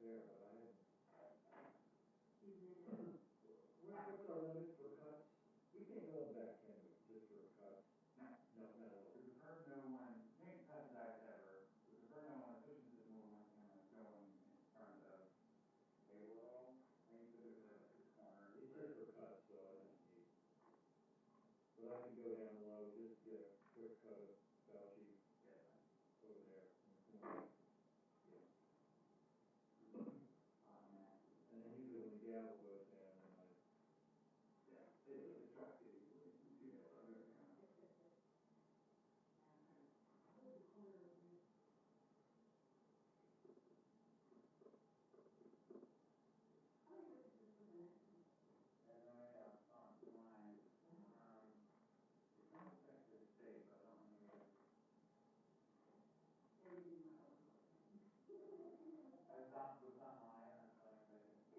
there, but I haven't. What's our limit for cuts? We can't go back, can we, just for cuts? No. No, not at all. We prefer no one, make cuts ever. We prefer no one, especially since no one camera going in front of table at all. Maybe there's a corner. It's just for cuts, so I just need. But I can go down low, just get a quick cut of Fauci over there in the corner. Yeah. And then usually when the gavel goes down, then I. Yeah, it's distracted easily. You see that other camera. And I, on mine, it's not affected the state, but I don't know. It's not mine, that's like that.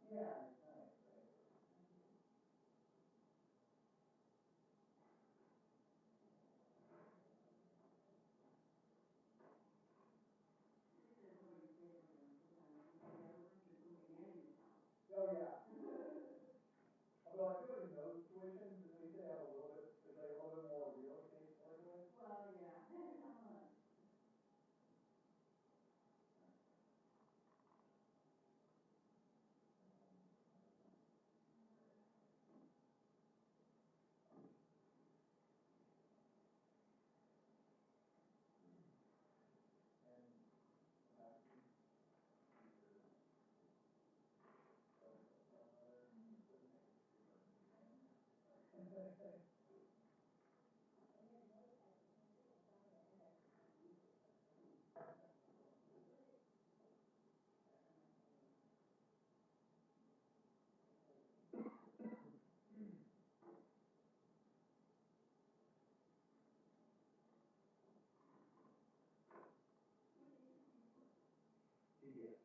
Yeah, it's nice, right? Oh, yeah. Although I feel like in those situations, at least they have a little bit, there's like a little bit more real estate to work with. Well, yeah, depending how much. Yes.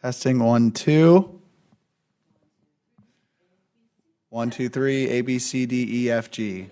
Testing 1, 2. 1, 2, 3. A, B, C, D, E, F, G.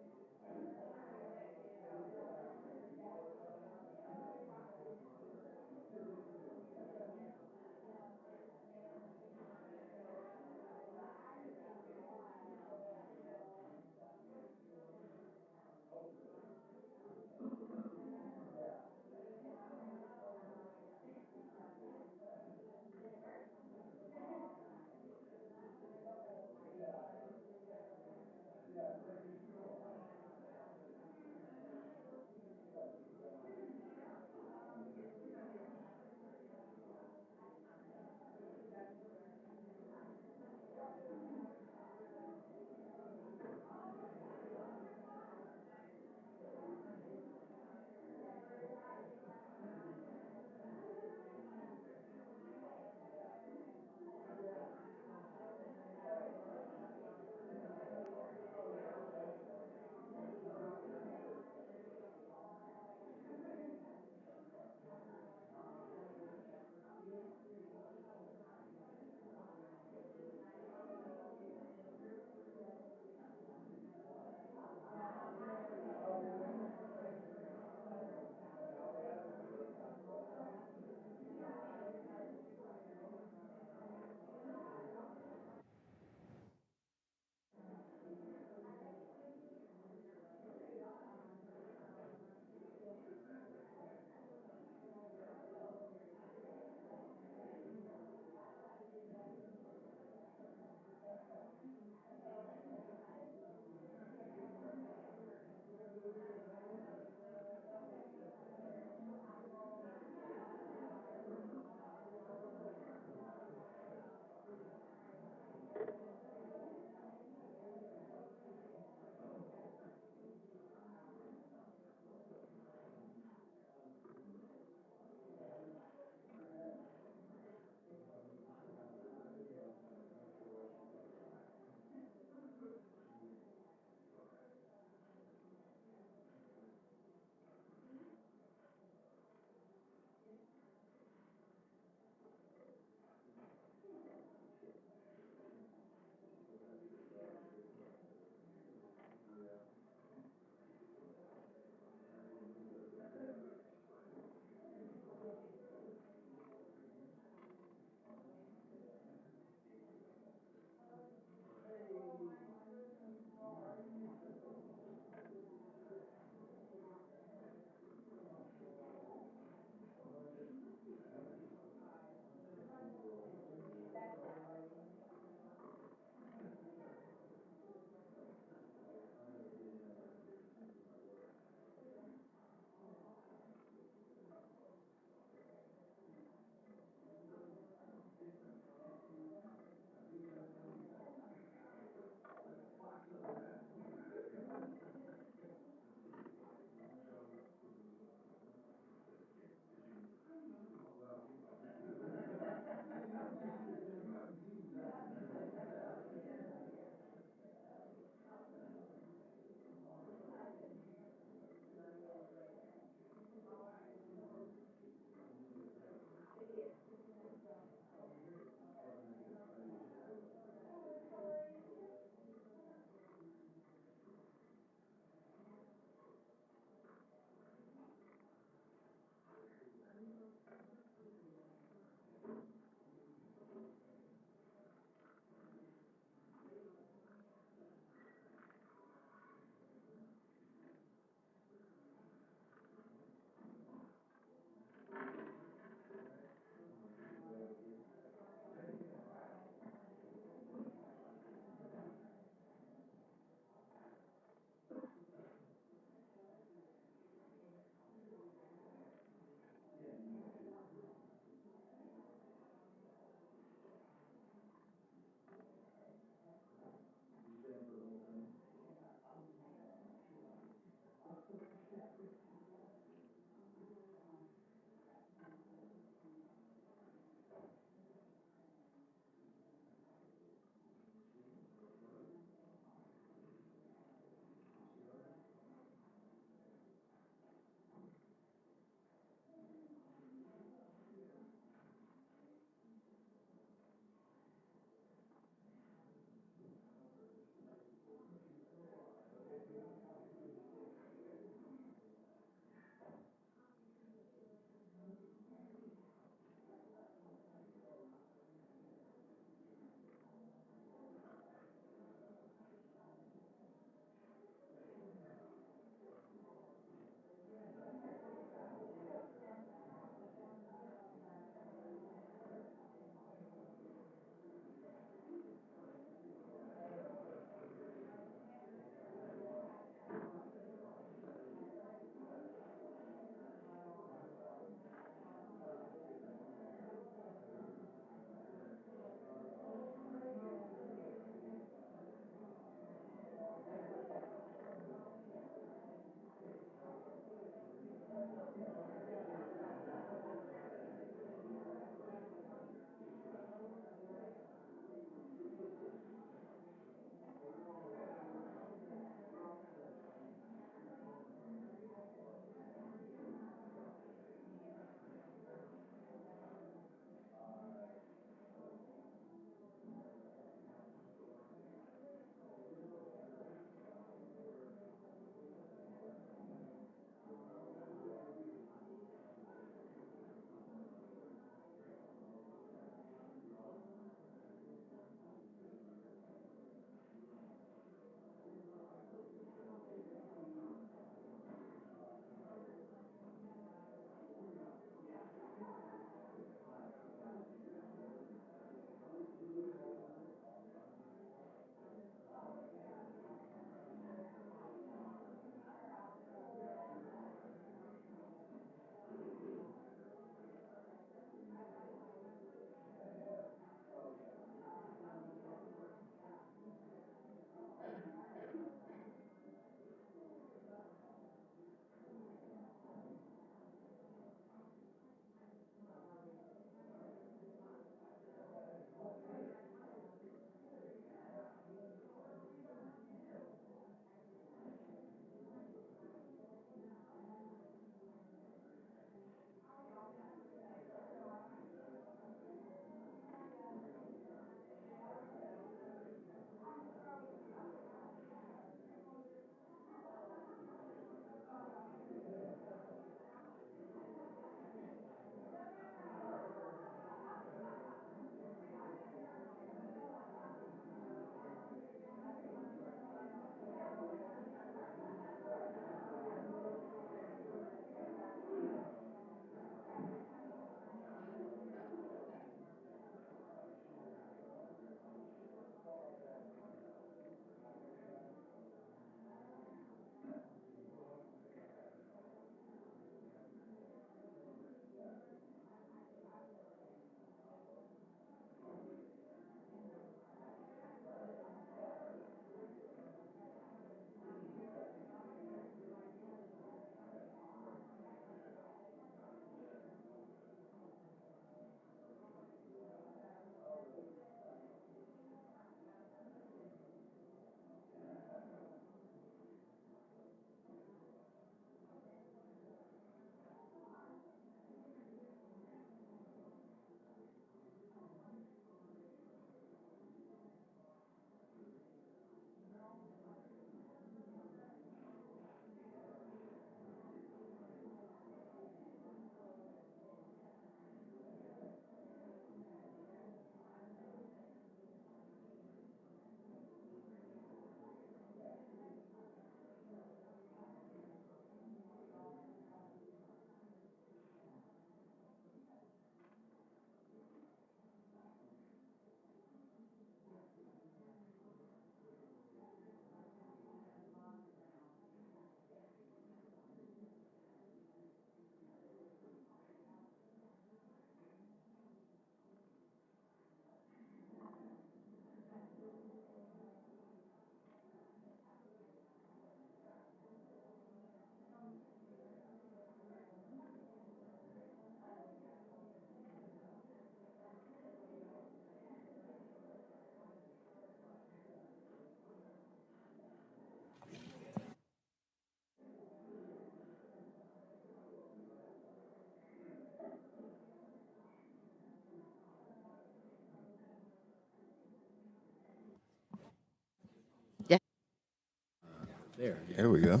There we go.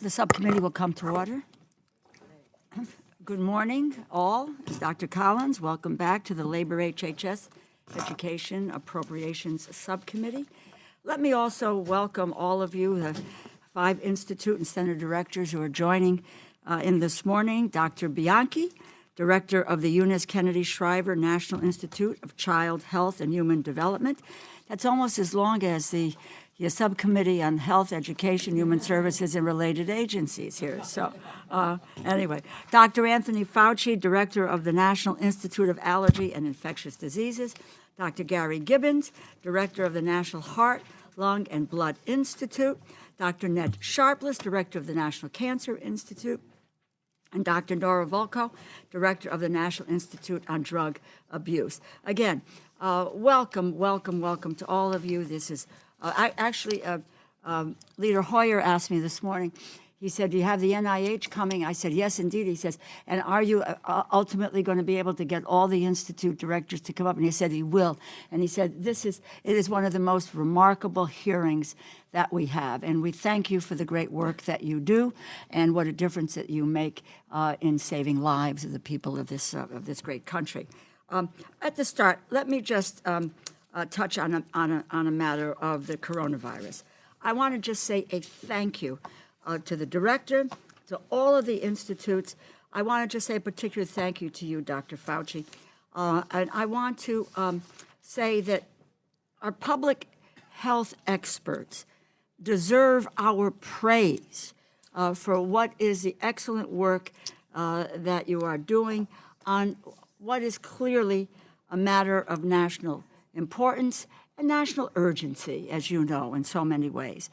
The subcommittee will come to order. Good morning, all. Dr. Collins, welcome back to the Labor HHS Education Appropriations Subcommittee. Let me also welcome all of you, the 5 Institute and Center directors who are joining in this morning. Dr. Bianchi, Director of the Eunice Kennedy Shriver National Institute of Child Health and Human Development. That's almost as long as the Subcommittee on Health, Education, Human Services, and Related Agencies here. So anyway, Dr. Anthony Fauci, Director of the National Institute of Allergy and Infectious Diseases. Dr. Gary Gibbons, Director of the National Heart, Lung, and Blood Institute. Dr. Ned Sharpless, Director of the National Cancer Institute. And Dr. Nora Volko, Director of the National Institute on Drug Abuse. Again, welcome to all of you. This is Leader Hoyer asked me this morning, he said, do you have the NIH coming? I said, yes, indeed. He says, and are you ultimately going to be able to get all the institute directors to come up? And he said he will. And he said, it is one of the most remarkable hearings that we have. And we thank you for the great work that you do and what a difference that you make in saving lives of the people of this great country. At the start, let me just touch on a matter of the coronavirus. I want to just say a thank you to the director, to all of the institutes. I want to just say a particular thank you to you, Dr. Fauci. And I want to say that our public health experts deserve our praise for what is the excellent work that you are doing on what is clearly a matter of national importance and national urgency, as you know, in so many ways.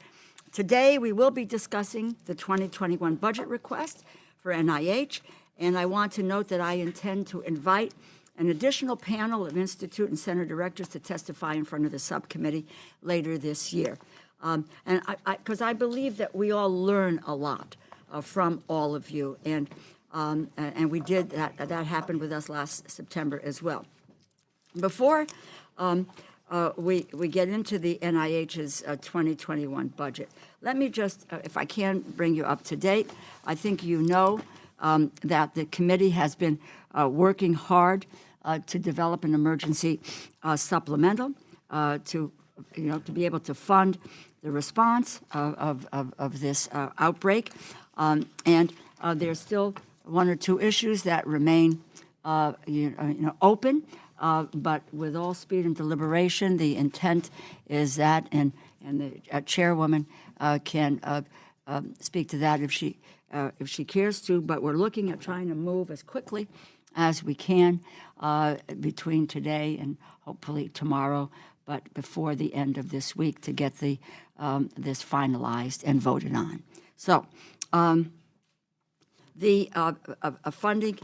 Today, we will be discussing the 2021 budget request for NIH, and I want to note that I intend to invite an additional panel of institute and center directors to testify in front of the subcommittee later this year. Because I believe that we all learn a lot from all of you, and we did that. That happened with us last September as well. Before we get into the NIH's 2021 budget, let me just, if I can, bring you up to date. I think you know that the committee has been working hard to develop an emergency supplemental to be able to fund the response of this outbreak. And there's still 1 or 2 issues that remain open. But with all speed and deliberation, the intent is that, and the chairwoman can speak to that if she cares to. But we're looking at trying to move as quickly as we can between today and hopefully tomorrow, but before the end of this week to get this finalized and voted on. So the funding,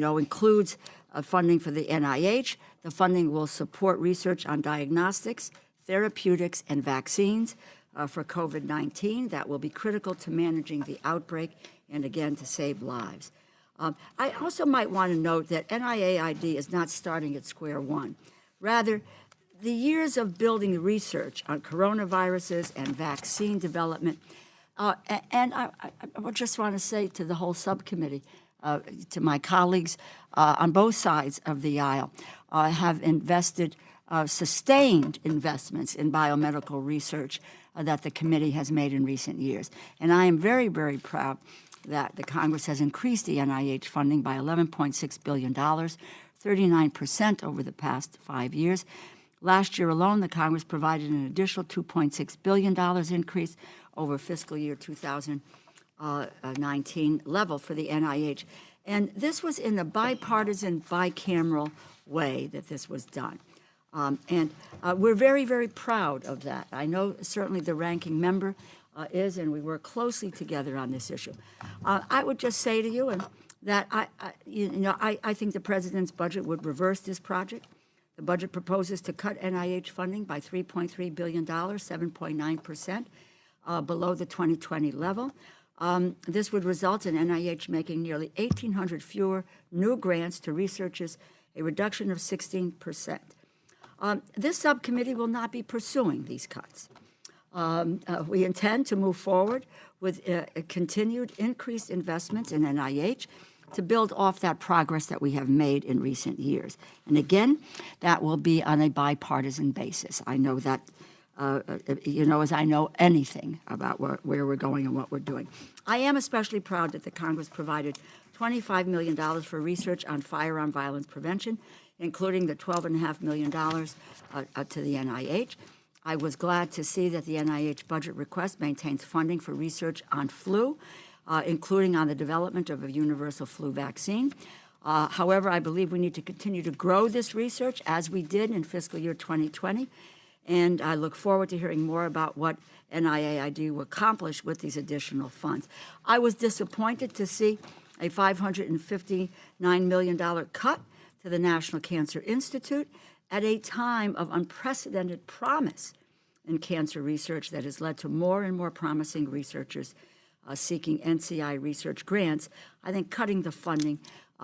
includes funding for the NIH. The funding will support research on diagnostics, therapeutics, and vaccines for COVID-19 that will be critical to managing the outbreak and, again, to save lives. I also might want to note that NIAID is not starting at square one. Rather, the years of building research on coronaviruses and vaccine development, and I just want to say to the whole subcommittee, to my colleagues on both sides of the aisle, have invested sustained investments in biomedical research that the committee has made in recent years. And I am very, very proud that the Congress has increased the NIH funding by $11.6 billion, 39% over the past 5 years. Last year alone, the Congress provided an additional $2.6 billion increase over fiscal year 2019 level for the NIH. And this was in a bipartisan, bicameral way that this was done. We're very, very proud of that. I know certainly the ranking member is, and we work closely together on this issue. I would just say to you that I think the president's budget would reverse this project. The budget proposes to cut NIH funding by $3.3 billion, 7.9%, below the 2020 level. This would result in NIH making nearly 1,800 fewer new grants to researchers, a reduction of 16%. This subcommittee will not be pursuing these cuts. We intend to move forward with a continued increased investments in NIH to build off that progress that we have made in recent years. And again, that will be on a bipartisan basis. I know that, as I know anything about where we're going and what we're doing. I am especially proud that the Congress provided $25 million for research on firearm violence prevention, including the $12.5 million to the NIH. I was glad to see that the NIH budget request maintains funding for research on flu, including on the development of a universal flu vaccine. However, I believe we need to continue to grow this research as we did in fiscal year 2020, and I look forward to hearing more about what NIAID will accomplish with these additional funds. I was disappointed to see a $559 million cut to the National Cancer Institute at a time of unprecedented promise in cancer research that has led to more and more promising researchers seeking NCI research grants. I think cutting the funding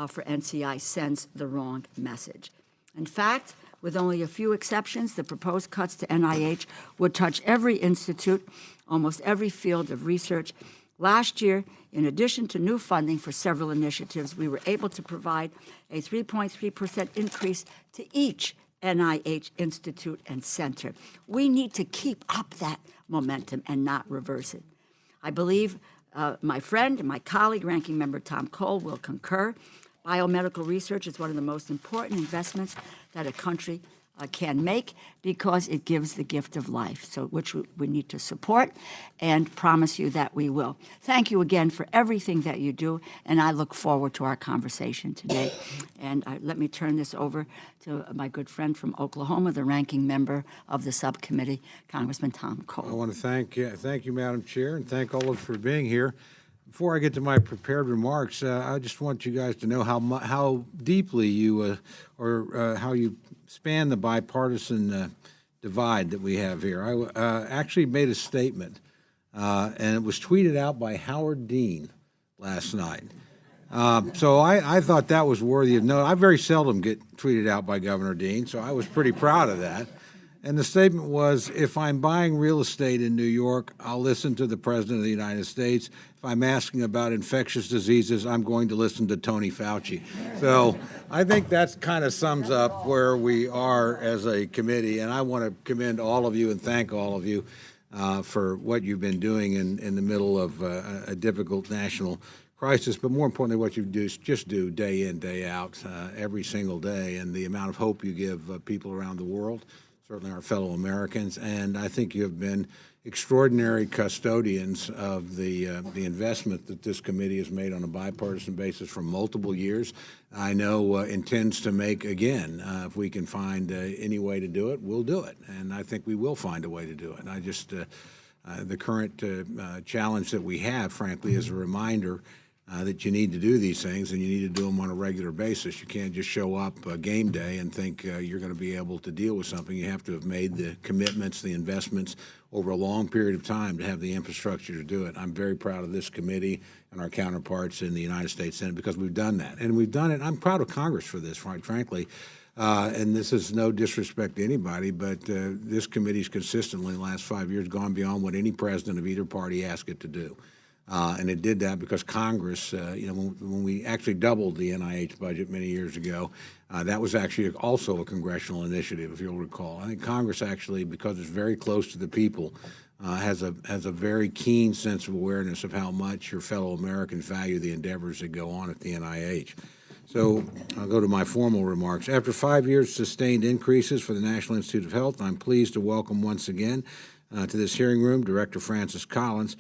for NCI sends the wrong message. In fact, with only a few exceptions, the proposed cuts to NIH would touch every institute, almost every field of research. Last year, in addition to new funding for several initiatives, we were able to provide a 3.3% increase to each NIH institute and center. We need to keep up that momentum and not reverse it. I believe my friend and my colleague, Ranking Member Tom Cole, will concur. Biomedical research is one of the most important investments that a country can make because it gives the gift of life, so which we need to support and promise you that we will. Thank you again for everything that you do, and I look forward to our conversation today. And let me turn this over to my good friend from Oklahoma, the ranking member of the subcommittee, Congressman Tom Cole. I want to thank you, Madam Chair, and thank all of you for being here. Before I get to my prepared remarks, I just want you guys to know how deeply you how you span the bipartisan divide that we have here. I actually made a statement, and it was tweeted out by Howard Dean last night. So I thought that was worthy of note. I very seldom get tweeted out by Governor Dean, so I was pretty proud of that. And the statement was, if I'm buying real estate in New York, I'll listen to the President of the United States. If I'm asking about infectious diseases, I'm going to listen to Tony Fauci. So I think that kind of sums up where we are as a committee. And I want to commend all of you and thank all of you for what you've been doing in the middle of a difficult national crisis, but more importantly, what you just do day in, day out, every single day, and the amount of hope you give people around the world, certainly our fellow Americans. And I think you have been extraordinary custodians of the investment that this committee has made on a bipartisan basis for multiple years. I know intends to make again. If we can find any way to do it, we'll do it. And I think we will find a way to do it. And I just, the current challenge that we have, frankly, is a reminder that you need to do these things, and you need to do them on a regular basis. You can't just show up game day and think you're going to be able to deal with something. You have to have made the commitments, the investments over a long period of time to have the infrastructure to do it. I'm very proud of this committee and our counterparts in the United States Senate because we've done that. And we've done it. I'm proud of Congress for this, quite frankly. And this is no disrespect to anybody, but this committee's consistently in the last 5 years gone beyond what any president of either party asked it to do. And it did that because Congress, when we actually doubled the NIH budget many years ago, that was actually also a congressional initiative, if you'll recall. I think Congress actually, because it's very close to the people, has a very keen sense of awareness of how much your fellow Americans value the endeavors that go on at the NIH. So I'll go to my formal remarks. After 5 years of sustained increases for the National Institute of Health, I'm pleased to welcome once again to this hearing room Director Francis Collins.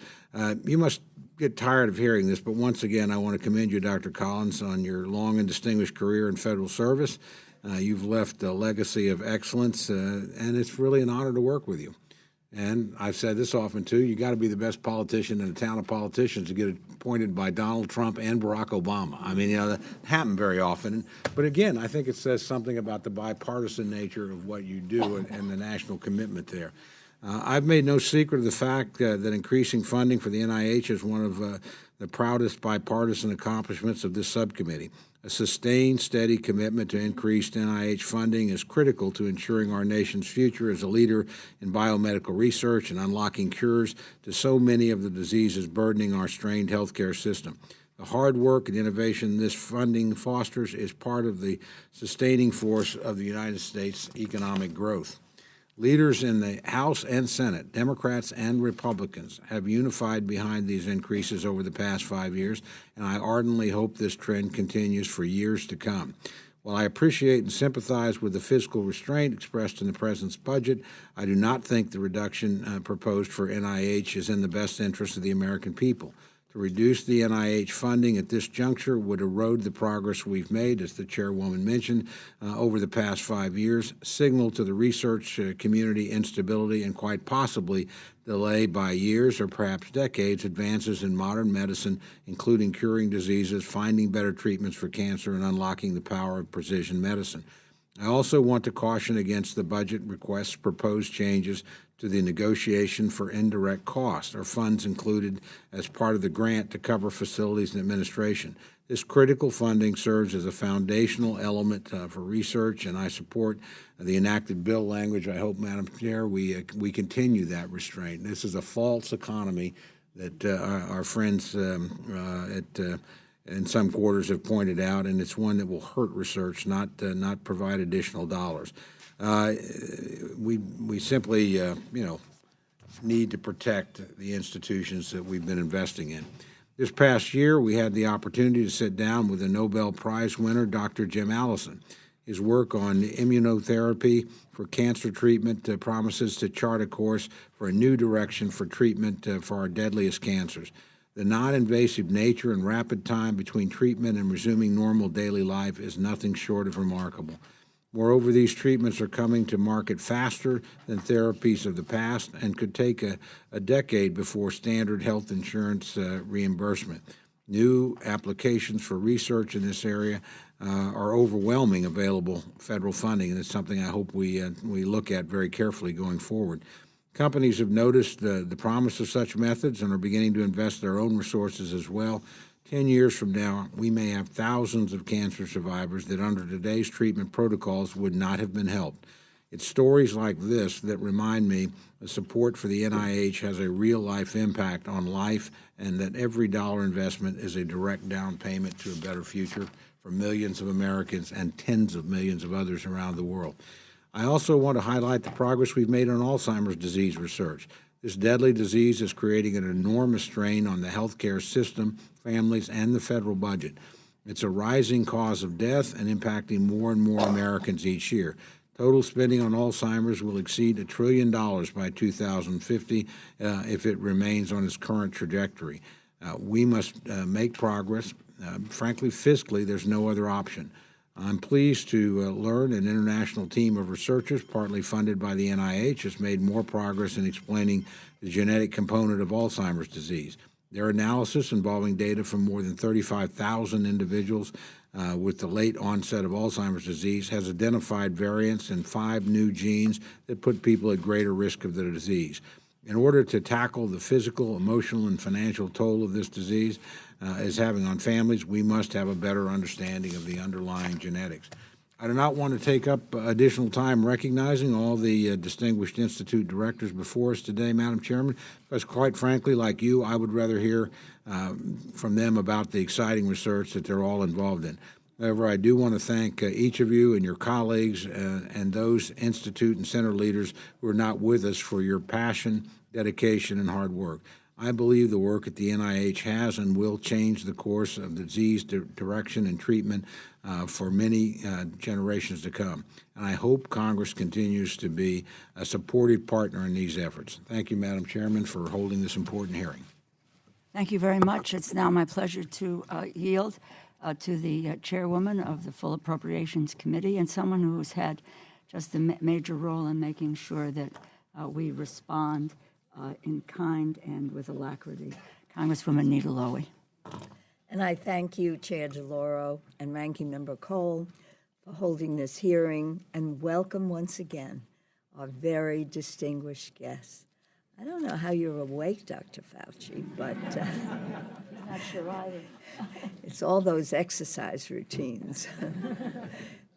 You must get tired of hearing this, but once again, I want to commend you, Dr. Collins, on your long and distinguished career in federal service. You've left a legacy of excellence, and it's really an honor to work with you. And I've said this often, too, you got to be the best politician in a town of politicians to get appointed by Donald Trump and Barack Obama. I mean, that happens very often. But again, I think it says something about the bipartisan nature of what you do and the national commitment there. I've made no secret of the fact that increasing funding for the NIH is one of the proudest bipartisan accomplishments of this subcommittee. A sustained, steady commitment to increased NIH funding is critical to ensuring our nation's future as a leader in biomedical research and unlocking cures to so many of the diseases burdening our strained healthcare system. The hard work and innovation this funding fosters is part of the sustaining force of the United States' economic growth. Leaders in the House and Senate, Democrats and Republicans, have unified behind these increases over the past 5 years, and I ardently hope this trend continues for years to come. While I appreciate and sympathize with the fiscal restraint expressed in the President's budget, I do not think the reduction proposed for NIH is in the best interest of the American people. To reduce the NIH funding at this juncture would erode the progress we've made, as the chairwoman mentioned, over the past 5 years, signal to the research community instability, and quite possibly delay by years or perhaps decades advances in modern medicine, including curing diseases, finding better treatments for cancer, and unlocking the power of precision medicine. I also want to caution against the budget request's proposed changes to the negotiation for indirect costs, or funds included as part of the grant to cover facilities and administration. This critical funding serves as a foundational element for research, and I support the enacted bill language. I hope, Madam Chair, we continue that restraint. This is a false economy that our friends in some quarters have pointed out, and it's one that will hurt research, not provide additional dollars. We simply, need to protect the institutions that we've been investing in. This past year, we had the opportunity to sit down with the Nobel Prize winner, Dr. Jim Allison. His work on immunotherapy for cancer treatment promises to chart a course for a new direction for treatment for our deadliest cancers. The non-invasive nature and rapid time between treatment and resuming normal daily life is nothing short of remarkable. Moreover, these treatments are coming to market faster than therapies of the past and could take a decade before standard health insurance reimbursement. New applications for research in this area are overwhelming available federal funding, and it's something I hope we look at very carefully going forward. Companies have noticed the promise of such methods and are beginning to invest their own resources as well. 10 years from now, we may have thousands of cancer survivors that under today's treatment protocols would not have been helped. It's stories like this that remind me the support for the NIH has a real-life impact on life, and that every dollar investment is a direct down payment to a better future for millions of Americans and tens of millions of others around the world. I also want to highlight the progress we've made on Alzheimer's disease research. This deadly disease is creating an enormous strain on the healthcare system, families, and the federal budget. It's a rising cause of death and impacting more and more Americans each year. Total spending on Alzheimer's will exceed $1 trillion by 2050 if it remains on its current trajectory. We must make progress. Frankly, fiscally, there's no other option. I'm pleased to learn an international team of researchers, partly funded by the NIH, has made more progress in explaining the genetic component of Alzheimer's disease. Their analysis, involving data from more than 35,000 individuals with the late onset of Alzheimer's disease, has identified variants in 5 new genes that put people at greater risk of the disease. In order to tackle the physical, emotional, and financial toll of this disease is having on families, we must have a better understanding of the underlying genetics. I do not want to take up additional time recognizing all the distinguished Institute directors before us today, Madam Chairman, because quite frankly, like you, I would rather hear from them about the exciting research that they're all involved in. However, I do want to thank each of you and your colleagues and those institute and center leaders who are not with us for your passion, dedication, and hard work. I believe the work at the NIH has and will change the course of the disease direction and treatment for many generations to come. And I hope Congress continues to be a supportive partner in these efforts. Thank you, Madam Chairman, for holding this important hearing. Thank you very much. It's now my pleasure to yield to the chairwoman of the Full Appropriations Committee and someone who has had just a major role in making sure that we respond in kind and with alacrity. Congresswoman Nita Lowey. And I thank you, Chair DeLauro and Ranking Member Cole, for holding this hearing, and welcome once again our very distinguished guests. I don't know how you're awake, Dr. Fauci, but Not sure either. it's all those exercise routines.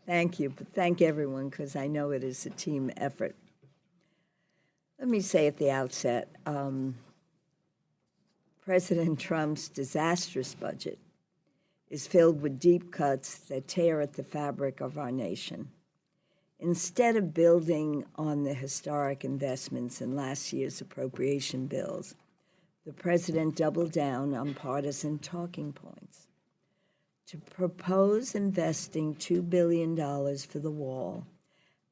Thank you, but thank everyone, because I know it is a team effort. Let me say at the outset, President Trump's disastrous budget is filled with deep cuts that tear at the fabric of our nation. Instead of building on the historic investments in last year's appropriation bills, the president doubled down on partisan talking points. To propose investing $2 billion for the wall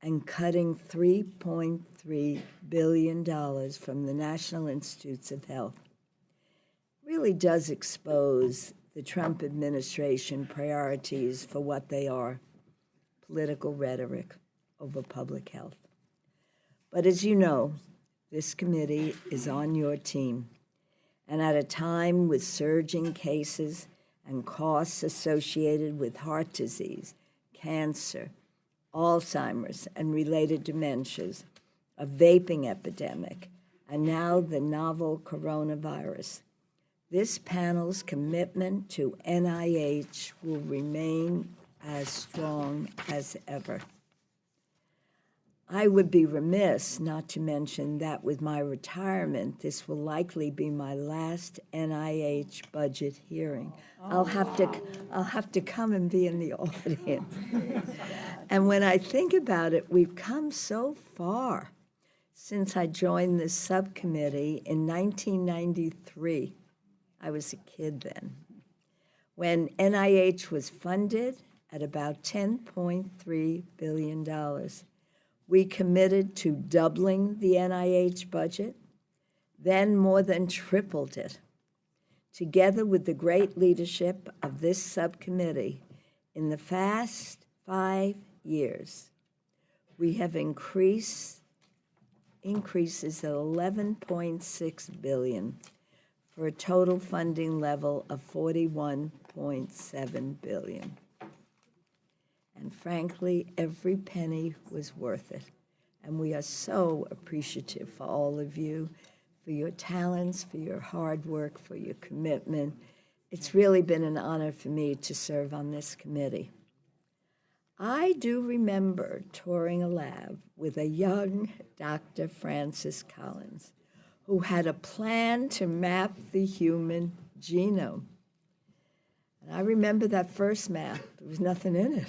and cutting $3.3 billion from the National Institutes of Health really does expose the Trump administration priorities for what they are: political rhetoric over public health. But as you know, this committee is on your team. And at a time with surging cases and costs associated with heart disease, cancer, Alzheimer's and related dementias, a vaping epidemic, and now the novel coronavirus, this panel's commitment to NIH will remain as strong as ever. I would be remiss not to mention that with my retirement, this will likely be my last NIH budget hearing. I'll have to come and be in the audience. And when I think about it, we've come so far since I joined this subcommittee in 1993. I was a kid then, when NIH was funded at about $10.3 billion. We committed to doubling the NIH budget, then more than tripled it. Together with the great leadership of this subcommittee, in the past 5 years, we have increases at $11.6 billion for a total funding level of $41.7 billion. And frankly, every penny was worth it. And we are so appreciative for all of you, for your talents, for your hard work, for your commitment. It's really been an honor for me to serve on this committee. I do remember touring a lab with a young Dr. Francis Collins, who had a plan to map the human genome. And I remember that first map. There was nothing in it.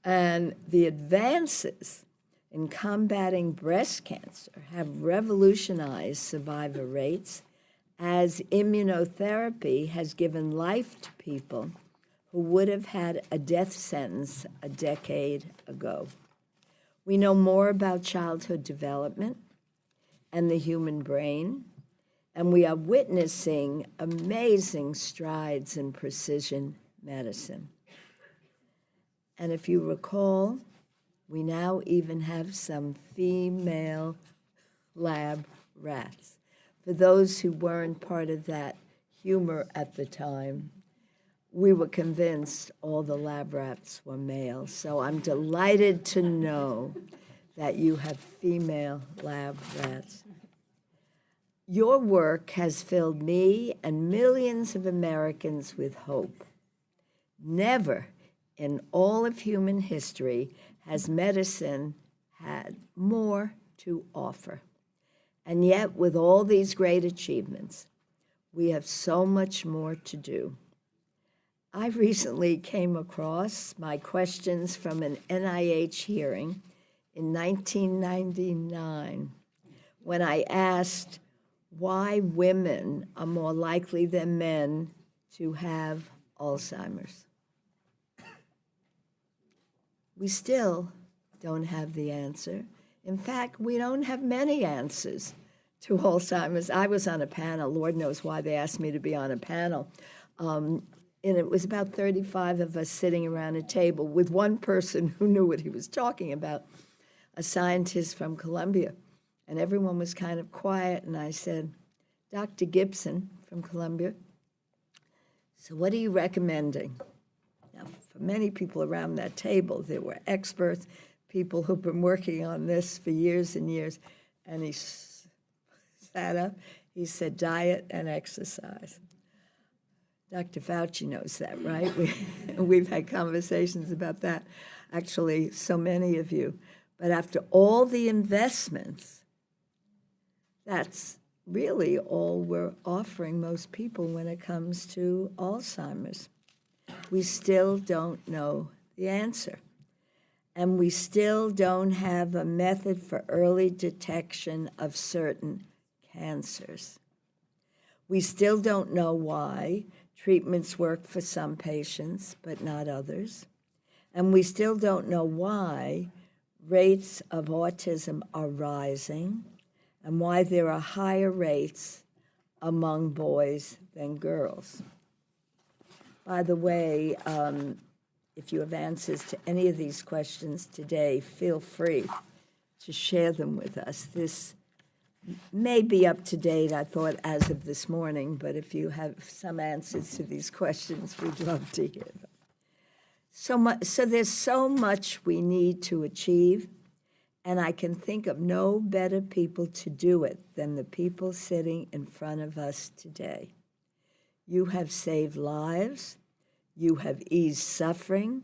And the advances in combating breast cancer have revolutionized survivor rates, as immunotherapy has given life to people who would have had a death sentence a decade ago. We know more about childhood development and the human brain, and we are witnessing amazing strides in precision medicine. And if you recall, we now even have some female lab rats. For those who weren't part of that humor at the time, we were convinced all the lab rats were male. So I'm delighted to know that you have female lab rats. Your work has filled me and millions of Americans with hope. Never in all of human history has medicine had more to offer. And yet, with all these great achievements, we have so much more to do. I recently came across my questions from an NIH hearing in 1999 when I asked why women are more likely than men to have Alzheimer's. We still don't have the answer. In fact, we don't have many answers to Alzheimer's. I was on a panel. Lord knows why they asked me to be on a panel. And it was about 35 of us sitting around a table with one person who knew what he was talking about, a scientist from Columbia. And everyone was kind of quiet, and I said, Dr. Gibson from Columbia, so what are you recommending? Now, for many people around that table, there were experts, people who've been working on this for years and years, and he sat up, he said, diet and exercise. Dr. Fauci knows that, right? We've had conversations about that, actually, so many of you. But after all the investments, that's really all we're offering most people when it comes to Alzheimer's. We still don't know the answer. And we still don't have a method for early detection of certain cancers. We still don't know why treatments work for some patients, but not others. And we still don't know why rates of autism are rising and why there are higher rates among boys than girls. By the way, if you have answers to any of these questions today, feel free to share them with us. This may be up to date, I thought, as of this morning, but if you have some answers to these questions, we'd love to hear them. So there's so much we need to achieve, and I can think of no better people to do it than the people sitting in front of us today. You have saved lives. You have eased suffering.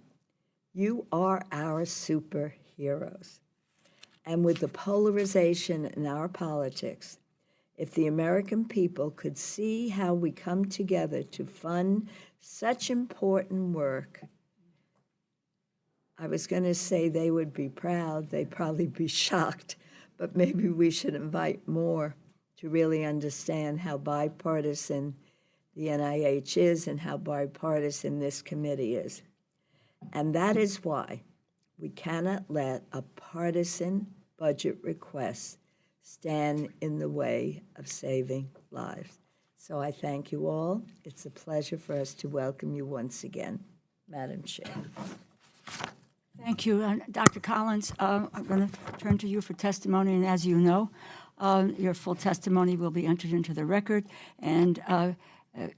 You are our superheroes. And with the polarization in our politics, if the American people could see how we come together to fund such important work, I was going to say they would be proud. They'd probably be shocked. But maybe we should invite more to really understand how bipartisan the NIH is and how bipartisan this committee is. And that is why we cannot let a partisan budget request stand in the way of saving lives. So I thank you all. It's a pleasure for us to welcome you once again, Madam Chair. Thank you. Dr. Collins, I'm going to turn to you for testimony, and as you know, your full testimony will be entered into the record and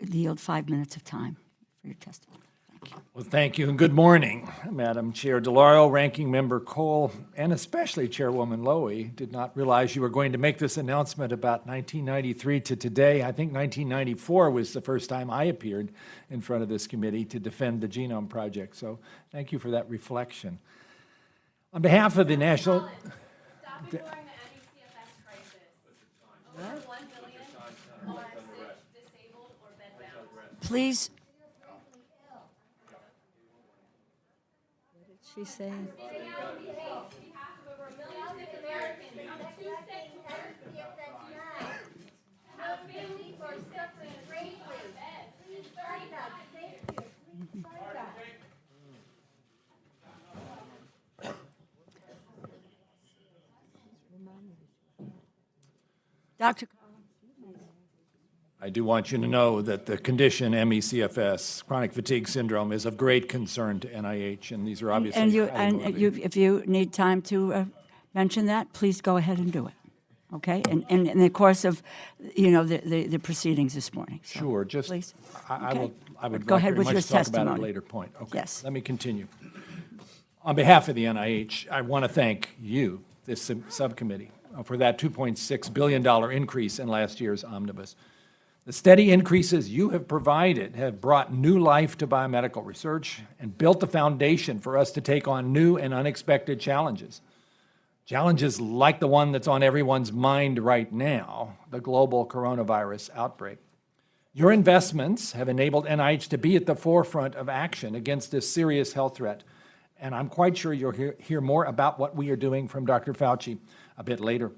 yield 5 minutes of time for your testimony. Thank you. Well, thank you, and good morning, Madam Chair DeLauro, Ranking Member Cole, and especially Chairwoman Lowy. Did not realize you were going to make this announcement about 1993 to today. I think 1994 was the first time I appeared in front of this committee to defend the Genome Project, so thank you for that reflection. On behalf of the National... Stop ignoring the MECFS crisis. Over 1 billion are sick, disabled, or bedbound. Please. What did she say? Speaking out on behalf of over 1 million sick Americans, I'm too sick to work. Have families who are suffering greatly. Please fight that. Thank you. Please fight that. Dr. I do want you to know that the condition MECFS, chronic fatigue syndrome, is of great concern to NIH, and these are obviously if you need time to mention that, please go ahead and do it. Okay, and in the course of, the proceedings this morning. So, sure, just please. I would go like ahead very with much your to talk testimony. about it at a later point. Okay, Yes. Let me continue. On behalf of the NIH, I want to thank you, this subcommittee, for that $2.6 billion increase in last year's omnibus. The steady increases you have provided have brought new life to biomedical research and built the foundation for us to take on new and unexpected challenges. Challenges like the one that's on everyone's mind right now, the global coronavirus outbreak. Your investments have enabled NIH to be at the forefront of action against this serious health threat, and I'm quite sure you'll hear more about what we are doing from Dr. Fauci a bit later.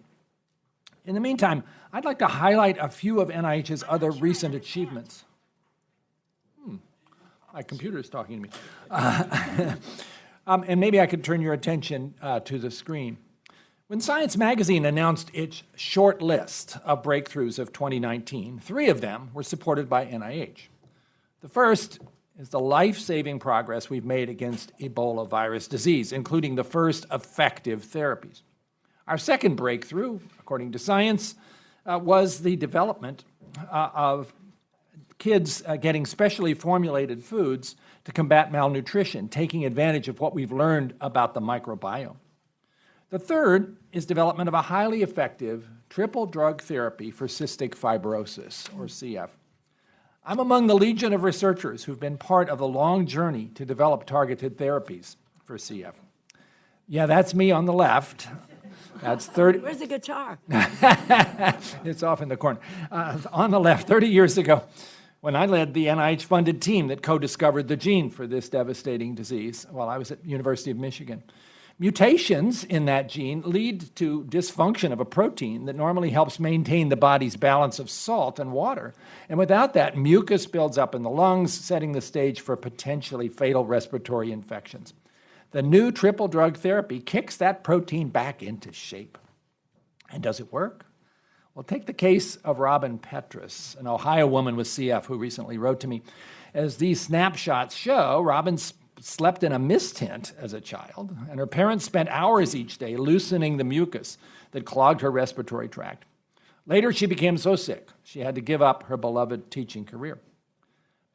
In the meantime, I'd like to highlight a few of NIH's other recent achievements. My computer is talking to me. And maybe I could turn your attention to the screen. When Science Magazine announced its short list of breakthroughs of 2019, 3 of them were supported by NIH. The first is the life-saving progress we've made against Ebola virus disease, including the first effective therapies. Our second breakthrough, according to Science, was the development of kids getting specially formulated foods to combat malnutrition, taking advantage of what we've learned about the microbiome. The third is development of a highly effective triple drug therapy for cystic fibrosis, or CF. I'm among the legion of researchers who've been part of the long journey to develop targeted therapies for CF. Yeah, that's me on the left. That's 30. Where's the guitar? It's off in the corner. On the left, 30 years ago, when I led the NIH-funded team that co-discovered the gene for this devastating disease while I was at the University of Michigan. Mutations in that gene lead to dysfunction of a protein that normally helps maintain the body's balance of salt and water. And without that, mucus builds up in the lungs, setting the stage for potentially fatal respiratory infections. The new triple drug therapy kicks that protein back into shape. And does it work? Well, take the case of Robin Petrus, an Ohio woman with CF who recently wrote to me. As these snapshots show, Robin slept in a mist tent as a child, and her parents spent hours each day loosening the mucus that clogged her respiratory tract. Later, she became so sick, she had to give up her beloved teaching career.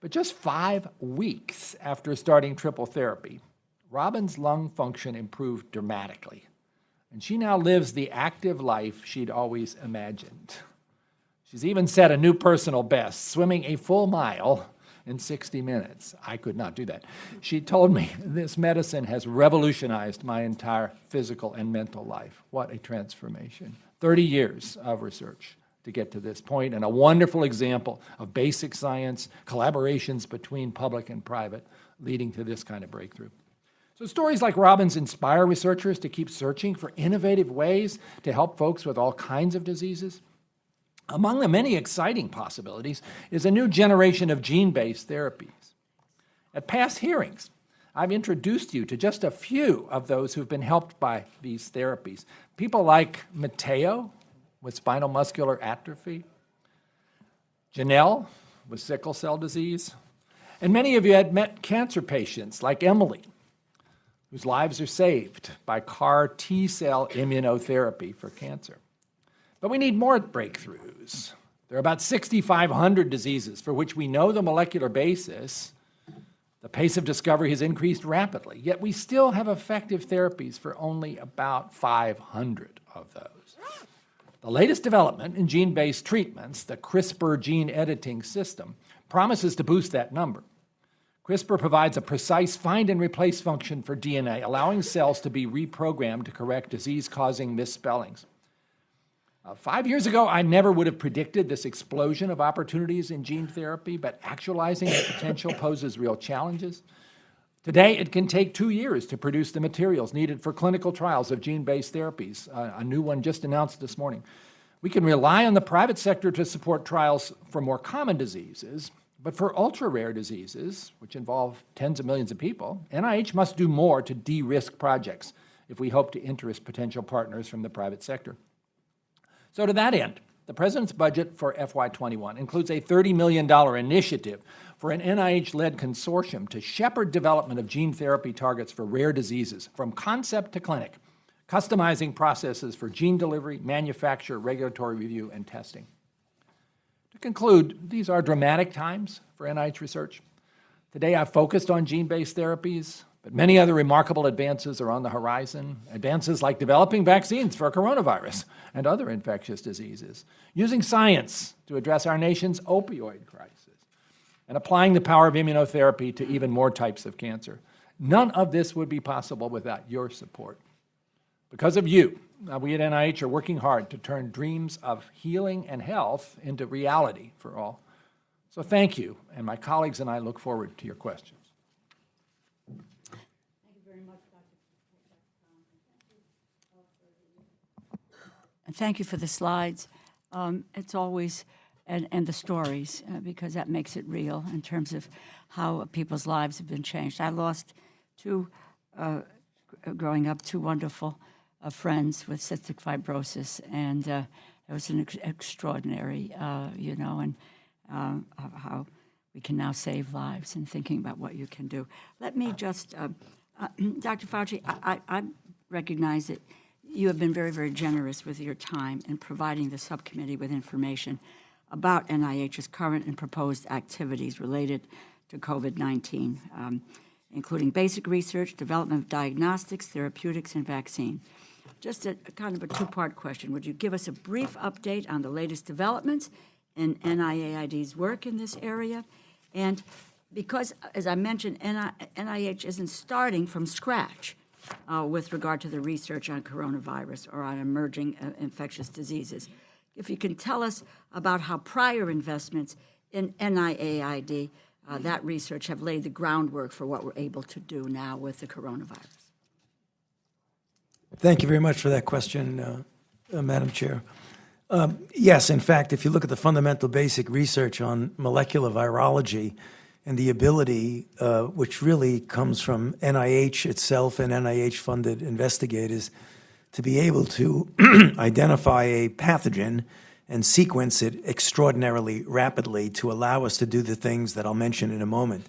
But just 5 weeks after starting triple therapy, Robin's lung function improved dramatically, and she now lives the active life she'd always imagined. She's even set a new personal best, swimming a full mile in 60 minutes. I could not do that. She told me, this medicine has revolutionized my entire physical and mental life. What a transformation. 30 years of research to get to this point, and a wonderful example of basic science, collaborations between public and private, leading to this kind of breakthrough. So stories like Robin's inspire researchers to keep searching for innovative ways to help folks with all kinds of diseases. Among the many exciting possibilities is a new generation of gene-based therapies. At past hearings, I've introduced you to just a few of those who've been helped by these therapies. People like Mateo with spinal muscular atrophy, Janelle with sickle cell disease, and many of you had met cancer patients like Emily, whose lives are saved by CAR T-cell immunotherapy for cancer. But we need more breakthroughs. There are about 6,500 diseases for which we know the molecular basis. The pace of discovery has increased rapidly, yet we still have effective therapies for only about 500 of those. The latest development in gene-based treatments, the CRISPR gene editing system, promises to boost that number. CRISPR provides a precise find and replace function for DNA, allowing cells to be reprogrammed to correct disease-causing misspellings. 5 years ago, I never would have predicted this explosion of opportunities in gene therapy, but actualizing the potential poses real challenges. Today, it can take 2 years to produce the materials needed for clinical trials of gene-based therapies, a new one just announced this morning. We can rely on the private sector to support trials for more common diseases, but for ultra-rare diseases, which involve tens of millions of people, NIH must do more to de-risk projects if we hope to interest potential partners from the private sector. So to that end, the President's budget for FY21 includes a $30 million initiative for an NIH-led consortium to shepherd development of gene therapy targets for rare diseases from concept to clinic, customizing processes for gene delivery, manufacture, regulatory review, and testing. To conclude, these are dramatic times for NIH research. Today I've focused on gene-based therapies, but many other remarkable advances are on the horizon. Advances like developing vaccines for coronavirus and other infectious diseases, using science to address our nation's opioid crisis, and applying the power of immunotherapy to even more types of cancer. None of this would be possible without your support. Because of you, we at NIH are working hard to turn dreams of healing and health into reality for all. So thank you, and my colleagues and I look forward to your questions. And thank you for the slides. It's always, and the stories, because that makes it real in terms of how people's lives have been changed. I lost growing up, two wonderful friends with cystic fibrosis, and it was an extraordinary, and how we can now save lives and thinking about what you can do. Let me just, Dr. Fauci, I recognize that you have been very, very generous with your time in providing the subcommittee with information about NIH's current and proposed activities related to COVID-19, including basic research, development of diagnostics, therapeutics, and vaccine. Just a kind of a two-part question. Would you give us a brief update on the latest developments in NIAID's work in this area? And because, as I mentioned, NIH isn't starting from scratch with regard to the research on coronavirus or on emerging infectious diseases. If you can tell us about how prior investments in NIAID, that research, have laid the groundwork for what we're able to do now with the coronavirus. Thank you very much for that question, Madam Chair. Yes, in fact, if you look at the fundamental basic research on molecular virology and the ability, which really comes from NIH itself and NIH-funded investigators, to be able to identify a pathogen and sequence it extraordinarily rapidly to allow us to do the things that I'll mention in a moment.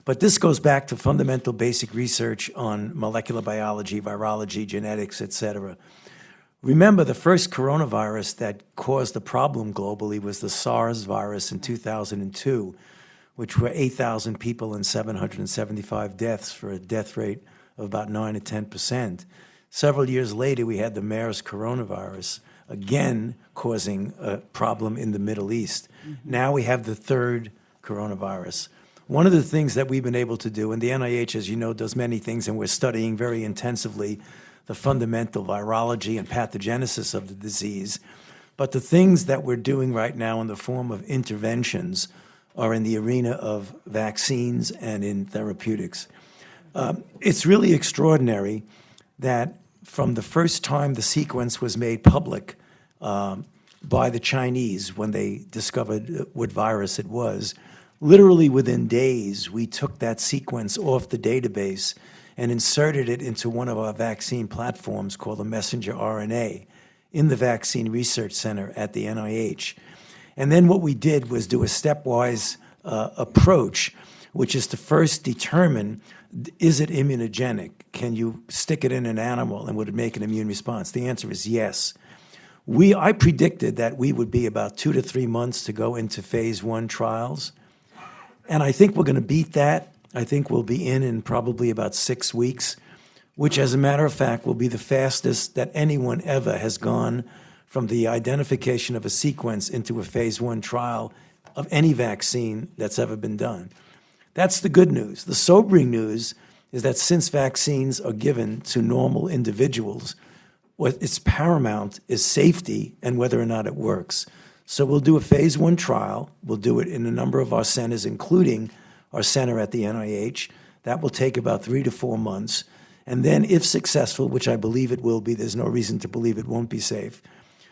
But this goes back to fundamental basic research on molecular biology, virology, genetics, et cetera. Remember, the first coronavirus that caused the problem globally was the SARS virus in 2002, which were 8,000 people and 775 deaths for a death rate of about 9 to 10%. Several years later, we had the MERS coronavirus, again causing a problem in the Middle East. Now we have the third coronavirus. One of the things that we've been able to do, and the NIH, as you know, does many things, and we're studying very intensively the fundamental virology and pathogenesis of the disease, but the things that we're doing right now in the form of interventions are in the arena of vaccines and in therapeutics. It's really extraordinary that from the first time the sequence was made public by the Chinese when they discovered what virus it was, literally within days, we took that sequence off the database and inserted it into one of our vaccine platforms called the messenger RNA in the Vaccine Research Center at the NIH. And then what we did was do a stepwise approach, which is to first determine, is it immunogenic? Can you stick it in an animal and would it make an immune response? The answer is yes. I predicted that we would be about 2 to 3 months to go into phase 1 trials. And I think we're going to beat that. I think we'll be in probably about 6 weeks, which, as a matter of fact, will be the fastest that anyone ever has gone from the identification of a sequence into a phase 1 trial of any vaccine that's ever been done. That's the good news. The sobering news is that since vaccines are given to normal individuals, what is paramount is safety and whether or not it works. So we'll do a phase 1 trial. We'll do it in a number of our centers, including our center at the NIH. That will take about 3 to 4 months. And then, if successful, which I believe it will be, there's no reason to believe it won't be safe,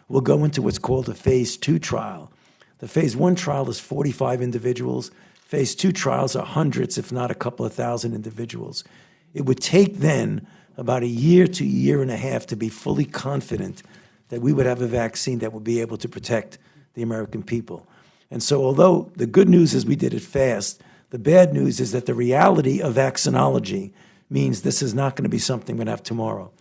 we'll go into what's called a phase 2 trial. The phase 1 trial is 45 individuals. Phase 2 trials are hundreds, if not a couple of thousand individuals. It would take then about a year to a year and a half to be fully confident that we would have a vaccine that would be able to protect the American people. And so although the good news is we did it fast, the bad news is that the reality of vaccinology means this is not going to be something we're going to have tomorrow.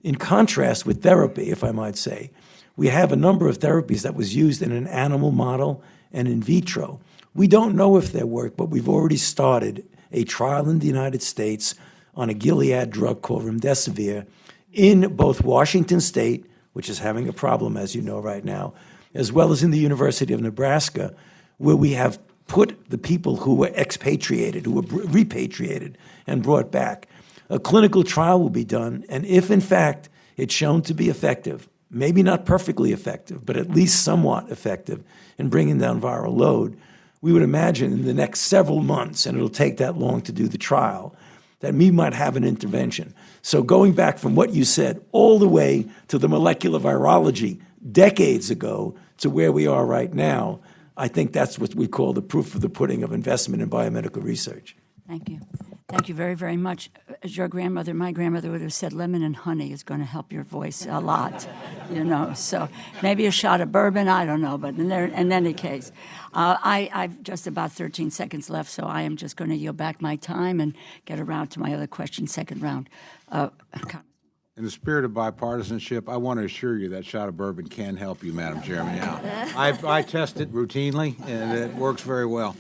In contrast with therapy, if I might say, we have a number of therapies that was used in an animal model and in vitro. We don't know if they work, but we've already started a trial in the United States on a Gilead drug called remdesivir in both Washington State, which is having a problem, as you know, right now, as well as in the University of Nebraska, where we have put the people who were expatriated, who were repatriated and brought back. A clinical trial will be done, and if, in fact, it's shown to be effective, maybe not perfectly effective, but at least somewhat effective in bringing down viral load, we would imagine in the next several months, and it'll take that long to do the trial, that we might have an intervention. So going back from what you said all the way to the molecular virology decades ago to where we are right now, I think that's what we call the proof of the pudding of investment in biomedical research. Thank you. Thank you very, very much. As your grandmother, my grandmother would have said, lemon and honey is going to help your voice a lot, you know. So maybe a shot of bourbon, I don't know. But in any case, I've just about 13 seconds left, so I am just going to yield back my time and get around to my other question, second round. In the spirit of bipartisanship, I want to assure you that shot of bourbon can help you, Madam Chairman. Yeah. I test it routinely, and it works very well.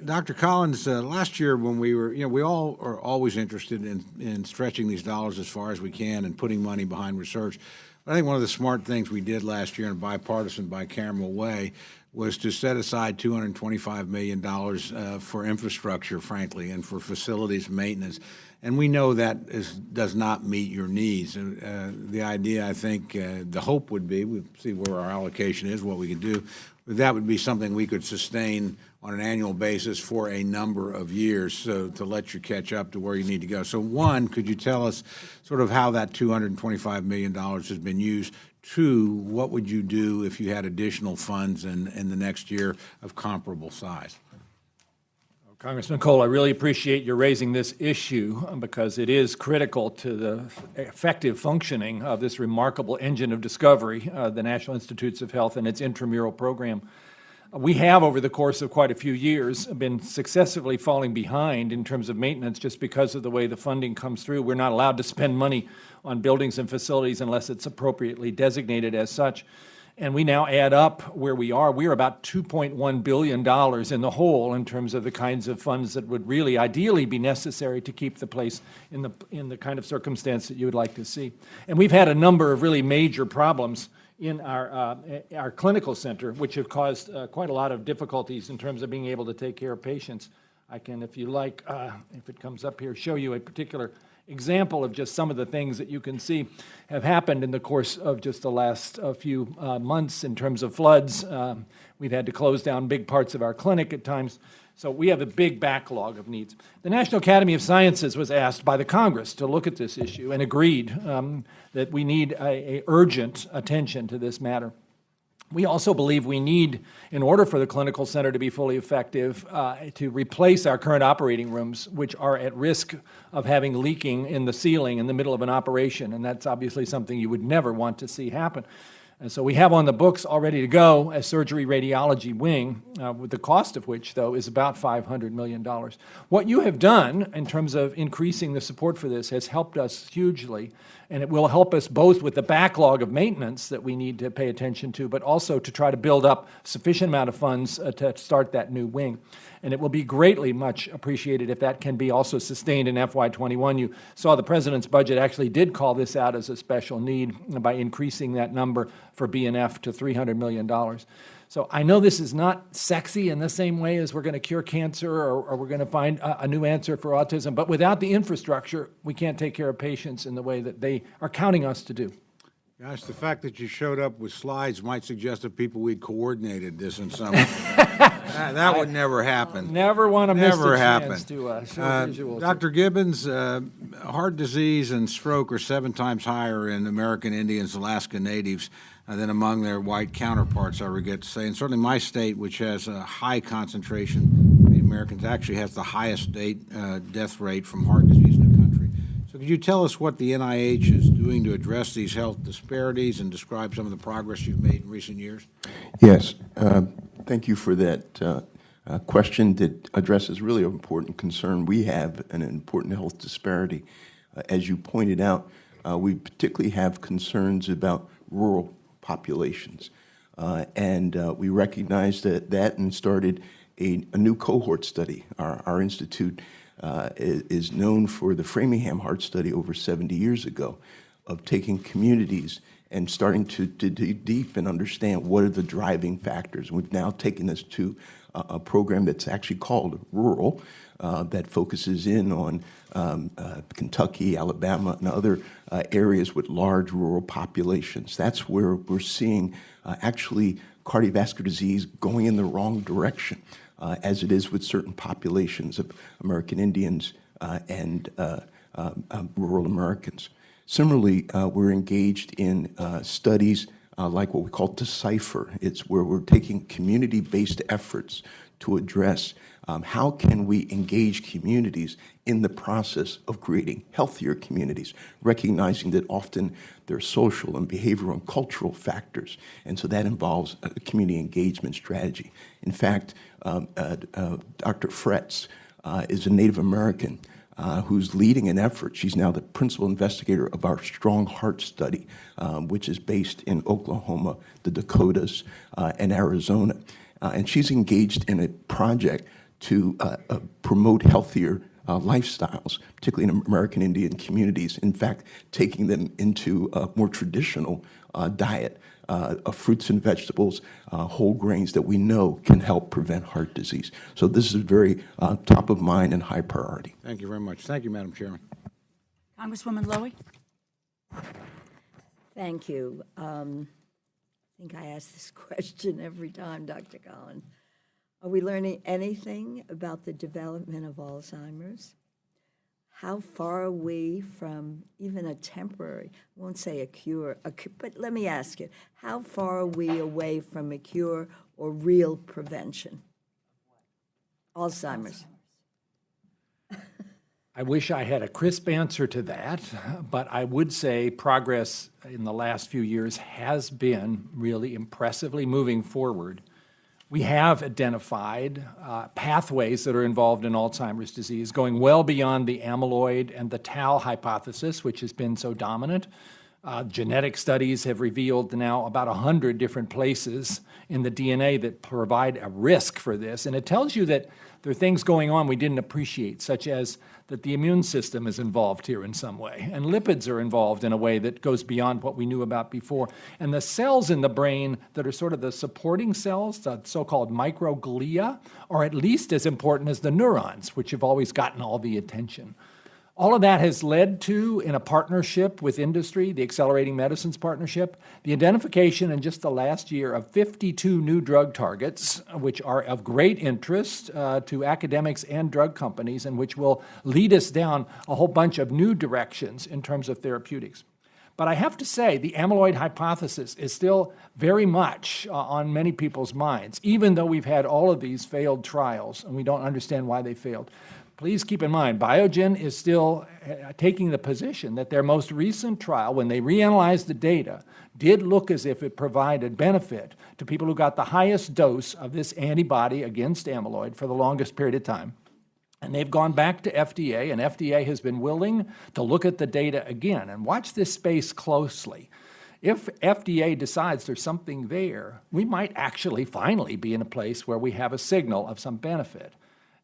Dr. Collins, last year when we were, we all are always interested in stretching these dollars as far as we can and putting money behind research. But I think one of the smart things we did last year in a bipartisan, bicameral way was to set aside $225 million for infrastructure, frankly, and for facilities maintenance. And we know that does not meet your needs. The idea, I think, the hope would be, we'll see where our allocation is, what we can do, but that would be something we could sustain on an annual basis for a number of years, so to let you catch up to where you need to go. So one, could you tell us sort of how that $225 million has been used? Two, what would you do if you had additional funds in the next year of comparable size? Congressman Cole, I really appreciate you raising this issue because it is critical to the effective functioning of this remarkable engine of discovery, the National Institutes of Health and its intramural program. We have, over the course of quite a few years, been successively falling behind in terms of maintenance just because of the way the funding comes through. We're not allowed to spend money on buildings and facilities unless it's appropriately designated as such. And we now add up where we are. We're about $2.1 billion in the hole in terms of the kinds of funds that would really ideally be necessary to keep the place in the kind of circumstance that you would like to see. And we've had a number of really major problems in our clinical center, which have caused quite a lot of difficulties in terms of being able to take care of patients. I can, if you like, if it comes up here, show you a particular example of just some of the things that you can see have happened in the course of just the last few months in terms of floods. We've had to close down big parts of our clinic at times. So we have a big backlog of needs. The National Academy of Sciences was asked by the Congress to look at this issue and agreed that we need a urgent attention to this matter. We also believe we need, in order for the clinical center to be fully effective, to replace our current operating rooms, which are at risk of having leaking in the ceiling in the middle of an operation, and that's obviously something you would never want to see happen. And so we have on the books all ready to go a surgery radiology wing, with the cost of which, though, is about $500 million. What you have done in terms of increasing the support for this has helped us hugely, and it will help us both with the backlog of maintenance that we need to pay attention to, but also to try to build up sufficient amount of funds to start that new wing. And it will be greatly much appreciated if that can be also sustained in FY21. You saw the President's budget actually did call this out as a special need by increasing that number for B&F to $300 million. So I know this is not sexy in the same way as we're going to cure cancer or we're going to find a new answer for autism, but without the infrastructure, we can't take care of patients in the way that they are counting us to do. Gosh, the fact that you showed up with slides might suggest to people we'd coordinated this in some way. That would never happen. Never want to miss Never the happen. chance to show visuals. Dr. Gibbons, heart disease and stroke are 7 times higher in American Indians, Alaska Natives, than among their white counterparts, I regret to say. And certainly my state, which has a high concentration of Americans, actually has the highest state death rate from heart disease in the country. So could you tell us what the NIH is doing to address these health disparities and describe some of the progress you've made in recent years? Yes. Thank you for that question that addresses really an important concern. We have an important health disparity. As you pointed out, we particularly have concerns about rural populations. And we recognized that and started a new cohort study. Our institute is known for the Framingham Heart Study over 70 years ago of taking communities and starting to dig deep and understand what are the driving factors. We've now taken this to a program that's actually called Rural, that focuses in on Kentucky, Alabama, and other areas with large rural populations. That's where we're seeing actually cardiovascular disease going in the wrong direction, as it is with certain populations of American Indians and rural Americans. Similarly, we're engaged in studies like what we call Decipher. It's where we're taking community-based efforts to address how can we engage communities in the process of creating healthier communities, recognizing that often there are social and behavioral and cultural factors, and so that involves a community engagement strategy. In fact, Dr. Fretz is a Native American who's leading an effort. She's now the principal investigator of our Strong Heart study, which is based in Oklahoma, the Dakotas, and Arizona. And she's engaged in a project to promote healthier lifestyles, particularly in American Indian communities. In fact, taking them into a more traditional diet of fruits and vegetables, whole grains that we know can help prevent heart disease. So this is very top of mind and high priority. Thank you very much. Thank you, Madam Chairman. Congresswoman Lowy? Thank you. I think I ask this question every time, Dr. Collins. Are we learning anything about the development of Alzheimer's? How far are we from even a temporary, I won't say a cure, but let me ask you, how far are we away from a cure or real prevention? Alzheimer's. I wish I had a crisp answer to that, but I would say progress in the last few years has been really impressively moving forward. We have identified pathways that are involved in Alzheimer's disease, going well beyond the amyloid and the tau hypothesis, which has been so dominant. Genetic studies have revealed now about 100 different places in the DNA that provide a risk for this. And it tells you that there are things going on we didn't appreciate, such as that the immune system is involved here in some way, and lipids are involved in a way that goes beyond what we knew about before. And the cells in the brain that are sort of the supporting cells, the so-called microglia, are at least as important as the neurons, which have always gotten all the attention. All of that has led to, in a partnership with industry, the Accelerating Medicines Partnership, the identification in just the last year of 52 new drug targets, which are of great interest to academics and drug companies, and which will lead us down a whole bunch of new directions in terms of therapeutics. But I have to say, the amyloid hypothesis is still very much on many people's minds, even though we've had all of these failed trials, and we don't understand why they failed. Please keep in mind, Biogen is still taking the position that their most recent trial, when they reanalyzed the data, did look as if it provided benefit to people who got the highest dose of this antibody against amyloid for the longest period of time. And they've gone back to FDA, and FDA has been willing to look at the data again. And watch this space closely. If FDA decides there's something there, we might actually finally be in a place where we have a signal of some benefit.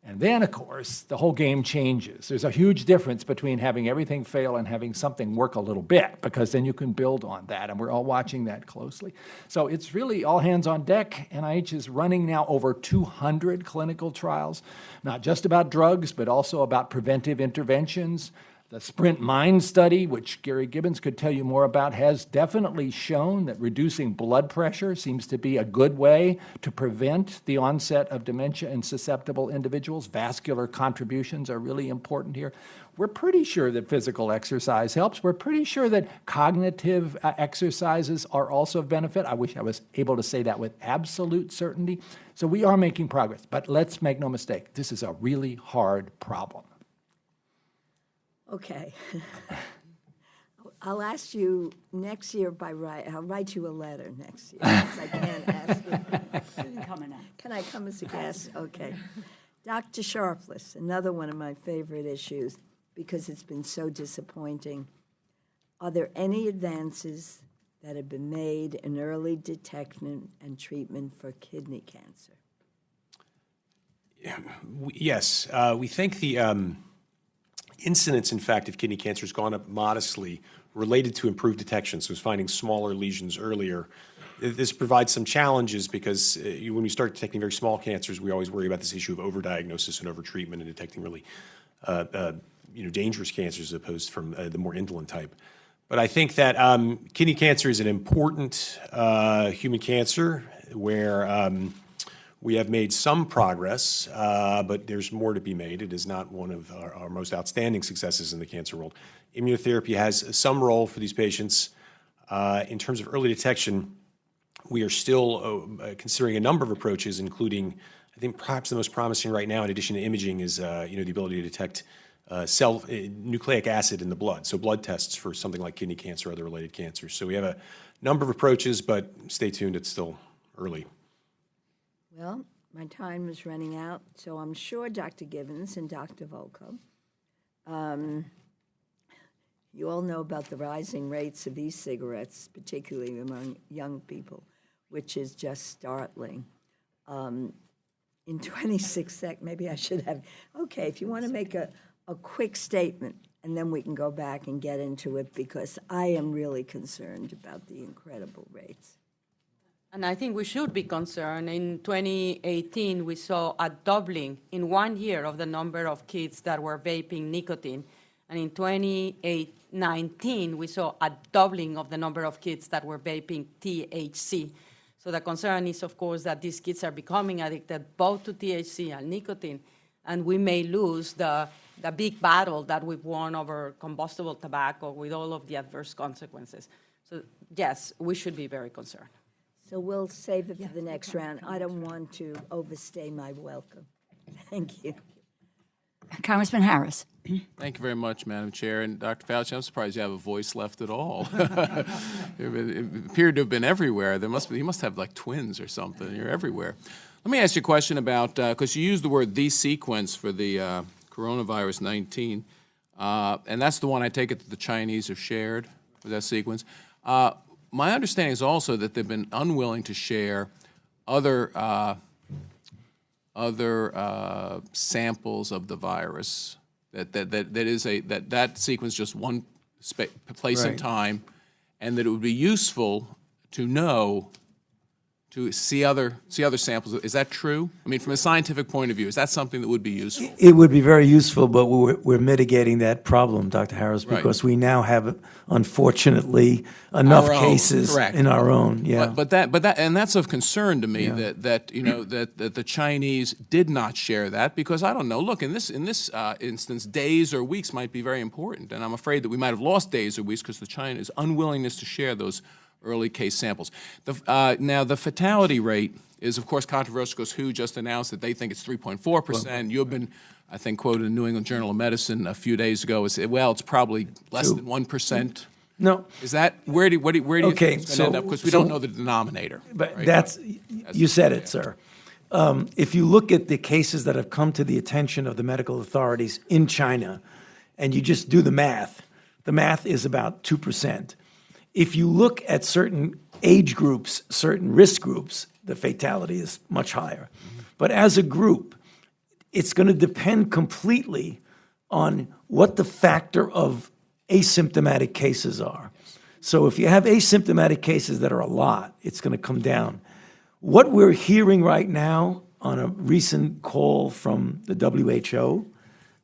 And then, of course, the whole game changes. There's a huge difference between having everything fail and having something work a little bit, because then you can build on that, and we're all watching that closely. So it's really all hands on deck. NIH is running now over 200 clinical trials, not just about drugs, but also about preventive interventions. The Sprint Mind study, which Gary Gibbons could tell you more about, has definitely shown that reducing blood pressure seems to be a good way to prevent the onset of dementia in susceptible individuals. Vascular contributions are really important here. We're pretty sure that physical exercise helps. We're pretty sure that cognitive exercises are also of benefit. I wish I was able to say that with absolute certainty. So we are making progress, but let's make no mistake, this is a really hard problem. Okay. I'll ask you next year I'll write you a letter next year, because I can't ask you. Can I come as a guest? Okay. Dr. Sharpless, another one of my favorite issues, because it's been so disappointing. Are there any advances that have been made in early detection and treatment for kidney cancer? Yes. We think the incidence, in fact, of kidney cancer has gone up modestly related to improved detection, so it's finding smaller lesions earlier. This provides some challenges because when we start detecting very small cancers, we always worry about this issue of overdiagnosis and overtreatment and detecting really dangerous cancers as opposed from the more indolent type. But I think that kidney cancer is an important human cancer. where we have made some progress, but there's more to be made. It is not one of our most outstanding successes in the cancer world. Immunotherapy has some role for these patients. In terms of early detection, we are still considering a number of approaches, including, I think perhaps the most promising right now, in addition to imaging, is the ability to detect nucleic acid in the blood, so blood tests for something like kidney cancer or other related cancers. So we have a number of approaches, but stay tuned, it's still early. Well, my time is running out, so I'm sure Dr. Givens and Dr. Volko, you all know about the rising rates of e-cigarettes, particularly among young people, which is just startling. In 26 seconds, maybe I should have, okay, if you want to make a quick statement, and then we can go back and get into it, because I am really concerned about the incredible rates. And I think we should be concerned. In 2018, we saw a doubling in 1 year of the number of kids that were vaping nicotine. And in 2019, we saw a doubling of the number of kids that were vaping THC. So the concern is, of course, that these kids are becoming addicted both to THC and nicotine, and we may lose the big battle that we've won over combustible tobacco with all of the adverse consequences. So yes, we should be very concerned. So we'll save it for the next round. I don't want to overstay my welcome. Thank you. Congressman Harris. Thank you very much, Madam Chair. And Dr. Fauci, I'm surprised you have a voice left at all. It appeared to have been everywhere. You must have like twins or something. You're everywhere. Let me ask you a question about, because you used the word "the sequence" for the coronavirus 19, and that's the one I take it that the Chinese have shared with that sequence. My understanding is also that they've been unwilling to share other samples of the virus. That sequence just one place and time, and that it would be useful to know, to see other samples. Is that true? I mean, from a scientific point of view, is that something that would be useful? It would be very useful, but we're mitigating that problem, Dr. Harris, because we now have, unfortunately, enough cases in our own. Yeah. But that's of concern to me that the Chinese did not share that, because I don't know. Look, in this instance, days or weeks might be very important, and I'm afraid that we might have lost days or weeks because the China's unwillingness to share those early case samples. Now, the fatality rate is, of course, controversial, because WHO just announced that they think it's 3.4%. You've been, I think, quoted in New England Journal of Medicine a few days ago as, well, it's probably less than 1%. No. Is that, where do you think it's going to end up? Because we don't know the denominator. But right? You said it, sir. If you look at the cases that have come to the attention of the medical authorities in China, and you just do the math is about 2%. If you look at certain age groups, certain risk groups, the fatality is much higher. But as a group, it's going to depend completely on what the factor of asymptomatic cases are. So if you have asymptomatic cases that are a lot, it's going to come down. What we're hearing right now on a recent call from the WHO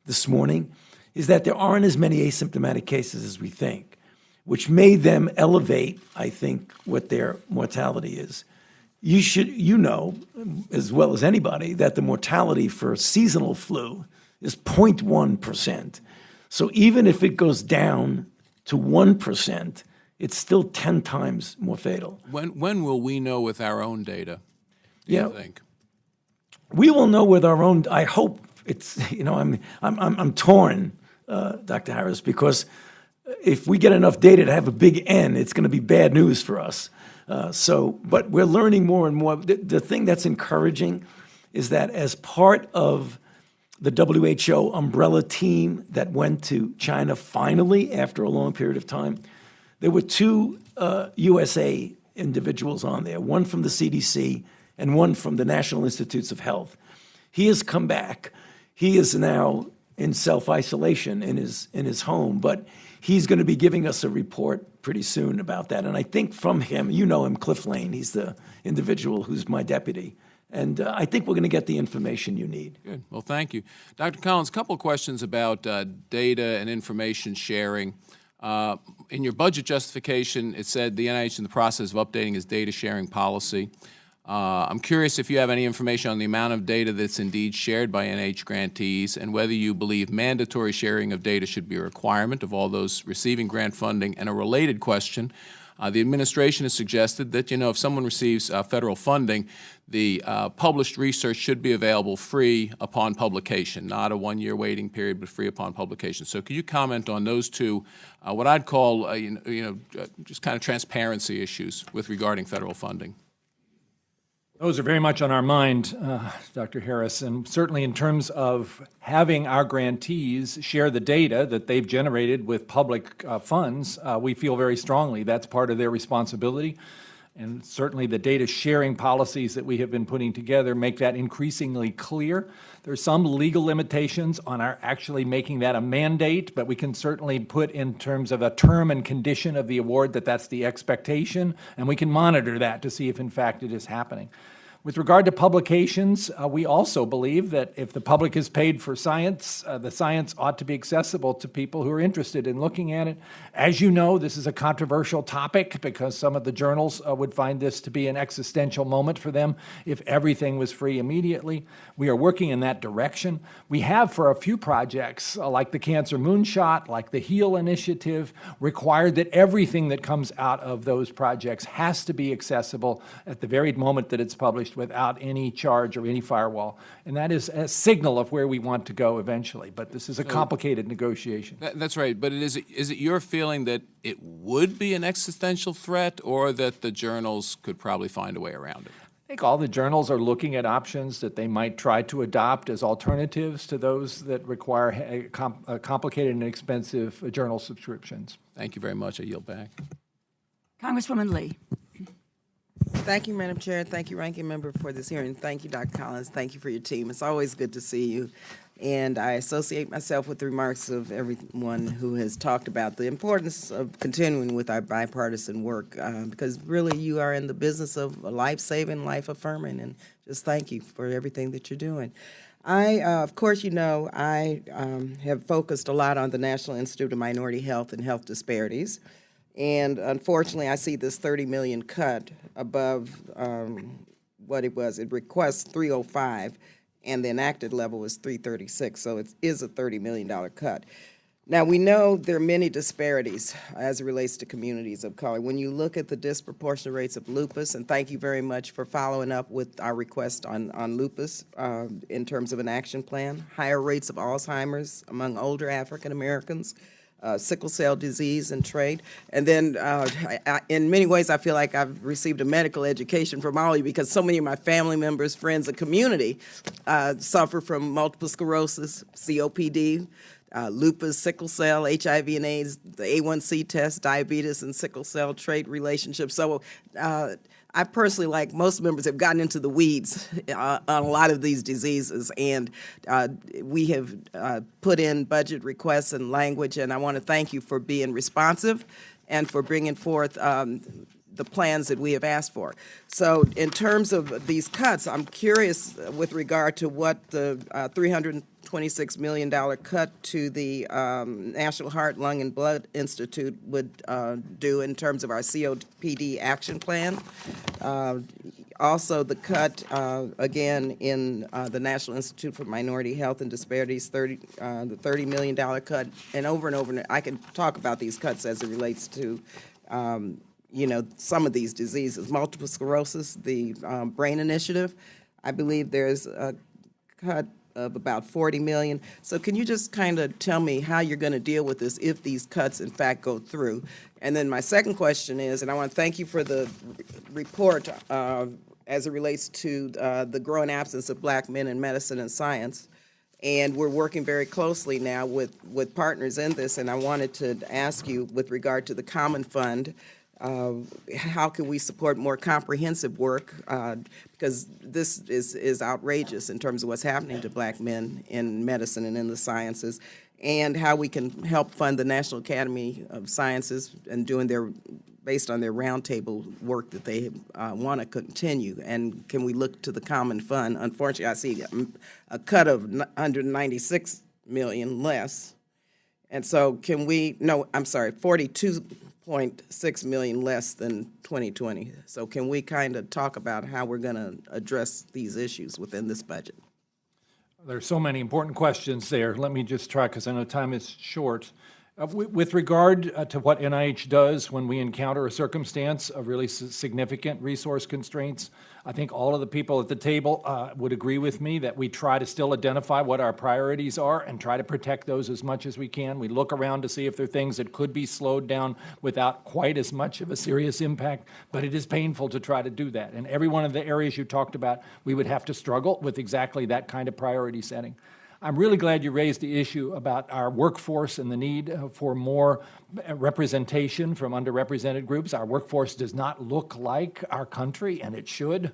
this morning is that there aren't as many asymptomatic cases as we think, which made them elevate, I think, what their mortality is. You know, as well as anybody, that the mortality for seasonal flu is 0.1%. So even if it goes down to 1%, it's still 10 times more fatal. When will we know with our own data, do you think? We will know with our own, I hope it's, I'm torn, Dr. Harris, because if we get enough data to have a big N, it's going to be bad news for us. But we're learning more and more. The thing that's encouraging is that as part of the WHO umbrella team that went to China finally after a long period of time, there were two USA individuals on there, one from the CDC and one from the National Institutes of Health. He has come back. He is now in self-isolation in his home, but he's going to be giving us a report pretty soon about that. And I think from him, you know him, Cliff Lane, he's the individual who's my deputy. And I think we're going to get the information you need. Good. Well, thank you. Dr. Collins, a couple of questions about data and information sharing. In your budget justification, it said the NIH is in the process of updating its data sharing policy. I'm curious if you have any information on the amount of data that's indeed shared by NIH grantees and whether you believe mandatory sharing of data should be a requirement of all those receiving grant funding. And a related question, the administration has suggested that, if someone receives federal funding, the published research should be available free upon publication, not a one-year waiting period, but free upon publication. So could you comment on those two, what I'd call, just kind of transparency issues with regarding federal funding? Those are very much on our mind, Dr. Harris, and certainly in terms of having our grantees share the data that they've generated with public funds, we feel very strongly that's part of their responsibility. And certainly the data sharing policies that we have been putting together make that increasingly clear. There's some legal limitations on our actually making that a mandate, but we can certainly put in terms of a term and condition of the award that that's the expectation, and we can monitor that to see if in fact it is happening. With regard to publications, we also believe that if the public is paid for science, the science ought to be accessible to people who are interested in looking at it. As you know, this is a controversial topic because some of the journals would find this to be an existential moment for them if everything was free immediately. We are working in that direction. We have, for a few projects, like the Cancer Moonshot, like the HEAL initiative, required that everything that comes out of those projects has to be accessible at the very moment that it's published, without any charge or any firewall. And that is a signal of where we want to go eventually. But this is a complicated negotiation. That's right. But is it your feeling that it would be an existential threat, or that the journals could probably find a way around it? I think all the journals are looking at options that they might try to adopt as alternatives to those that require complicated and expensive journal subscriptions. Thank you very much. I yield back. Congresswoman Lee. Thank you, Madam Chair. Thank you, Ranking Member, for this hearing. Thank you, Dr. Collins. Thank you for your team. It's always good to see you. And I associate myself with the remarks of everyone who has talked about the importance of continuing with our bipartisan work, because really you are in the business of life-saving, life-affirming, and just thank you for everything that you're doing. Of course, I have focused a lot on the National Institute of Minority Health and Health Disparities. And unfortunately, I see this $30 million cut above what it was. It requests 305, and the enacted level is 336, so it is a $30 million cut. Now, we know there are many disparities as it relates to communities of color. When you look at the disproportionate rates of lupus, and thank you very much for following up with our request on lupus in terms of an action plan, higher rates of Alzheimer's among older African Americans, sickle cell disease and trade. And then in many ways, I feel like I've received a medical education from all of you, because so many of my family members, friends, and community suffer from multiple sclerosis, COPD, lupus, sickle cell, HIV and AIDS, the A1C test, diabetes, and sickle cell trait relationship. So I personally, like most members, have gotten into the weeds on a lot of these diseases, and we have put in budget requests and language, and I want to thank you for being responsive and for bringing forth the plans that we have asked for. So in terms of these cuts, I'm curious with regard to what the $326 million cut to the National Heart, Lung, and Blood Institute would do in terms of our COPD action plan. Also, the cut, again, in the National Institute for Minority Health and Disparities, the $30 million cut, and over, I can talk about these cuts as it relates to some of these diseases. Multiple sclerosis, the brain initiative, I believe there's a cut of about $40 million. So can you just kind of tell me how you're going to deal with this if these cuts, in fact, go through? And then my second question is, and I want to thank you for the report as it relates to the growing absence of black men in medicine and science. And we're working very closely now with partners in this, and I wanted to ask you with regard to the Common Fund, how can we support more comprehensive work, because this is outrageous in terms of what's happening to black men in medicine and in the sciences, and how we can help fund the National Academy of Sciences and doing based on their roundtable work that they want to continue, and can we look to the Common Fund? Unfortunately, I see a cut of $196 million less, and so can we, no, I'm sorry, 42 $0.6 million less than 2020. So can we kind of talk about how we're going to address these issues within this budget? There's so many important questions there. Let me just try, because I know time is short. With regard to what NIH does when we encounter a circumstance of really significant resource constraints, I think all of the people at the table would agree with me that we try to still identify what our priorities are and try to protect those as much as we can. We look around to see if there are things that could be slowed down without quite as much of a serious impact, but it is painful to try to do that. And every one of the areas you talked about, we would have to struggle with exactly that kind of priority setting. I'm really glad you raised the issue about our workforce and the need for more representation from underrepresented groups. Our workforce does not look like our country, and it should.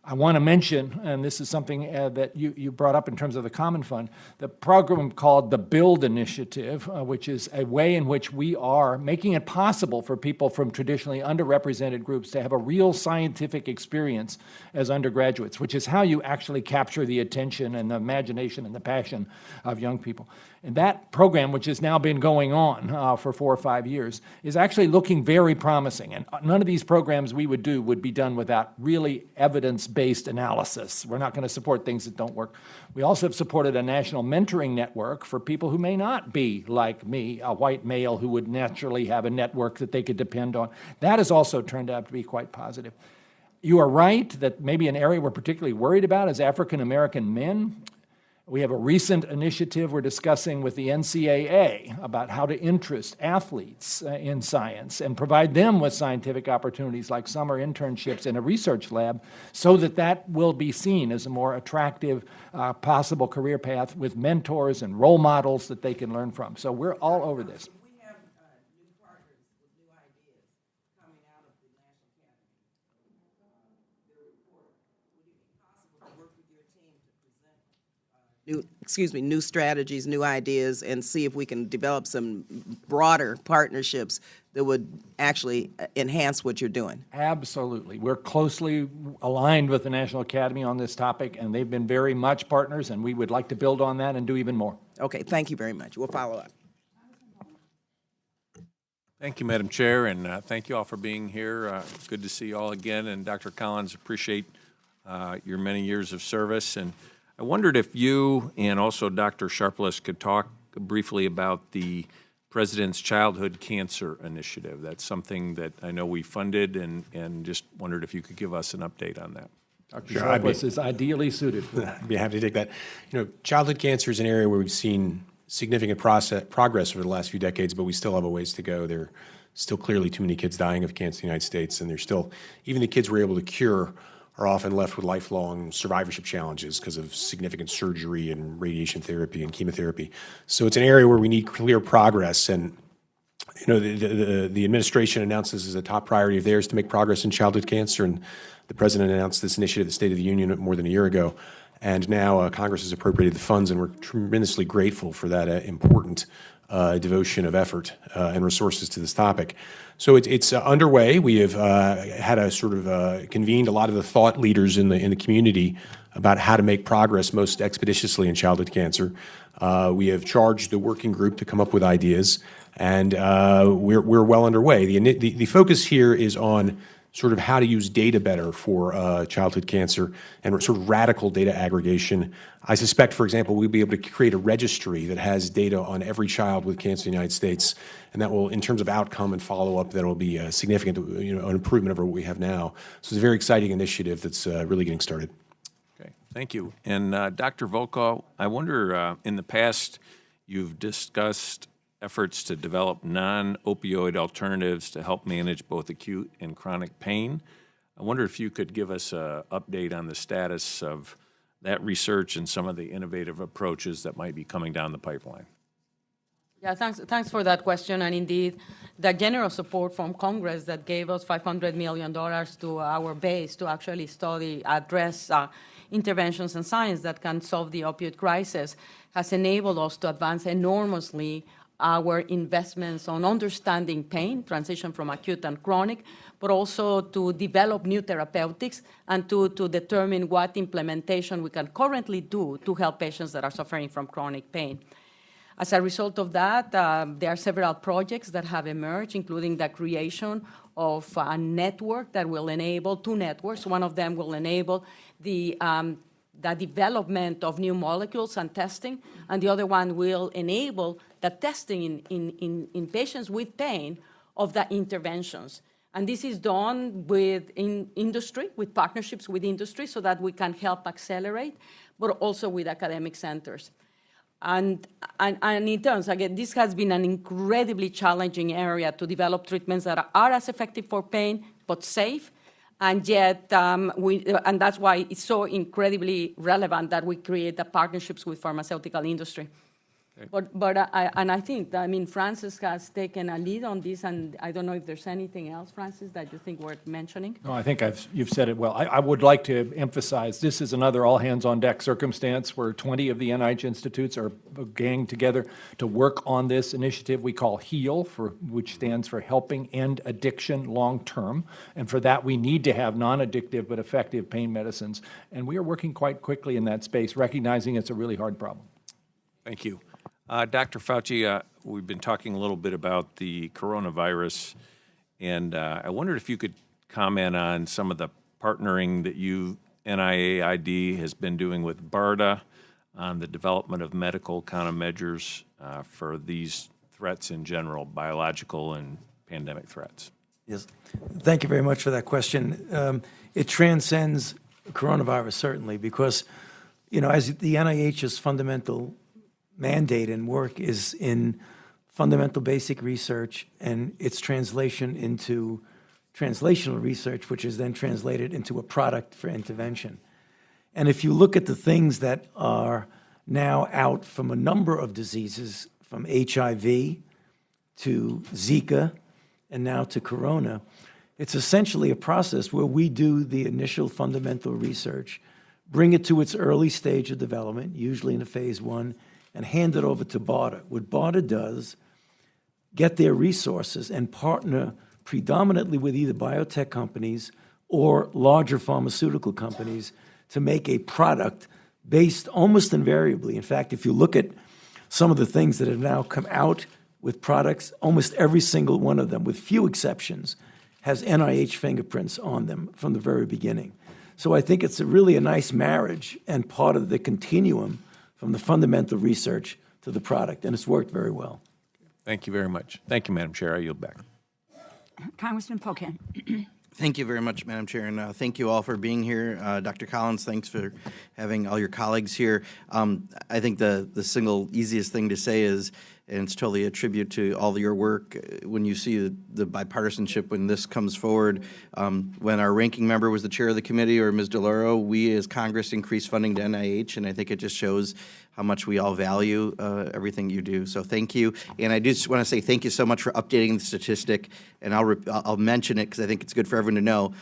I want to mention, and this is something that you brought up in terms of the Common Fund, the program called the BUILD Initiative, which is a way in which we are making it possible for people from traditionally underrepresented groups to have a real scientific experience as undergraduates, which is how you actually capture the attention and the imagination and the passion of young people. And that program, which has now been going on for 4 or 5 years, is actually looking very promising. And none of these programs we would do would be done without really evidence-based analysis. We're not going to support things that don't work. We also have supported a national mentoring network for people who may not be like me, a white male who would naturally have a network that they could depend on. That has also turned out to be quite positive. You are right that maybe an area we're particularly worried about is African-American men. We have a recent initiative we're discussing with the NCAA about how to interest athletes in science and provide them with scientific opportunities like summer internships in a research lab so that that will be seen as a more attractive possible career path with mentors and role models that they can learn from. So we're all over this. We have new partners with new ideas coming out of the National Academy. Their report. Would it be possible to work with your team to present new strategies, new ideas, and see if we can develop some broader partnerships that would actually enhance what you're doing? Absolutely. We're closely aligned with the National Academy on this topic, and they've been very much partners, and we would like to build on that and do even more. Okay, thank you very much. We'll follow up. Thank you, Madam Chair, and thank you all for being here. Good to see you all again, and Dr. Collins, appreciate your many years of service. And I wondered if you and also Dr. Sharpless could talk briefly about the President's Childhood Cancer Initiative. That's something that I know we funded, and just wondered if you could give us an update on that. Dr. Sharpless is ideally suited for that. I'd be happy to take that. You know, childhood cancer is an area where we've seen significant progress over the last few decades, but we still have a ways to go. There are still clearly too many kids dying of cancer in the United States, and there's still, even the kids we're able to cure are often left with lifelong survivorship challenges because of significant surgery and radiation therapy and chemotherapy. So it's an area where we need clear progress. And you know, the administration announced this as a top priority of theirs to make progress in childhood cancer, and the president announced this initiative at the State of the Union more than a year ago. And now Congress has appropriated the funds, and we're tremendously grateful for that important devotion of effort and resources to this topic. So it's underway. We have had a sort of convened a lot of the thought leaders in the community about how to make progress most expeditiously in childhood cancer. We have charged the working group to come up with ideas, and we're well underway. The focus here is on sort of how to use data better for childhood cancer and sort of radical data aggregation. I suspect, for example, we'll be able to create a registry that has data on every child with cancer in the United States, and that will, in terms of outcome and follow-up, that will be a significant, an improvement over what we have now. So it's a very exciting initiative that's really getting started. Okay, thank you. And Dr. Volkow, I wonder, in the past, you've discussed efforts to develop non-opioid alternatives to help manage both acute and chronic pain. I wonder if you could give us an update on the status of that research and some of the innovative approaches that might be coming down the pipeline. Yeah, thanks for that question. And indeed, the generous support from Congress that gave us $500 million to our base to actually address interventions and science that can solve the opioid crisis has enabled us to advance enormously our investments on understanding pain, transition from acute and chronic, but also to develop new therapeutics and to determine what implementation we can currently do to help patients that are suffering from chronic pain. As a result of that, there are several projects that have emerged, including the creation of a network that will enable, two networks. One of them will enable the development of new molecules and testing, and the other one will enable the testing in patients with pain of the interventions. And this is done in industry, with partnerships with industry, so that we can help accelerate, but also with academic centers. And in terms, again, this has been an incredibly challenging area to develop treatments that are as effective for pain, but safe. And yet, and that's why it's so incredibly relevant that we create the partnerships with pharmaceutical industry. Okay. But I think, I mean, Francis has taken a lead on this, and I don't know if there's anything else, Francis, that you think worth mentioning? No, I think you've said it well. I would like to emphasize this is another all-hands-on-deck circumstance where 20 of the NIH institutes are ganging together to work on this initiative we call HEAL, which stands for Helping End Addiction Long-Term. And for that, we need to have non-addictive but effective pain medicines. And we are working quite quickly in that space, recognizing it's a really hard problem. Thank you. Dr. Fauci, we've been talking a little bit about the coronavirus, and I wondered if you could comment on some of the partnering that NIAID has been doing with BARDA on the development of medical countermeasures for these threats in general, biological and pandemic threats. Yes. Thank you very much for that question. It transcends coronavirus, certainly, because, as the NIH's fundamental mandate and work is in fundamental basic research and its translation into translational research, which is then translated into a product for intervention. And if you look at the things that are now out from a number of diseases, from HIV to Zika and now to corona, it's essentially a process where we do the initial fundamental research, bring it to its early stage of development, usually in a phase 1, and hand it over to BARDA. What BARDA does, get their resources and partner predominantly with either biotech companies or larger pharmaceutical companies to make a product based almost invariably. In fact, if you look at some of the things that have now come out with products, almost every single one of them, with few exceptions, has NIH fingerprints on them from the very beginning. So I think it's really a nice marriage and part of the continuum from the fundamental research to the product, and it's worked very well. Thank you very much. Thank you, Madam Chair. I yield back. Congressman Pocan. Thank you very much, Madam Chair, and thank you all for being here. Dr. Collins, thanks for having all your colleagues here. I think the single easiest thing to say is, and it's totally a tribute to all of your work, when you see the bipartisanship when this comes forward. When our ranking member was the chair of the committee, or Ms. DeLauro, we as Congress increased funding to NIH, and I think it just shows how much we all value everything you do. So thank you. And I just want to say thank you so much for updating the statistic, and I'll mention it because I think it's good for everyone to know.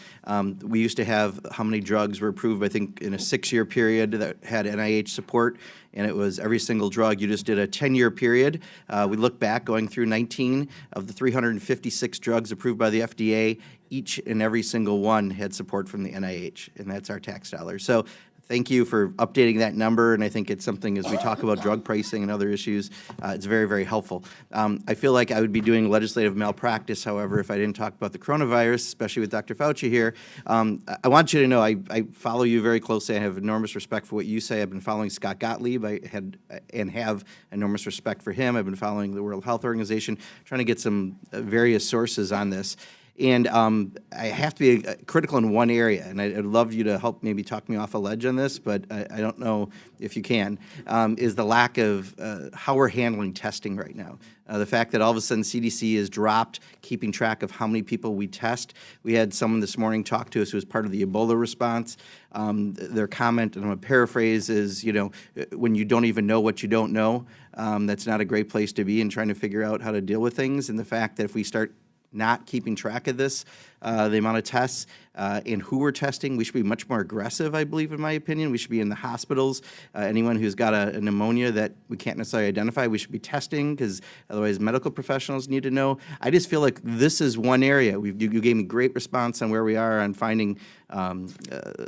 We used to have how many drugs were approved, I think, in a 6-year period that had NIH support, and it was every single drug. You just did a 10-year period. We look back, going through 19 of the 356 drugs approved by the FDA, each and every single one had support from the NIH, and that's our tax dollars. So thank you for updating that number, and I think it's something, as we talk about drug pricing and other issues, it's very, very helpful. I feel like I would be doing legislative malpractice, however, if I didn't talk about the coronavirus, especially with Dr. Fauci here. I want you to know I follow you very closely. I have enormous respect for what you say. I've been following Scott Gottlieb. I had and have enormous respect for him. I've been following the World Health Organization, trying to get some various sources on this. And I have to be critical in one area, and I'd love you to help maybe talk me off a ledge on this, but I don't know if you can, is the lack of how we're handling testing right now. The fact that all of a sudden CDC has dropped keeping track of how many people we test. We had someone this morning talk to us who was part of the Ebola response. Their comment, and I'm going to paraphrase, is, when you don't even know what you don't know, that's not a great place to be in trying to figure out how to deal with things. And the fact that if we start not keeping track of this, the amount of tests and who we're testing, we should be much more aggressive, I believe, in my opinion. We should be in the hospitals. Anyone who's got a pneumonia that we can't necessarily identify, we should be testing, because otherwise medical professionals need to know. I just feel like this is one area. You gave me great response on where we are on finding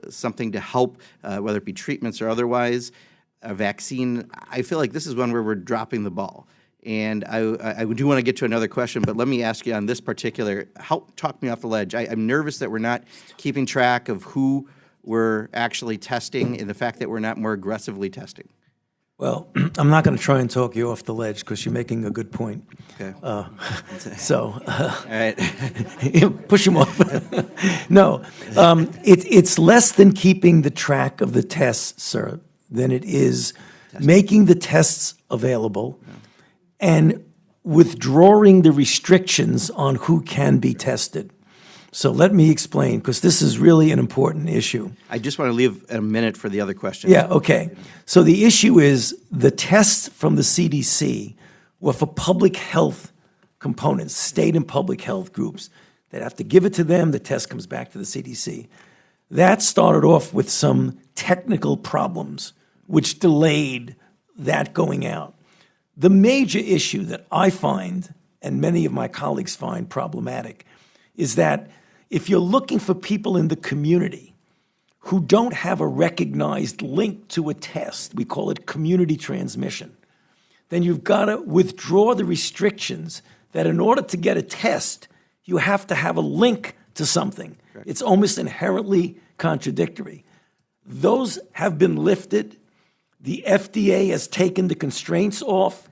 something to help, whether it be treatments or otherwise. a vaccine, I feel like this is one where we're dropping the ball. And I do want to get to another question, but let me ask you on this particular, talk me off the ledge. I'm nervous that we're not keeping track of who we're actually testing and the fact that we're not more aggressively testing. Well, I'm not going to try and talk you off the ledge because you're making a good point. Okay. All right. Push him off. No, it's less than keeping the track of the tests, sir, than it is making the tests available and withdrawing the restrictions on who can be tested. So let me explain, because this is really an important issue. I just want to leave a minute for the other question. Yeah, okay. So the issue is the tests from the CDC were for public health components, state and public health groups. They'd have to give it to them, the test comes back to the CDC. That started off with some technical problems, which delayed that going out. The major issue that I find, and many of my colleagues find problematic, is that if you're looking for people in the community who don't have a recognized link to a test, we call it community transmission, then you've got to withdraw the restrictions that in order to get a test, you have to have a link to something. Correct. It's almost inherently contradictory. Those have been lifted. The FDA has taken the constraints off.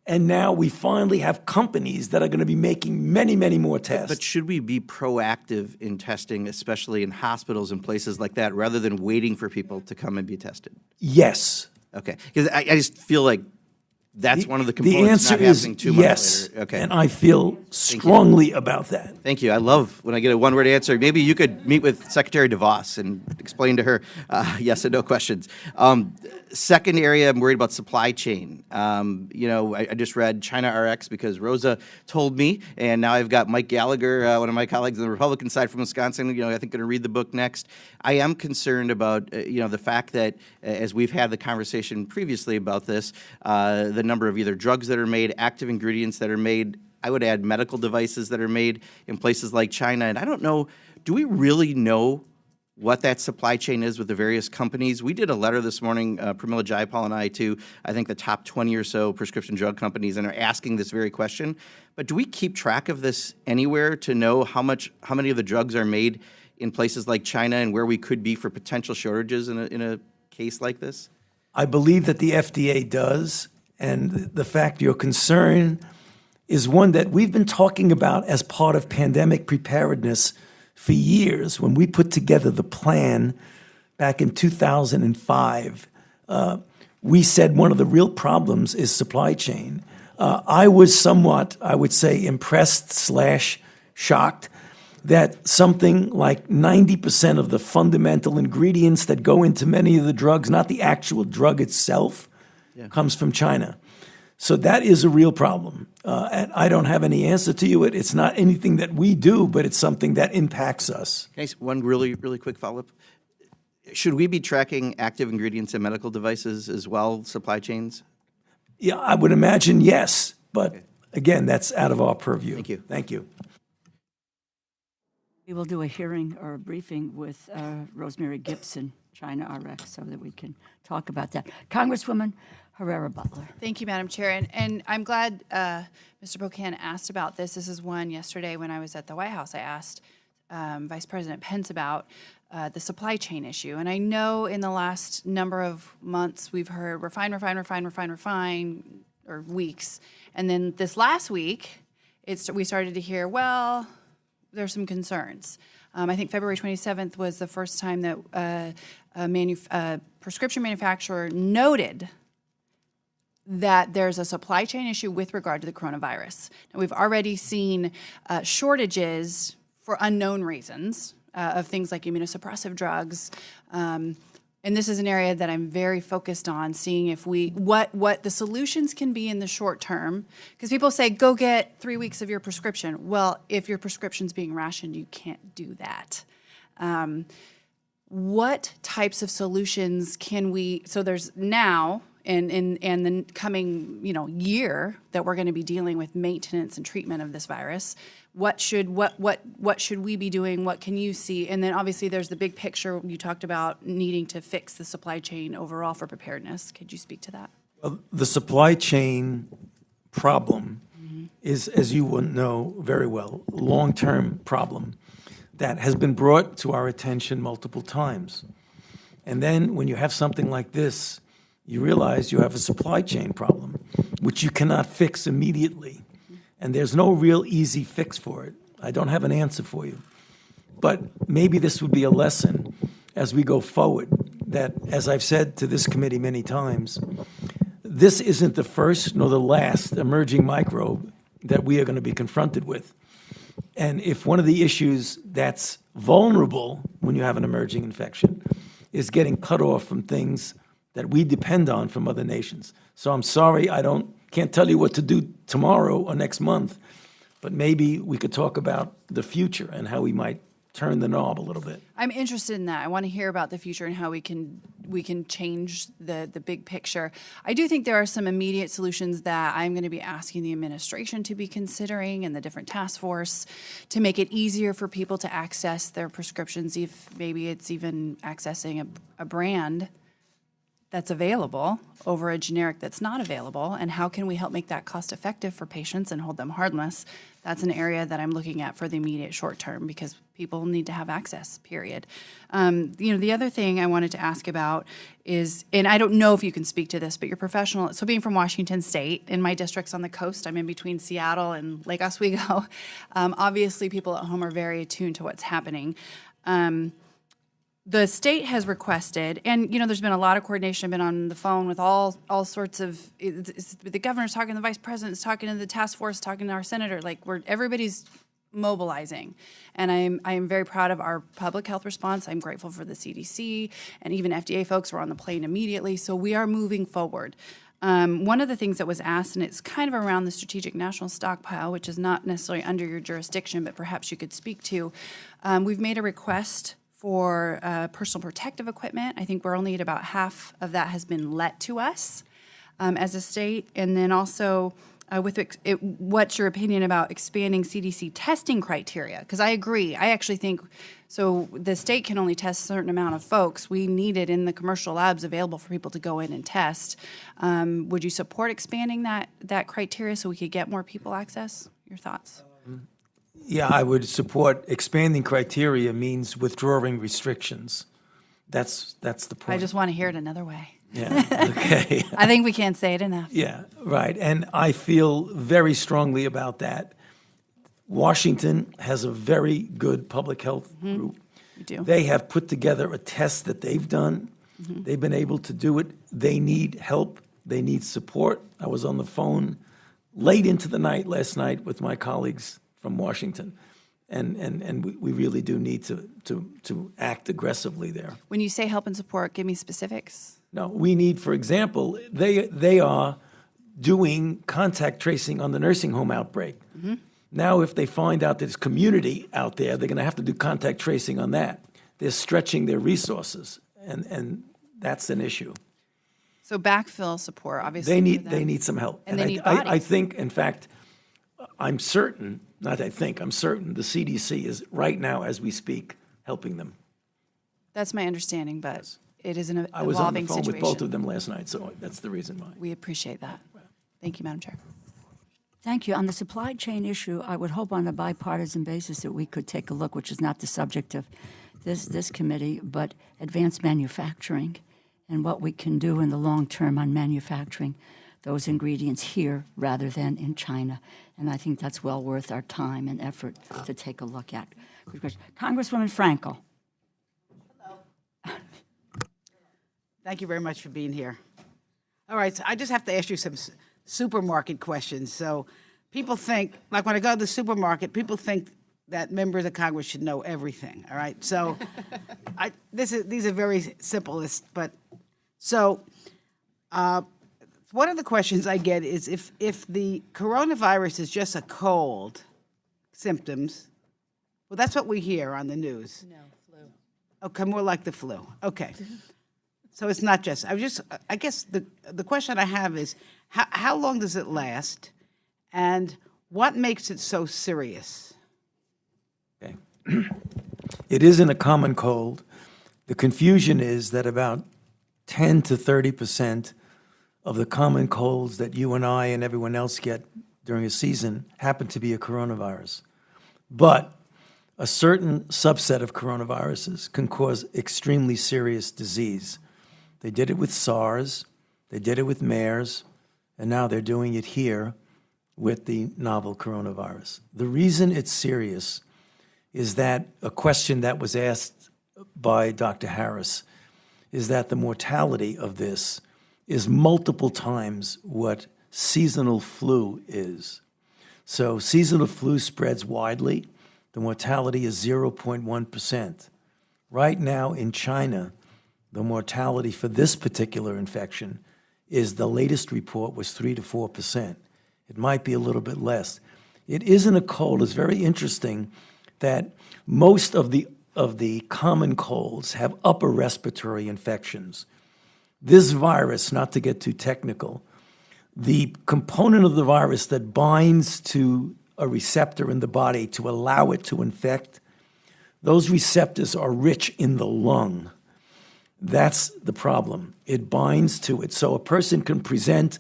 And now we finally have companies that are going to be making many, many more tests. But should we be proactive in testing, especially in hospitals and places like that, rather than waiting for people to come and be tested? Yes. Okay. Because I just feel like that's one of the components the answer not happening is 2 months yes, later. Okay. And I feel strongly about that. Thank you. I love when I get a one-word answer. Maybe you could meet with Secretary DeVos and explain to her yes and no questions. Second area, I'm worried about supply chain. I just read China RX because Rosa told me, and now I've got Mike Gallagher, one of my colleagues on the Republican side from Wisconsin, I think going to read the book next. I am concerned about, the fact that, as we've had the conversation previously about this, the number of either drugs that are made, active ingredients that are made, I would add medical devices that are made in places like China. And I don't know, do we really know what that supply chain is with the various companies? We did a letter this morning, Pramila Jayapal and I, to I think the top 20 or so prescription drug companies, and are asking this very question. But do we keep track of this anywhere to know how many of the drugs are made in places like China and where we could be for potential shortages in a case like this? I believe that the FDA does, and the fact your concern is one that we've been talking about as part of pandemic preparedness for years. When we put together the plan back in 2005, we said one of the real problems is supply chain. I was somewhat, I would say, impressed/shocked that something like 90% of the fundamental ingredients that go into many of the drugs, not the actual drug itself, comes from China. So that is a real problem. And I don't have any answer to you. It's not anything that we do, but it's something that impacts us. Can I ask one really, really quick follow-up? Should we be tracking active ingredients in medical devices as well, supply chains? Yeah, I would imagine yes. But again, that's out of our purview. Thank you. Thank you. We will do a hearing or a briefing with Rosemary Gibson, China RX, so that we can talk about that. Congresswoman Herrera Butler. Thank you, Madam Chair. And I'm glad Mr. Pocan asked about this. This is one yesterday when I was at the White House. I asked Vice President Pence about the supply chain issue. And I know in the last number of months we've heard refine, or weeks. And then this last week, we started to hear, well, there's some concerns. I think February 27th was the first time that a prescription manufacturer noted that there's a supply chain issue with regard to the coronavirus. Now, we've already seen shortages for unknown reasons of things like immunosuppressive drugs. And this is an area that I'm very focused on, seeing if what the solutions can be in the short term. Because people say, go get 3 weeks of your prescription. Well, if your prescription's being rationed, you can't do that. What types of solutions can we, so there's now, and the coming year that we're going to be dealing with maintenance and treatment of this virus, what should we be doing? What can you see? And then obviously there's the big picture. You talked about needing to fix the supply chain overall for preparedness. Could you speak to that? Well, the supply chain problem is, as you will know very well, a long-term problem that has been brought to our attention multiple times. And then when you have something like this, you realize you have a supply chain problem, which you cannot fix immediately. And there's no real easy fix for it. I don't have an answer for you. But maybe this would be a lesson as we go forward that, as I've said to this committee many times, this isn't the first nor the last emerging microbe that we are going to be confronted with. And if one of the issues that's vulnerable when you have an emerging infection is getting cut off from things that we depend on from other nations. So I'm sorry, can't tell you what to do tomorrow or next month, but maybe we could talk about the future and how we might turn the knob a little bit. I'm interested in that. I want to hear about the future and how we can change the big picture. I do think there are some immediate solutions that I'm going to be asking the administration to be considering and the different task force to make it easier for people to access their prescriptions, if maybe it's even accessing a brand that's available over a generic that's not available, and how can we help make that cost effective for patients and hold them harmless? That's an area that I'm looking at for the immediate short term because people need to have access, period. The other thing I wanted to ask about is, and I don't know if you can speak to this, but you're professional. So being from Washington State, in my district's on the coast, I'm in between Seattle and Lake Oswego. Obviously, people at home are very attuned to what's happening. The state has requested, and there's been a lot of coordination. I've been on the phone with all sorts of. The governor's talking, the vice president's talking to the task force, talking to our senator. Everybody's mobilizing, and I am very proud of our public health response. I'm grateful for the CDC and even FDA folks were on the plane immediately. So we are moving forward. One of the things that was asked, and it's kind of around the strategic national stockpile, which is not necessarily under your jurisdiction, but perhaps you could speak to. We've made a request for personal protective equipment. I think we're only at about half of that has been let to us as a state. And then also, what's your opinion about expanding CDC testing criteria? Because I agree. I actually think, so the state can only test a certain amount of folks. We need it in the commercial labs available for people to go in and test. Would you support expanding that criteria so we could get more people access? Your thoughts? Yeah, I would support expanding criteria means withdrawing restrictions. That's the point. I just want to hear it another way. Yeah, okay. I think we can't say it enough. Yeah, right. And I feel very strongly about that. Washington has a very good public health group. We do. They have put together a test that they've done. They've been able to do it. They need help. They need support. I was on the phone late into the night last night with my colleagues from Washington, and we really do need to act aggressively there. When you say help and support, give me specifics. No, we need, for example, they are doing contact tracing on the nursing home outbreak. Now, if they find out there's community out there, they're going to have to do contact tracing on that. They're stretching their resources, and that's an issue. So backfill support, obviously. They need some help. And they need bodies. I think, in fact, I'm certain the CDC is right now, as we speak, helping them. That's my understanding, but it is an evolving situation. I was on the phone with both of them last night, so that's the reason why. We appreciate that. Thank you, Madam Chair. Thank you. On the supply chain issue, I would hope on a bipartisan basis that we could take a look, which is not the subject of this committee, but advanced manufacturing and what we can do in the long term on manufacturing those ingredients here rather than in China. And I think that's well worth our time and effort to take a look at. Good question. Congresswoman Frankel. Hello. Thank you very much for being here. All right, so I just have to ask you some supermarket questions. So people think, like when I go to the supermarket, people think that members of Congress should know everything, all right? So these are very simplest, but so one of the questions I get is if the coronavirus is just a cold symptoms, well, that's what we hear on the news. No, flu. Okay, more like the flu. Okay. So it's not just, I guess the question I have is, how long does it last? And what makes it so serious? Okay. It isn't a common cold. The confusion is that about 10 to 30% of the common colds that you and I and everyone else get during a season happen to be a coronavirus. But a certain subset of coronaviruses can cause extremely serious disease. They did it with SARS, they did it with MERS, and now they're doing it here with the novel coronavirus. The reason it's serious is that a question that was asked by Dr. Harris is that the mortality of this is multiple times what seasonal flu is. So seasonal flu spreads widely. The mortality is 0.1%. Right now in China, the mortality for this particular infection is, the latest report was 3 to 4%. It might be a little bit less. It isn't a cold. It's very interesting that most of the common colds have upper respiratory infections. This virus, not to get too technical, the component of the virus that binds to a receptor in the body to allow it to infect, those receptors are rich in the lung. That's the problem. It binds to it. So a person can present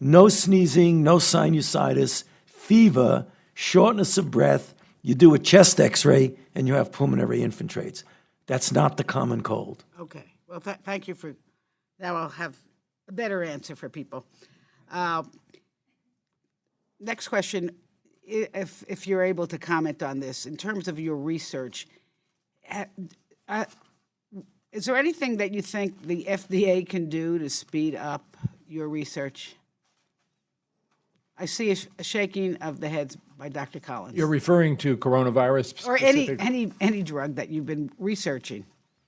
no sneezing, no sinusitis, fever, shortness of breath. You do a chest x-ray and you have pulmonary infiltrates. That's not the common cold. Okay. Well, thank you for that. I'll have a better answer for people. Next question, if you're able to comment on this, in terms of your research, is there anything that you think the FDA can do to speed up your research? I see a shaking of the heads by Dr. Collins. You're referring to coronavirus Or specific? any drug that you've been researching.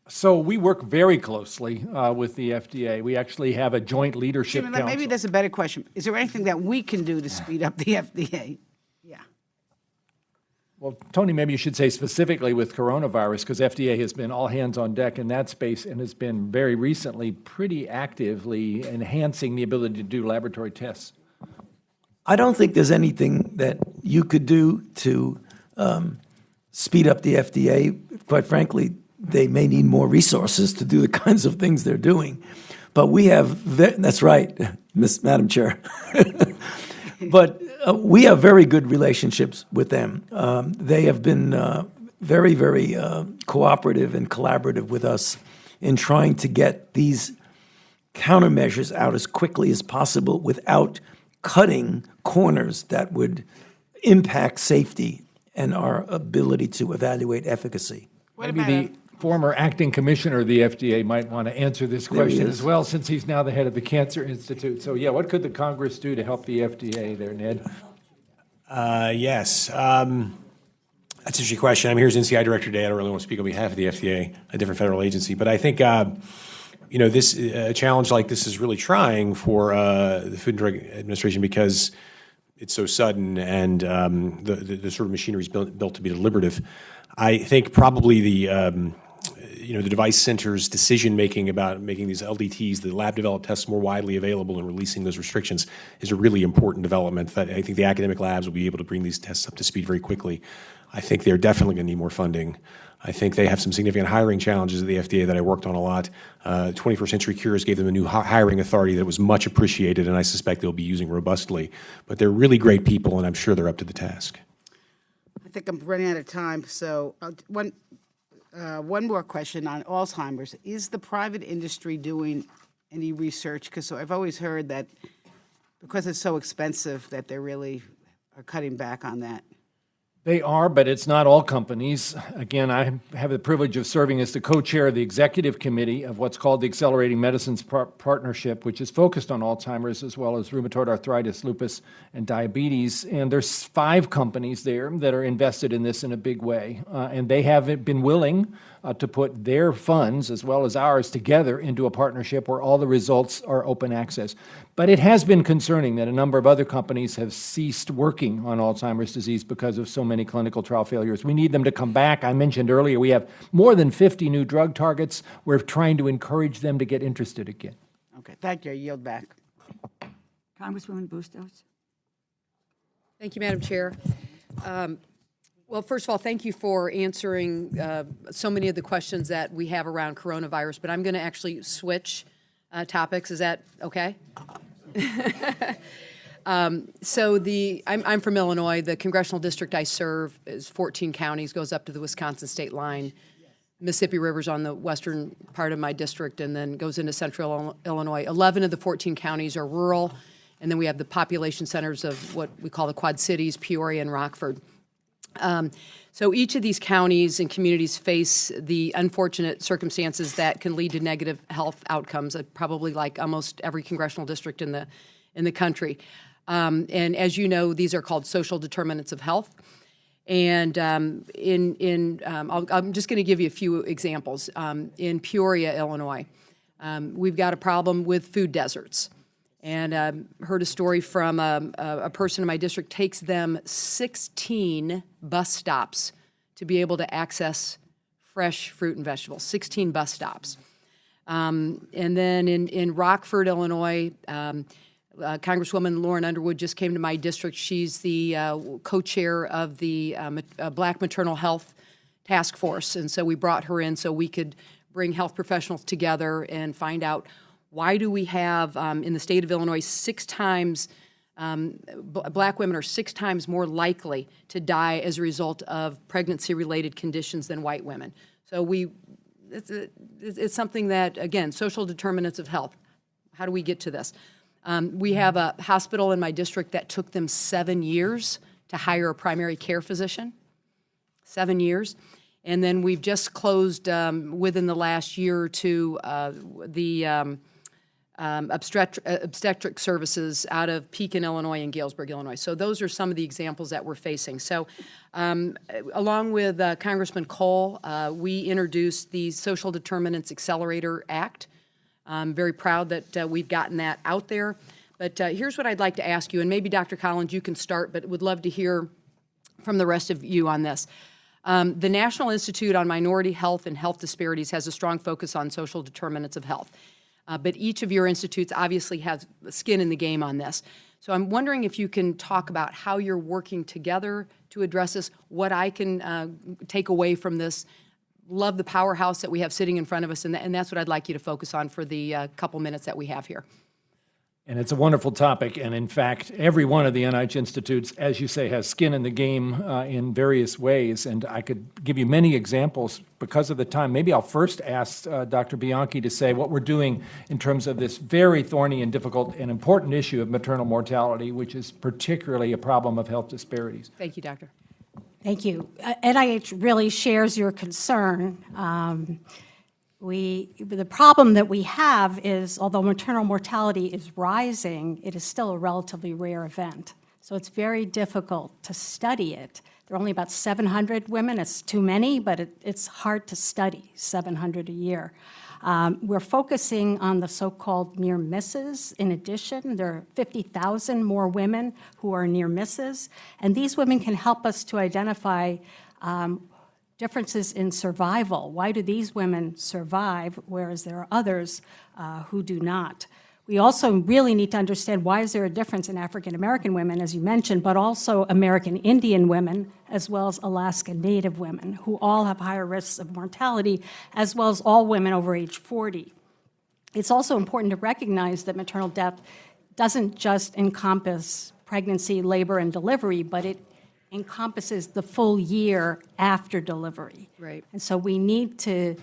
So we work very closely with the FDA. We actually have a joint leadership council. Maybe that's a better question. Is there anything that we can do to speed up the FDA? Yeah. Well, Tony, maybe you should say specifically with coronavirus, because FDA has been all hands on deck in that space and has been very recently pretty actively enhancing the ability to do laboratory tests. I don't think there's anything that you could do to speed up the FDA. Quite frankly, they may need more resources to do the kinds of things they're doing. But we have, that's right, Madam Chair. But we have very good relationships with them. They have been very, very cooperative and collaborative with us in trying to get these countermeasures out as quickly as possible without cutting corners that would impact safety and our ability to evaluate efficacy. Maybe the former acting commissioner of the FDA might want to answer this question as well, since he's now the head of the Cancer Institute. So, yeah, what could the Congress do to help the FDA there, Ned? Yes. That's an interesting question. I'm here as NCI director today. I don't really want to speak on behalf of the FDA, a different federal agency. But I think, this a challenge like this is really trying for the Food and Drug Administration because it's so sudden and the sort of machinery is built to be deliberative. I think probably the device center's decision-making about making these LDTs, the lab-developed tests, more widely available and releasing those restrictions is a really important development. That I think the academic labs will be able to bring these tests up to speed very quickly. I think they're definitely going to need more funding. I think they have some significant hiring challenges at the FDA that I worked on a lot. 21st Century Cures gave them a new hiring authority that was much appreciated, and I suspect they'll be using robustly. But they're really great people, and I'm sure they're up to the task. I think I'm running out of time, so one more question on Alzheimer's. Is the private industry doing any research? Because I've always heard that because it's so expensive that they really are cutting back on that. They are, but it's not all companies. Again, I have the privilege of serving as the co-chair of the executive committee of what's called the Accelerating Medicines Partnership, which is focused on Alzheimer's as well as rheumatoid arthritis, lupus, and diabetes. And there's 5 companies there that are invested in this in a big way. And they have been willing to put their funds as well as ours together into a partnership where all the results are open access. But it has been concerning that a number of other companies have ceased working on Alzheimer's disease because of so many clinical trial failures. We need them to come back. I mentioned earlier we have more than 50 new drug targets. We're trying to encourage them to get interested again. Okay, thank you. I yield back. Congresswoman Bustos. Thank you, Madam Chair. Well, first of all, thank you for answering so many of the questions that we have around coronavirus, but I'm going to actually switch topics. Is that okay? I'm from Illinois. The congressional district I serve is 14 counties, goes up to the Wisconsin state line. Mississippi River's on the western part of my district and then goes into central Illinois. 11 of the 14 counties are rural, and then we have the population centers of what we call the Quad Cities, Peoria and Rockford. So each of these counties and communities face the unfortunate circumstances that can lead to negative health outcomes, probably like almost every congressional district in the country. And as you know, these are called social determinants of health. And I'm just going to give you a few examples. In Peoria, Illinois, we've got a problem with food deserts. And heard a story from a person in my district, takes them 16 bus stops to be able to access fresh fruit and vegetables, 16 bus stops. And then in Rockford, Illinois, Congresswoman Lauren Underwood just came to my district. She's the co-chair of the Black Maternal Health Task Force. And so we brought her in so we could bring health professionals together and find out why do we have, in the state of Illinois, 6 times, Black women are 6 times more likely to die as a result of pregnancy-related conditions than white women. So it's something that, again, social determinants of health. How do we get to this? We have a hospital in my district that took them 7 years to hire a primary care physician, 7 years. And then we've just closed, within the last year or two, the obstetric services out of Pekin, Illinois and Galesburg, Illinois. So those are some of the examples that we're facing. So along with Congressman Cole, we introduced the Social Determinants Accelerator Act. I'm very proud that we've gotten that out there. But here's what I'd like to ask you, and maybe Dr. Collins, you can start, but would love to hear from the rest of you on this. The National Institute on Minority Health and Health Disparities has a strong focus on social determinants of health. But each of your institutes obviously has skin in the game on this. So I'm wondering if you can talk about how you're working together to address this, what I can take away from this. Love the powerhouse that we have sitting in front of us, and that's what I'd like you to focus on for the couple minutes that we have here. And it's a wonderful topic, and in fact, every one of the NIH institutes, as you say, has skin in the game in various ways, and I could give you many examples because of the time. Maybe I'll first ask Dr. Bianchi to say what we're doing in terms of this very thorny and difficult and important issue of maternal mortality, which is particularly a problem of health disparities. Thank you, Doctor. Thank you. NIH really shares your concern. The problem that we have is, although maternal mortality is rising, it is still a relatively rare event. So it's very difficult to study it. There are only about 700 women. It's too many, but it's hard to study, 700 a year. We're focusing on the so-called near misses. In addition, there are 50,000 more women who are near misses, and these women can help us to identify differences in survival. Why do these women survive, whereas there are others who do not? We also really need to understand why is there a difference in African American women, as you mentioned, but also American Indian women, as well as Alaska Native women, who all have higher risks of mortality, as well as all women over age 40. It's also important to recognize that maternal death doesn't just encompass pregnancy, labor, and delivery, but it encompasses the full year after delivery. Right. And so we need to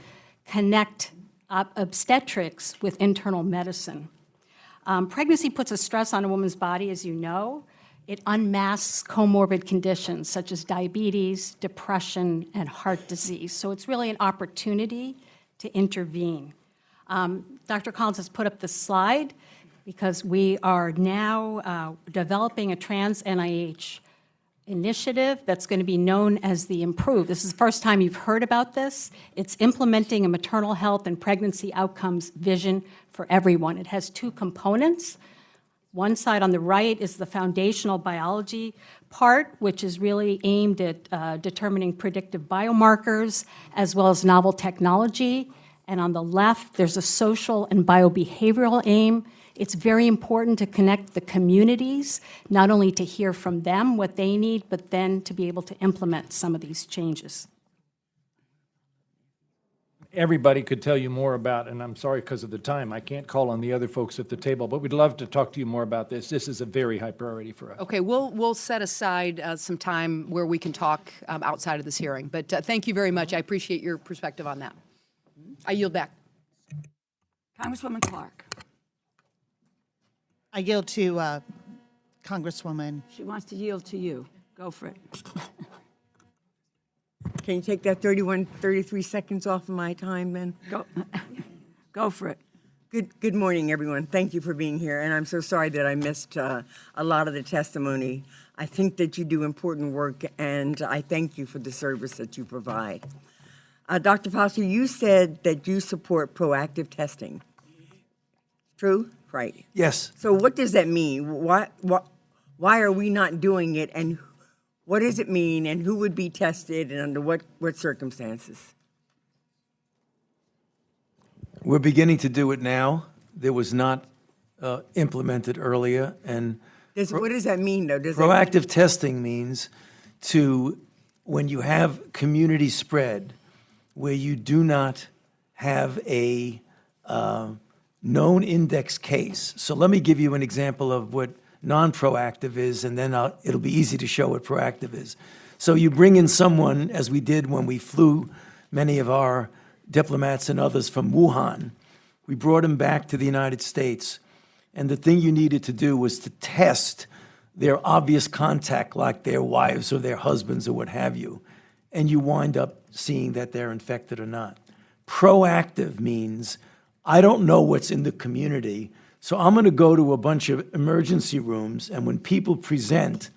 connect obstetrics with internal medicine. Pregnancy puts a stress on a woman's body, as you know. It unmasks comorbid conditions such as diabetes, depression, and heart disease. So it's really an opportunity to intervene. Dr. Collins has put up the slide because we are now developing a trans-NIH initiative that's going to be known as the IMPROVE. This is the first time you've heard about this. It's implementing a maternal health and pregnancy outcomes vision for everyone. It has 2 components. One side on the right is the foundational biology part, which is really aimed at determining predictive biomarkers as well as novel technology. And on the left, there's a social and biobehavioral aim. It's very important to connect the communities, not only to hear from them what they need, but then to be able to implement some of these changes. Everybody could tell you more about, and I'm sorry because of the time, I can't call on the other folks at the table, but we'd love to talk to you more about this. This is a very high priority for us. Okay, we'll set aside some time where we can talk outside of this hearing. But thank you very much. I appreciate your perspective on that. I yield back. Congresswoman Clark. I yield to Congresswoman. She wants to yield to you. Go for it. Can you take that 33 seconds off of my time, then? Go for it. Good morning, everyone. Thank you for being here, and I'm so sorry that I missed a lot of the testimony. I think that you do important work, and I thank you for the service that you provide. Dr. Foster, you said that you support proactive testing. True? Right. Yes. So what does that mean? Why are we not doing it, and what does it mean, and who would be tested, and under what circumstances? We're beginning to do it now. There was not implemented earlier. And What does that mean, though? proactive testing means when you have community spread where you do not have a known index case. So let me give you an example of what non-proactive is, and then it'll be easy to show what proactive is. So you bring in someone, as we did when we flew many of our diplomats and others from Wuhan. We brought them back to the United States, and the thing you needed to do was to test their obvious contact, like their wives or their husbands or what have you, and you wind up seeing that they're infected or not. Proactive means, I don't know what's in the community, so I'm going to go to a bunch of emergency rooms, and when people present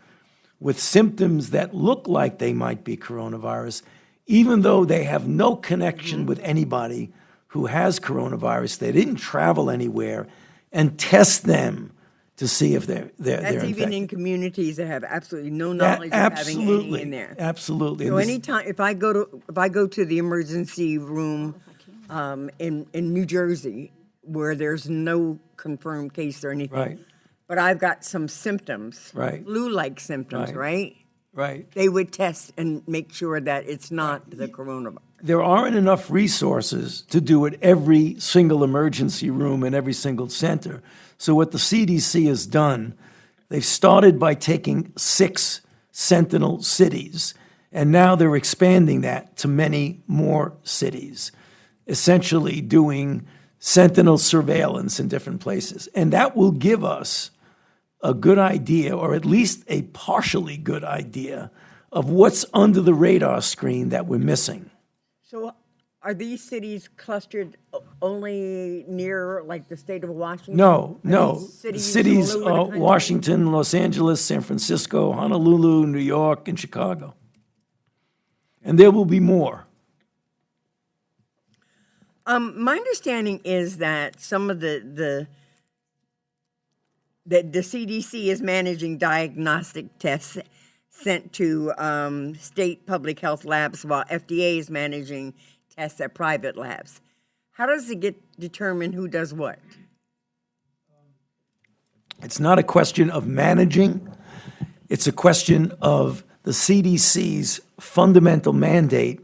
with symptoms that look like they might be coronavirus, even though they have no connection with anybody who has coronavirus, they didn't travel anywhere, and test them to see if they're That's even infected. in communities that have absolutely no knowledge of having any in there. Absolutely. So anytime, if I go to the emergency room in New Jersey, where there's no confirmed case or anything, Right. but I've got some symptoms, Right. flu-like symptoms, right? Right. They would test and make sure that it's not the coronavirus. There aren't enough resources to do it every single emergency room in every single center. So what the CDC has done, they've started by taking 6 sentinel cities, and now they're expanding that to many more cities, essentially doing sentinel surveillance in different places. And that will give us a good idea, or at least a partially good idea, of what's under the radar screen that we're missing. So are these cities clustered only near, like, the state of Washington? No. These Cities all over the country? Washington, Los Angeles, San Francisco, Honolulu, New York, and Chicago. And there will be more. My understanding is that some of the CDC is managing diagnostic tests sent to state public health labs, while FDA is managing tests at private labs. How does it get determined who does what? It's not a question of managing. It's a question of the CDC's fundamental mandate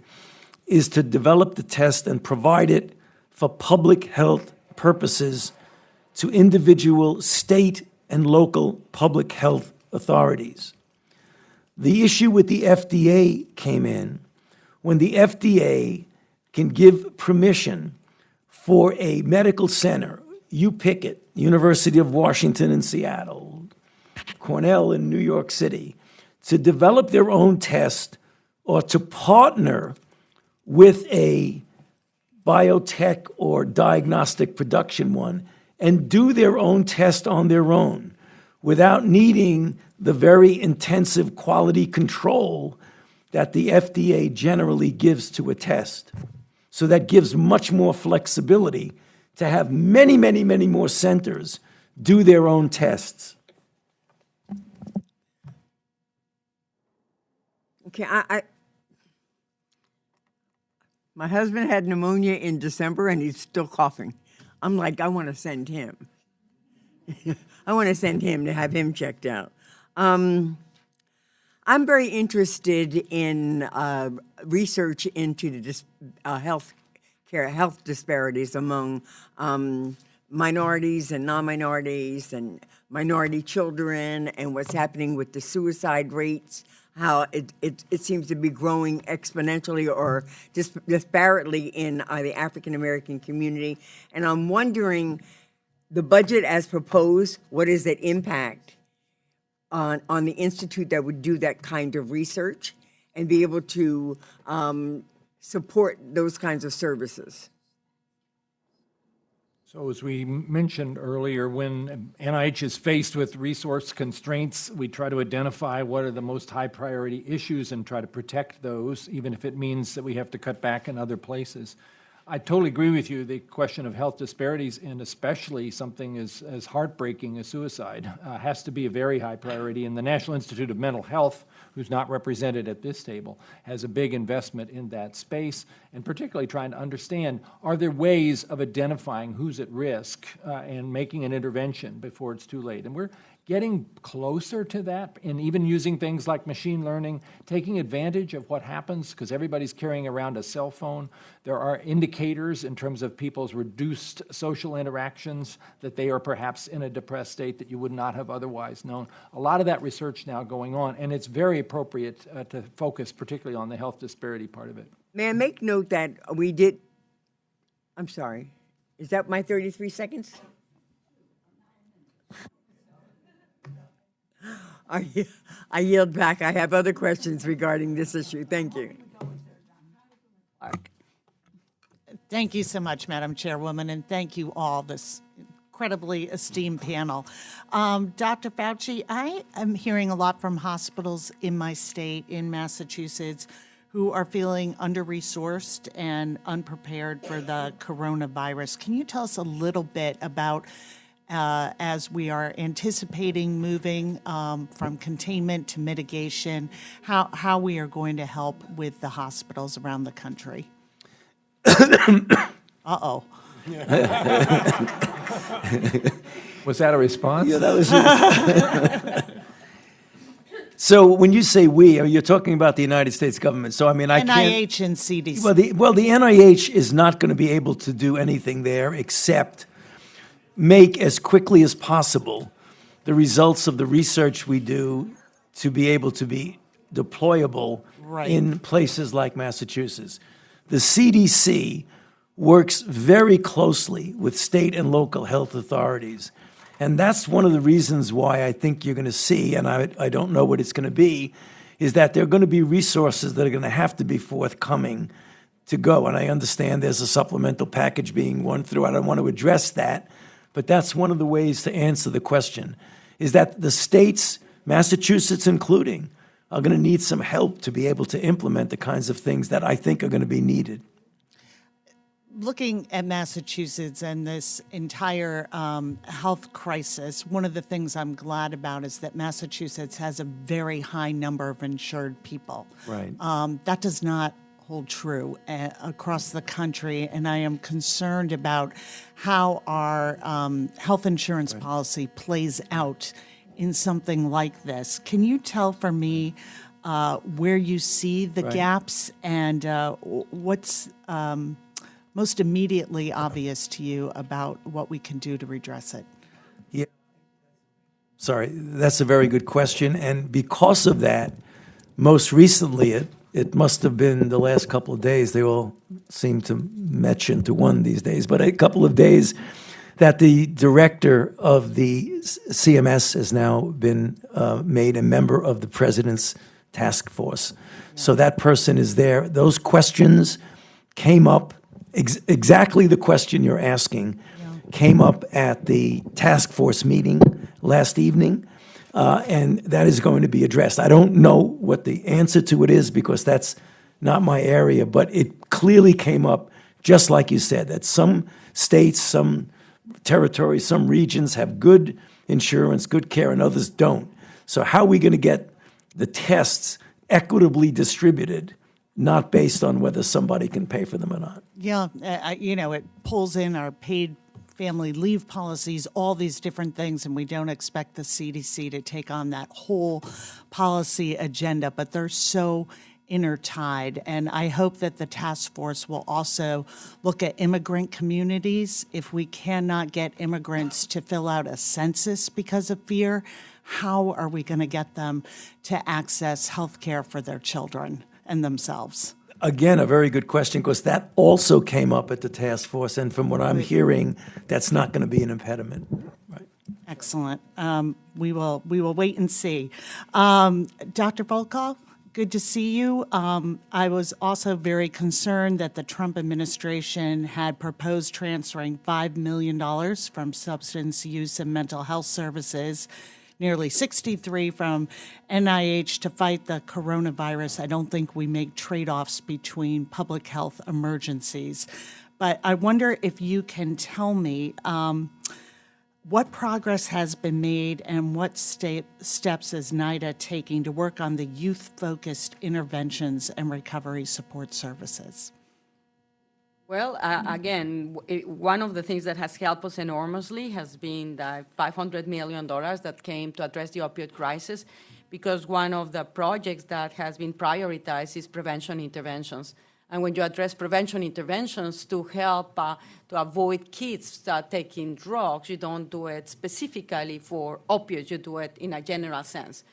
is to develop the test and provide it for public health purposes to individual state and local public health authorities. The issue with the FDA came in when the FDA can give permission for a medical center, you pick it, University of Washington in Seattle, Cornell in New York City, to develop their own test or to partner with a biotech or diagnostic production one and do their own test on their own without needing the very intensive quality control that the FDA generally gives to a test. So that gives much more flexibility to have many, many, many more centers do their own tests. Okay, My husband had pneumonia in December and he's still coughing. I'm like, I want to send him. I want to send him to have him checked out. I'm very interested in research into the health disparities among minorities and non-minorities and minority children, and what's happening with the suicide rates, how it seems to be growing exponentially or disparately in the African-American community. And I'm wondering, the budget as proposed, what is the impact on the institute that would do that kind of research and be able to support those kinds of services? So as we mentioned earlier, when NIH is faced with resource constraints, we try to identify what are the most high priority issues and try to protect those, even if it means that we have to cut back in other places. I totally agree with you. The question of health disparities, and especially something as heartbreaking as suicide, has to be a very high priority. And the National Institute of Mental Health, who's not represented at this table, has a big investment in that space, and particularly trying to understand, are there ways of identifying who's at risk and making an intervention before it's too late? And we're getting closer to that, and even using things like machine learning, taking advantage of what happens, because everybody's carrying around a cell phone. There are indicators in terms of people's reduced social interactions that they are perhaps in a depressed state that you would not have otherwise known. A lot of that research now going on, and it's very appropriate to focus particularly on the health disparity part of it. May I make note that we did, I'm sorry, is that my 33 seconds? I yield back. I have other questions regarding this issue. Thank you. Thank you so much, Madam Chairwoman, and thank you all, this incredibly esteemed panel. Dr. Fauci, I am hearing a lot from hospitals in my state, in Massachusetts, who are feeling under-resourced and unprepared for the coronavirus. Can you tell us a little bit about as we are anticipating moving from containment to mitigation, how we are going to help with the hospitals around the country? Uh-oh. Was that a response? Yeah, that was So when you say we, you're talking about the United States government. So, I mean, I can't... NIH and CDC. Well, the NIH is not going to be able to do anything there except make as quickly as possible the results of the research we do to be able to be deployable in places like Massachusetts. The CDC works very closely with state and local health authorities. And that's one of the reasons why I think you're going to see, and I don't know what it's going to be, is that there are going to be resources that are going to have to be forthcoming to go. And I understand there's a supplemental package being run through. I don't want to address that. But that's one of the ways to answer the question, is that the states, Massachusetts including, are going to need some help to be able to implement the kinds of things that I think are going to be needed. Looking at Massachusetts and this entire health crisis, one of the things I'm glad about is that Massachusetts has a very high number of insured people. Right. That does not hold true across the country, and I am concerned about how our health insurance policy plays out in something like this. Can you tell for me where you see the gaps and what's most immediately obvious to you about what we can do to redress it? Yeah. Sorry, that's a very good question. And because of that, most recently, it must have been the last couple of days, they all seem to match into one these days, but a couple of days that the director of the CMS has now been made a member of the president's task force. So that person is there. Those questions came up, exactly the question you're asking, came up at the task force meeting last evening. And that is going to be addressed. I don't know what the answer to it is because that's not my area, but it clearly came up, just like you said, that some states, some territories, some regions have good insurance, good care, and others don't. So how are we going to get the tests equitably distributed not based on whether somebody can pay for them or not. Yeah, it pulls in our paid family leave policies, all these different things, and we don't expect the CDC to take on that whole policy agenda, but they're so intertied. And I hope that the task force will also look at immigrant communities. If we cannot get immigrants to fill out a census because of fear, how are we going to get them to access health care for their children and themselves? Again, a very good question, because that also came up at the task force, and from what I'm hearing, that's not going to be an impediment. Right. Excellent. We will wait and see. Dr. Volkov, good to see you. I was also very concerned that the Trump administration had proposed transferring $5 million from substance use and mental health services, nearly 63 from NIH to fight the coronavirus. I don't think we make trade-offs between public health emergencies. But I wonder if you can tell me what progress has been made and what steps is NIDA taking to work on the youth-focused interventions and recovery support services? Well, again, one of the things that has helped us enormously has been the $500 million that came to address the opioid crisis, because one of the projects that has been prioritized is prevention interventions. And when you address prevention interventions to help to avoid kids taking drugs, you don't do it specifically for opioids, you do it in a general sense.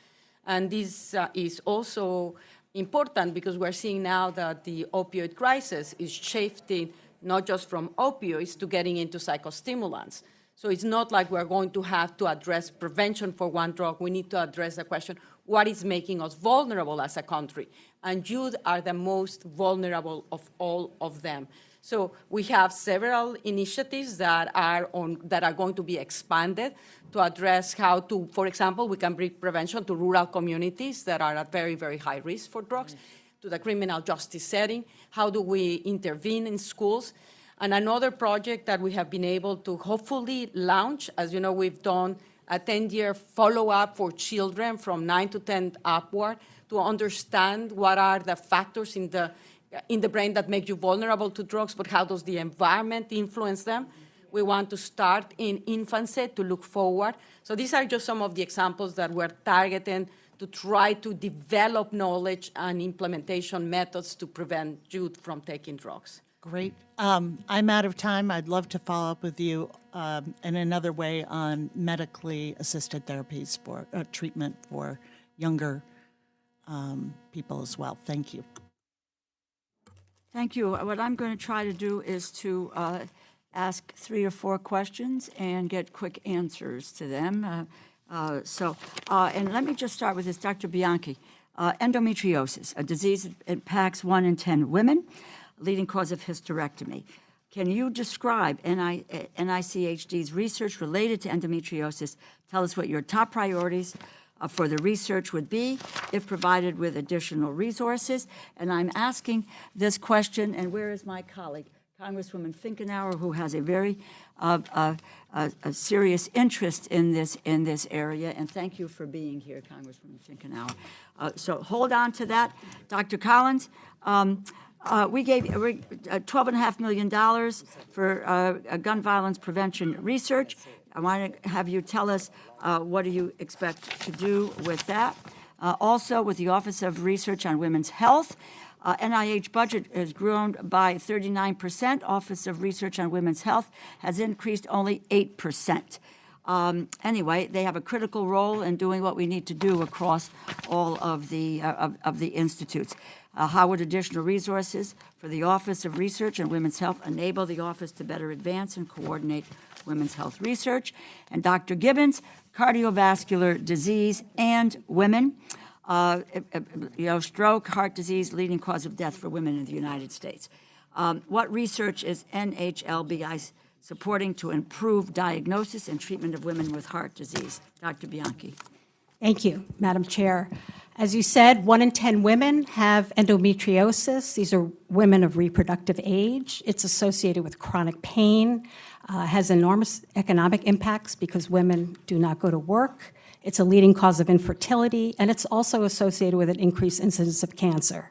And this is also important because we're seeing now that the opioid crisis is shifting not just from opioids to getting into psychostimulants. So it's not like we're going to have to address prevention for one drug. We need to address the question, what is making us vulnerable as a country? And youth are the most vulnerable of all of them. So we have several initiatives that are going to be expanded to address how to, for example, we can bring prevention to rural communities that are at very, very high risk for drugs, to the criminal justice setting. How do we intervene in schools? And another project that we have been able to hopefully launch, as you know, we've done a 10-year follow-up for children from 9 to 10 upward to understand what are the factors in the brain that make you vulnerable to drugs, but how does the environment influence them? We want to start in infancy to look forward. So these are just some of the examples that we're targeting to try to develop knowledge and implementation methods to prevent youth from taking drugs. Great. I'm out of time. I'd love to follow up with you in another way on medically assisted therapies for treatment for younger people as well. Thank you. Thank you. What I'm going to try to do is to ask 3 or 4 questions and get quick answers to them. And let me just start with this, Dr. Bianchi. Endometriosis, a disease that impacts 1 in 10 women, leading cause of hysterectomy. Can you describe NICHD's research related to endometriosis? Tell us what your top priorities for the research would be if provided with additional resources. And I'm asking this question, and where is my colleague, Congresswoman Finkenauer, who has a very a serious interest in this area, and thank you for being here, Congresswoman Finkenauer. So hold on to that. Dr. Collins, we gave $12.5 million for gun violence prevention research. I want to have you tell us what do you expect to do with that. Also, with the Office of Research on Women's Health, NIH budget has grown by 39%. Office of Research on Women's Health has increased only 8%. Anyway, they have a critical role in doing what we need to do across all of the institutes. How would additional resources for the Office of Research on Women's Health enable the office to better advance and coordinate women's health research? And Dr. Gibbons, cardiovascular disease and women. Stroke, heart disease, leading cause of death for women in the United States. What research is NHLBI supporting to improve diagnosis and treatment of women with heart disease? Dr. Bianchi. Thank you, Madam Chair. As you said, 1 in 10 women have endometriosis. These are women of reproductive age. It's associated with chronic pain, has enormous economic impacts because women do not go to work. It's a leading cause of infertility, and it's also associated with an increased incidence of cancer.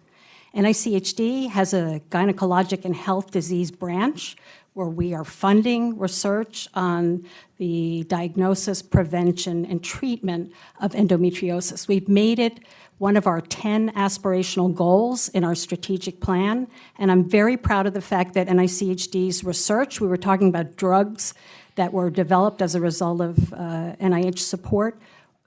NICHD has a gynecologic and health disease branch where we are funding research on the diagnosis, prevention, and treatment of endometriosis. We've made it one of our 10 aspirational goals in our strategic plan, and I'm very proud of the fact that NICHD's research, we were talking about drugs that were developed as a result of NIH support,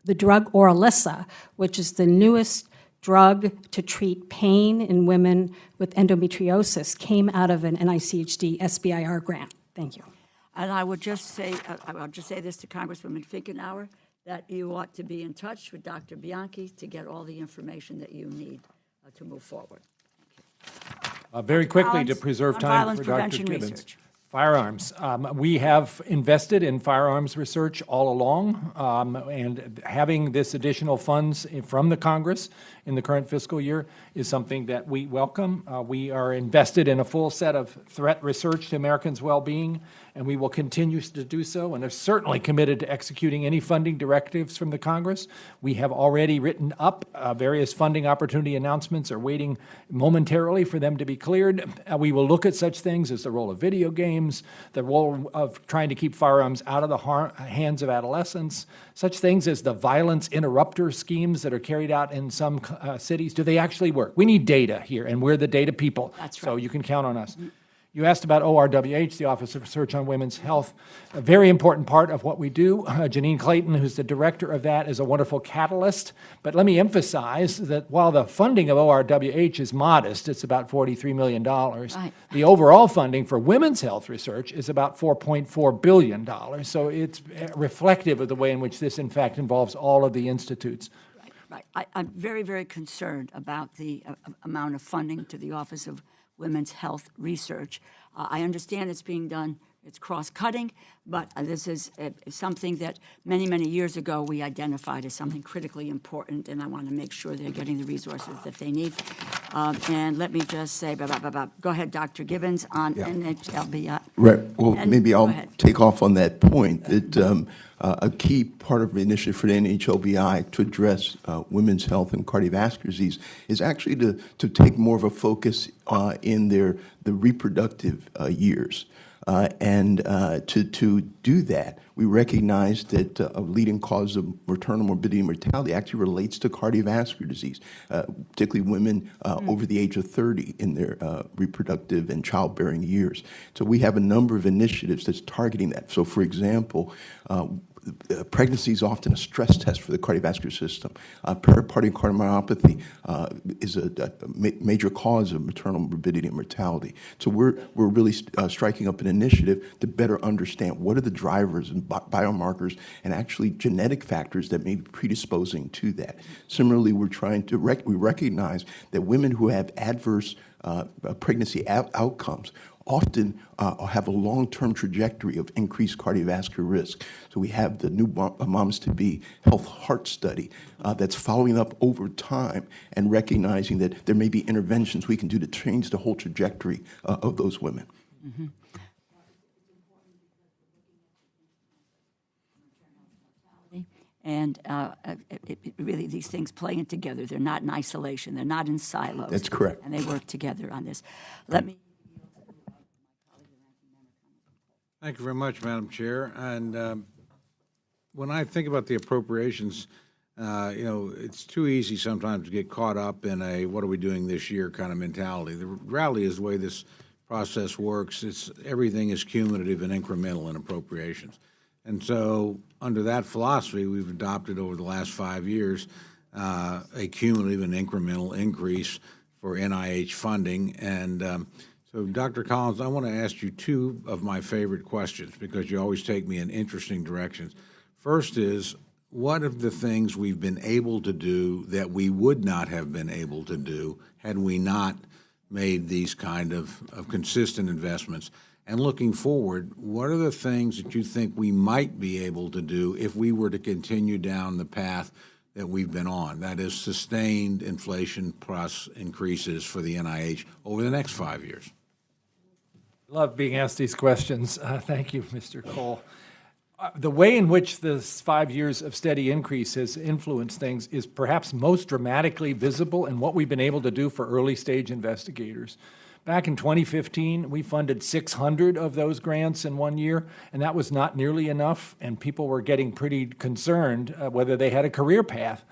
the drug Orilissa, which is the newest drug to treat pain in women with endometriosis, came out of an NICHD SBIR grant. Thank you. And I would just say, this to Congresswoman Finkenauer, that you ought to be in touch with Dr. Bianchi to get all the information that you need to move forward. Very quickly, to Collins, preserve on time violence for Dr. prevention Gibbons. research. Firearms. We have invested in firearms research all along, and having this additional funds from the Congress in the current fiscal year is something that we welcome. We are invested in a full set of threat research to Americans' well-being, and we will continue to do so, and are certainly committed to executing any funding directives from the Congress. We have already written up various funding opportunity announcements, are waiting momentarily for them to be cleared. We will look at such things as the role of video games, the role of trying to keep firearms out of the hands of adolescents, such things as the violence interrupter schemes that are carried out in some cities. Do they actually work? We need data here, and we're the data people. That's right. So you can count on us. You asked about ORWH, the Office of Research on Women's Health, a very important part of what we do. Janine Clayton, who's the director of that, is a wonderful catalyst. But let me emphasize that while the funding of ORWH is modest, it's about $43 million, Right. the overall funding for women's health research is about $4.4 billion. So it's reflective of the way in which this, in fact, involves all of the institutes. Right. I'm very, very concerned about the amount of funding to the Office of Women's Health Research. I understand it's being done, it's cross-cutting, but this is something that many, many years ago we identified as something critically important, and I want to make sure they're getting the resources that they need. And let me just say, go ahead, Dr. Gibbons, on NHLBI. Right. Well, And maybe go I'll ahead. take off on that point. That a key part of the initiative for the NHLBI to address women's health and cardiovascular disease is actually to take more of a focus in the reproductive years. And to do that, we recognize that a leading cause of maternal morbidity and mortality actually relates to cardiovascular disease, particularly women over the age of 30 in their reproductive and childbearing years. So we have a number of initiatives that's targeting that. So, for example, pregnancy is often a stress test for the cardiovascular system. Peripartum cardiomyopathy is a major cause of maternal morbidity and mortality. So we're really striking up an initiative to better understand what are the drivers and biomarkers and actually genetic factors that may be predisposing to that. Similarly, we're trying to we recognize that women who have adverse pregnancy outcomes often have a long-term trajectory of increased cardiovascular risk. So we have the new moms-to-be health heart study that's following up over time and recognizing that there may be interventions we can do to change the whole trajectory of those women. Mm-hmm. And really, these things play in together. They're not in isolation. They're not in silos. That's correct. And they work together on this. Let me. Thank you very much, Madam Chair. And when I think about the appropriations, it's too easy sometimes to get caught up in a what are we doing this year kind of mentality. The reality is the way this process works, everything is cumulative and incremental in appropriations. And so under that philosophy, we've adopted over the last 5 years a cumulative and incremental increase for NIH funding. And so, Dr. Collins, I want to ask you two of my favorite questions because you always take me in interesting directions. First is, what of the things we've been able to do that we would not have been able to do had we not made these kind of consistent investments? And looking forward, what are the things that you think we might be able to do if we were to continue down the path that we've been on, that is sustained inflation plus increases for the NIH over the next 5 years? Love being asked these questions. Thank you, Mr. Cole. The way in which this 5 years of steady increase has influenced things is perhaps most dramatically visible in what we've been able to do for early stage investigators. Back in 2015, we funded 600 of those grants in 1 year, and that was not nearly enough, and people were getting pretty concerned whether they had a career path.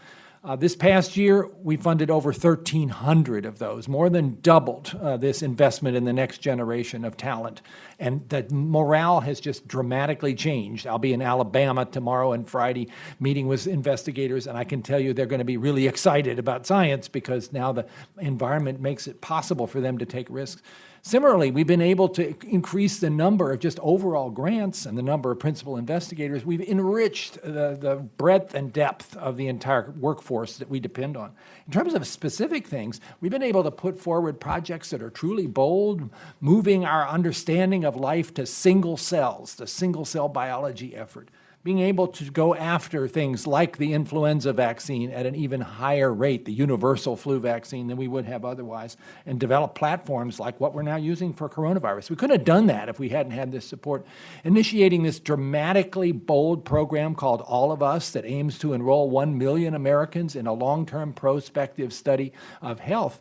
This past year, we funded over 1,300 of those, more than doubled this investment in the next generation of talent. And the morale has just dramatically changed. I'll be in Alabama tomorrow and Friday meeting with investigators, and I can tell you they're going to be really excited about science because now the environment makes it possible for them to take risks. Similarly, we've been able to increase the number of just overall grants and the number of principal investigators. We've enriched the breadth and depth of the entire workforce that we depend on. In terms of specific things, we've been able to put forward projects that are truly bold, moving our understanding of life to single cells, the single cell biology effort. Being able to go after things like the influenza vaccine at an even higher rate, the universal flu vaccine, than we would have otherwise, and develop platforms like what we're now using for coronavirus. We couldn't have done that if we hadn't had this support. Initiating this dramatically bold program called All of Us that aims to enroll 1 million Americans in a long-term prospective study of health.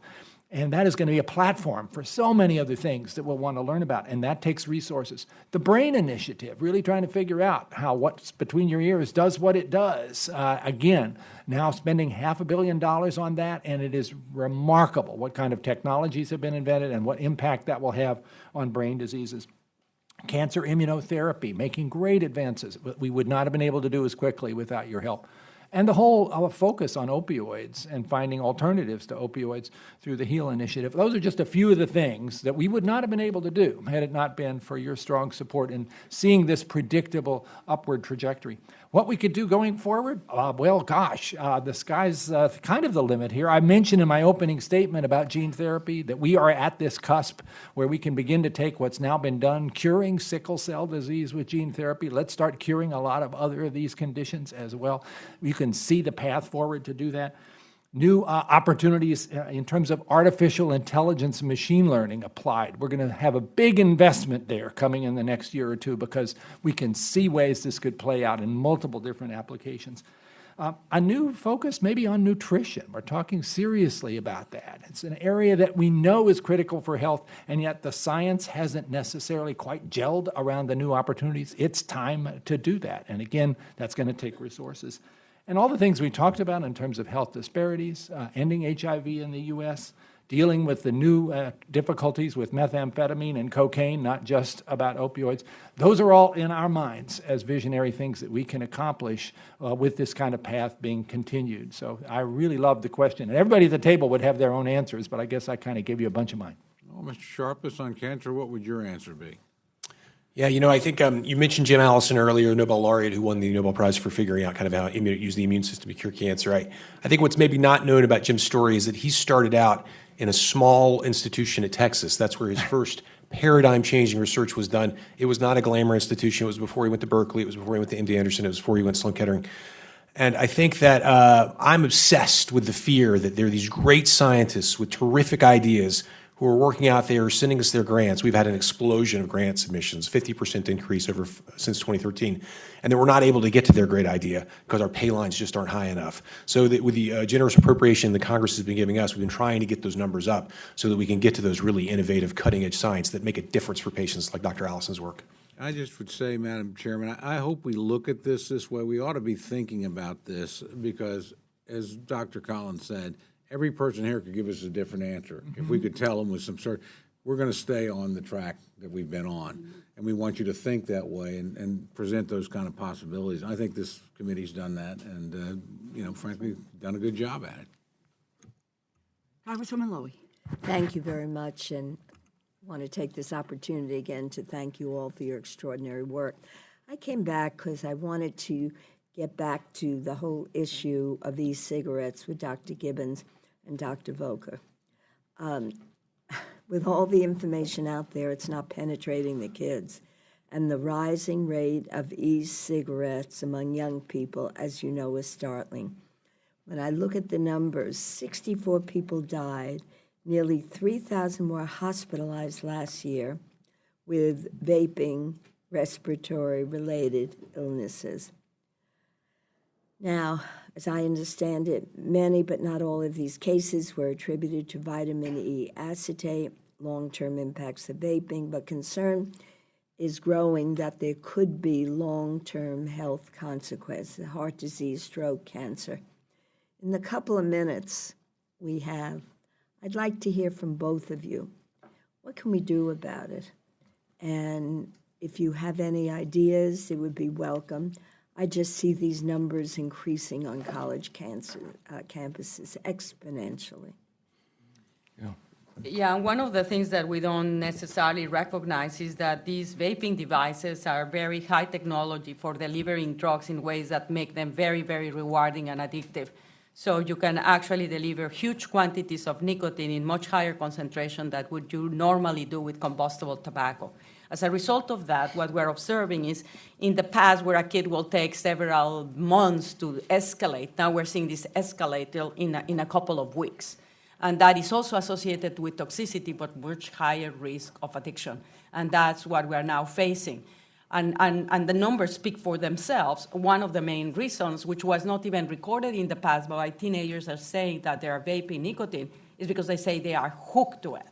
And that is going to be a platform for so many other things that we'll want to learn about, and that takes resources. The BRAIN Initiative, really trying to figure out how what's between your ears does what it does. Again, now spending $500 million on that, and it is remarkable what kind of technologies have been invented and what impact that will have on brain diseases. Cancer immunotherapy, making great advances. We would not have been able to do as quickly without your help. And the whole focus on opioids and finding alternatives to opioids through the HEAL initiative. Those are just a few of the things that we would not have been able to do had it not been for your strong support in seeing this predictable upward trajectory. What we could do going forward? Well, gosh, the sky's kind of the limit here. I mentioned in my opening statement about gene therapy that we are at this cusp where we can begin to take what's now been done, curing sickle cell disease with gene therapy. Let's start curing a lot of other of these conditions as well. You can see the path forward to do that. New opportunities in terms of artificial intelligence and machine learning applied. We're going to have a big investment there coming in the next year or two because we can see ways this could play out in multiple different applications. A new focus maybe on nutrition. We're talking seriously about that. It's an area that we know is critical for health, and yet the science hasn't necessarily quite gelled around the new opportunities. It's time to do that. And again, that's going to take resources. And all the things we talked about in terms of health disparities, ending HIV in the U.S., dealing with the new difficulties with methamphetamine and cocaine, not just about opioids, those are all in our minds as visionary things that we can accomplish with this kind of path being continued. So I really love the question. And everybody at the table would have their own answers, but I guess I kind of gave you a bunch of mine. Well, Mr. Sharpless, on cancer, what would your answer be? Yeah, I think you mentioned Jim Allison earlier, Nobel laureate who won the Nobel Prize for figuring out kind of how use the immune system to cure cancer. I think what's maybe not known about Jim's story is that he started out in a small institution at Texas. That's where his first paradigm-changing research was done. It was not a glamour institution. It was before he went to Berkeley. It was before he went to MD Anderson. It was before he went to Sloan Kettering. And I think that I'm obsessed with the fear that there are these great scientists with terrific ideas who are working out there, sending us their grants. We've had an explosion of grant submissions, 50% increase since 2013, and that we're not able to get to their great idea because our pay lines just aren't high enough. So that with the generous appropriation the Congress has been giving us, we've been trying to get those numbers up so that we can get to those really innovative, cutting-edge science that make a difference for patients like Dr. Allison's work. I just would say, Madam Chairman, I hope we look at this way. We ought to be thinking about this because, as Dr. Collins said, every person here could give us a different answer. Mm-hmm. If we could tell them with some sort, we're going to stay on the track that we've been on. And we want you to think that way and present those kind of possibilities. I think this committee's done that and, frankly, done a good job at it. Congresswoman Lowy. Thank you very much, and I want to take this opportunity again to thank you all for your extraordinary work. I came back because I wanted to get back to the whole issue of e-cigarettes with Dr. Gibbons and Dr. Volker. With all the information out there, it's not penetrating the kids. And the rising rate of e-cigarettes among young people, as you know, is startling. When I look at the numbers, 64 people died, nearly 3,000 were hospitalized last year with vaping respiratory-related illnesses. Now, as I understand it, many but not all of these cases were attributed to vitamin E acetate, long-term impacts of vaping, but concern is growing that there could be long-term health consequences, heart disease, stroke, cancer. In the couple of minutes we have, I'd like to hear from both of you. What can we do about it? And if you have any ideas, it would be welcome. I just see these numbers increasing on college campuses exponentially. Yeah, and one of the things that we don't necessarily recognize is that these vaping devices are very high technology for delivering drugs in ways that make them very, very rewarding and addictive. So you can actually deliver huge quantities of nicotine in much higher concentration than what you normally do with combustible tobacco. As a result of that, what we're observing is in the past where a kid will take several months to escalate, now we're seeing this escalate in a couple of weeks. And that is also associated with toxicity, but much higher risk of addiction. And that's what we are now facing. And the numbers speak for themselves. One of the main reasons, which was not even recorded in the past, but why teenagers are saying that they are vaping nicotine, is because they say they are hooked to it.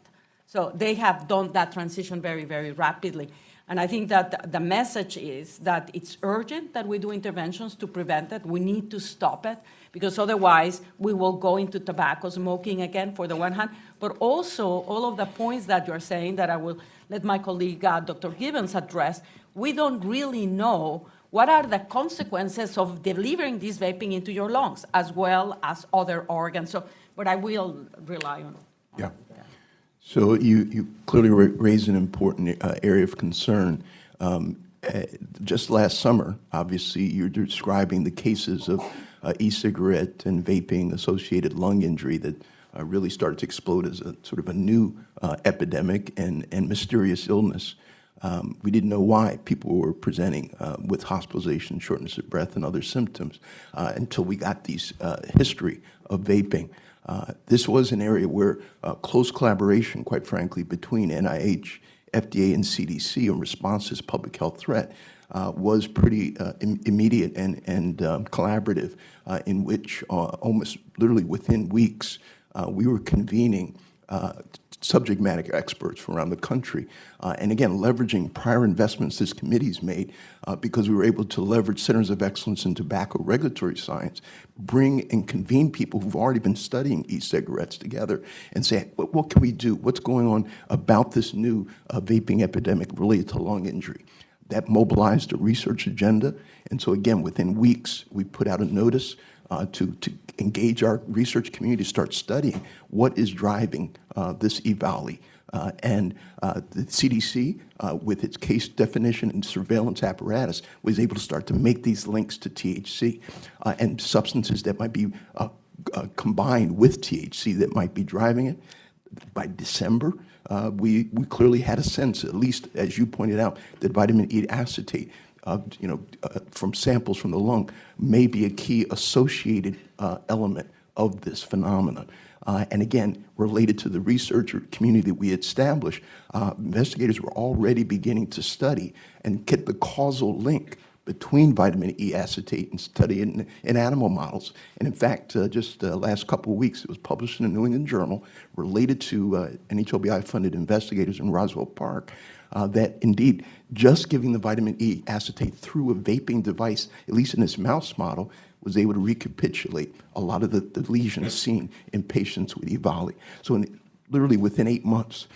So they have done that transition very, very rapidly. And I think that the message is that it's urgent that we do interventions to prevent it. We need to stop it, because otherwise we will go into tobacco smoking again, for the one hand, but also all of the points that you're saying that I will let my colleague, Dr. Gibbons, address. We don't really know what are the consequences of delivering this vaping into your lungs, as well as other organs. So, but I will rely on. Yeah. So you clearly raise an important area of concern. Just last summer, obviously, you're describing the cases of e-cigarette and vaping associated lung injury that really started to explode as a sort of a new epidemic and mysterious illness. We didn't know why people were presenting with hospitalization, shortness of breath, and other symptoms until we got these history of vaping. This was an area where close collaboration, quite frankly, between NIH, FDA, and CDC in response to this public health threat was pretty immediate and collaborative, in which almost literally within weeks we were convening subject matter experts from around the country. And again, leveraging prior investments this committee's made because we were able to leverage centers of excellence in tobacco regulatory science, bring and convene people who've already been studying e-cigarettes together and say, what can we do? What's going on about this new vaping epidemic related to lung injury? That mobilized a research agenda. And so again, within weeks, we put out a notice to engage our research community to start studying what is driving this EVALI. And the CDC, with its case definition and surveillance apparatus, was able to start to make these links to THC and substances that might be combined with THC that might be driving it. By December, we clearly had a sense, at least as you pointed out, that vitamin E acetate from samples from the lung may be a key associated element of this phenomenon. And again, related to the researcher community that we established, investigators were already beginning to study and get the causal link between vitamin E acetate and study in animal models. And in fact, just the last couple of weeks, it was published in the New England Journal related to NHLBI-funded investigators in Roswell Park that indeed just giving the vitamin E acetate through a vaping device, at least in this mouse model, was able to recapitulate a lot of the lesions seen in patients with EVALI. So literally within 8 months,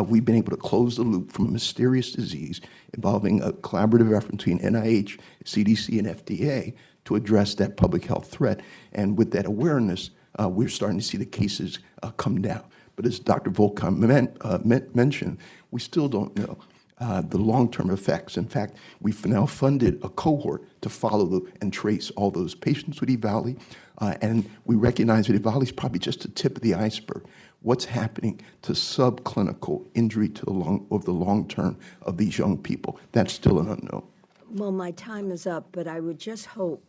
we've been able to close the loop from a mysterious disease involving a collaborative effort between NIH, CDC, and FDA to address that public health threat. And with that awareness, we're starting to see the cases come down. But as Dr. Volkan mentioned, we still don't know the long-term effects. In fact, we've now funded a cohort to follow and trace all those patients with EVALI, and we recognize that EVALI is probably just the tip of the iceberg. What's happening to subclinical injury to the long term of these young people? That's still an unknown. Well, my time is up, but I would just hope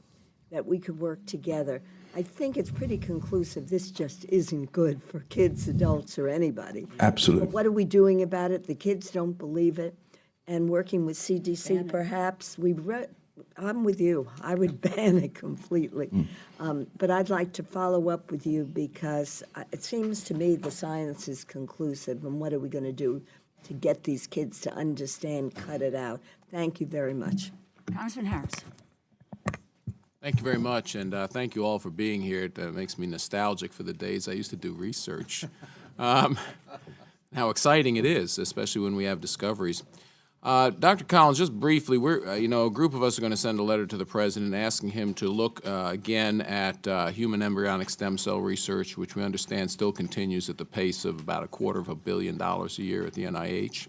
that we could work together. I think it's pretty conclusive. This just isn't good for kids, adults, or anybody. Absolutely. But what are we doing about it? The kids don't believe it. and working with CDC, perhaps I'm with you. I would ban it completely. But I'd like to follow up with you because it seems to me the science is conclusive. And what are we going to do to get these kids to understand, cut it out? Thank you very much. Congressman Harris. Thank you very much, and thank you all for being here. It makes me nostalgic for the days I used to do research. How exciting it is, especially when we have discoveries. Dr. Collins, just briefly, we're, a group of us are going to send a letter to the President asking him to look again at human embryonic stem cell research, which we understand still continues at the pace of about $250 million a year at the NIH.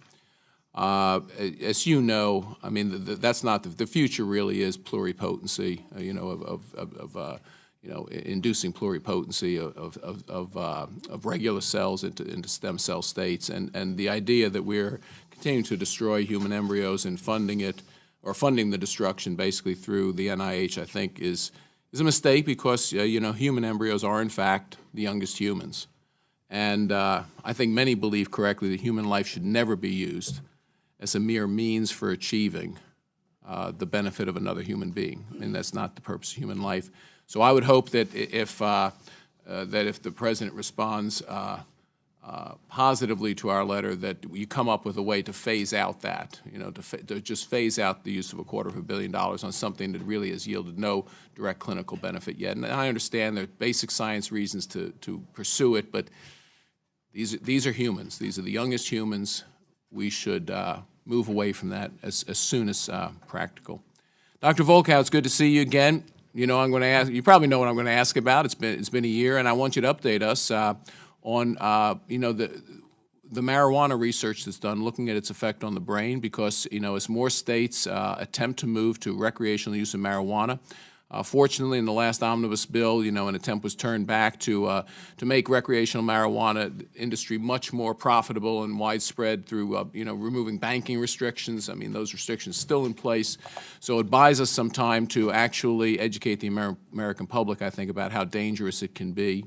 As you know, I mean, that's not the future. Really, is pluripotency. Inducing pluripotency of regular cells into stem cell states, and the idea that we're continuing to destroy human embryos and funding it, or funding the destruction basically through the NIH, I think is a mistake because human embryos are in fact the youngest humans, and I think many believe correctly that human life should never be used as a mere means for achieving the benefit of another human being, and that's not the purpose of human life. So I would hope that if the President responds positively to our letter, that you come up with a way to phase out that, to just phase out the use of $250 million on something that really has yielded no direct clinical benefit yet. And I understand there are basic science reasons to pursue it, but these are humans. These are the youngest humans. We should move away from that as soon as practical. Dr. Volkow, it's good to see you again. I'm going to ask. You probably know what I'm going to ask about. It's been a year, and I want you to update us on the marijuana research that's done, looking at its effect on the brain. Because as more states attempt to move to recreational use of marijuana, fortunately, in the last omnibus bill, an attempt was turned back to make recreational marijuana industry much more profitable and widespread through, removing banking restrictions. I mean, those restrictions still in place. So it buys us some time to actually educate the American public, I think, about how dangerous it can be.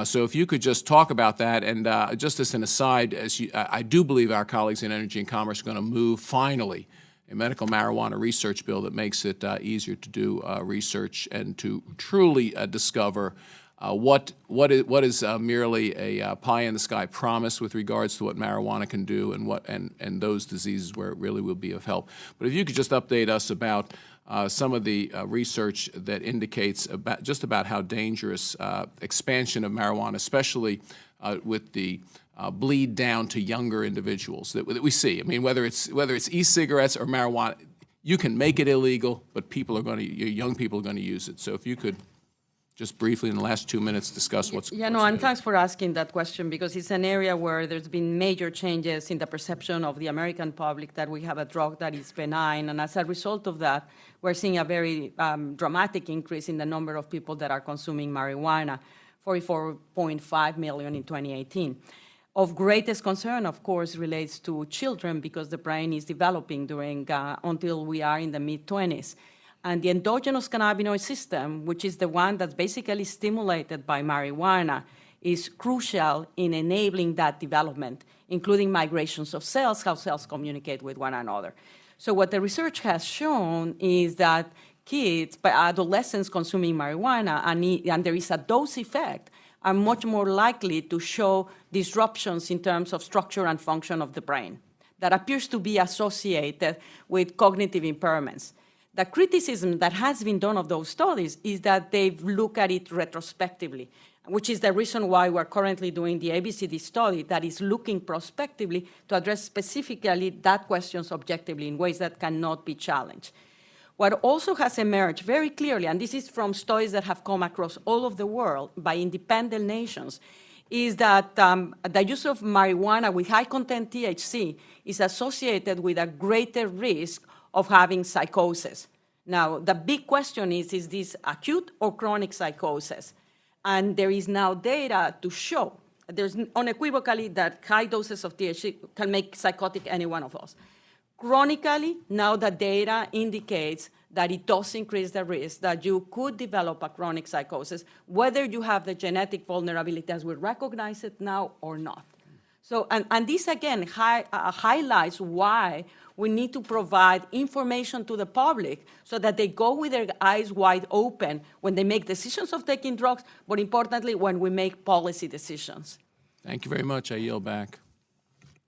So if you could just talk about that, and just as an aside, I do believe our colleagues in Energy and Commerce are going to move, finally, a medical marijuana research bill that makes it easier to do research and to truly discover what is merely a pie-in-the-sky promise with regards to what marijuana can do and those diseases where it really will be of help. But if you could just update us about some of the research that indicates about how dangerous expansion of marijuana, especially with the bleed down to younger individuals that we see. I mean, whether it's e-cigarettes or marijuana, you can make it illegal, but young people are going to use it. So if you could just briefly in the last 2 minutes discuss what's and thanks for asking that question, because it's an area where there's been major changes in the perception of the American public that we have a drug that is benign, and as a result of that, we're seeing a very dramatic increase in the number of people that are consuming marijuana, 44.5 million in 2018. Of greatest concern, of course, relates to children because the brain is developing until we are in the mid-20s. And the endogenous cannabinoid system, which is the one that's basically stimulated by marijuana, is crucial in enabling that development, including migrations of cells, how cells communicate with one another. So what the research has shown is that kids, adolescents consuming marijuana, and there is a dose effect, are much more likely to show disruptions in terms of structure and function of the brain that appears to be associated with cognitive impairments. The criticism that has been done of those studies is that they've looked at it retrospectively, which is the reason why we're currently doing the ABCD study that is looking prospectively to address specifically that question objectively in ways that cannot be challenged. What also has emerged very clearly, and this is from studies that have come across all of the world by independent nations, is that the use of marijuana with high content THC is associated with a greater risk of having psychosis. Now, the big question is this acute or chronic psychosis? And there is now data to show, there's unequivocally that high doses of THC can make psychotic any one of us. Chronically, now the data indicates that it does increase the risk that you could develop a chronic psychosis, whether you have the genetic vulnerability as we recognize it now or not. So, and this again highlights why we need to provide information to the public so that they go with their eyes wide open when they make decisions of taking drugs, but importantly, when we make policy decisions. Thank you very much. I yield back.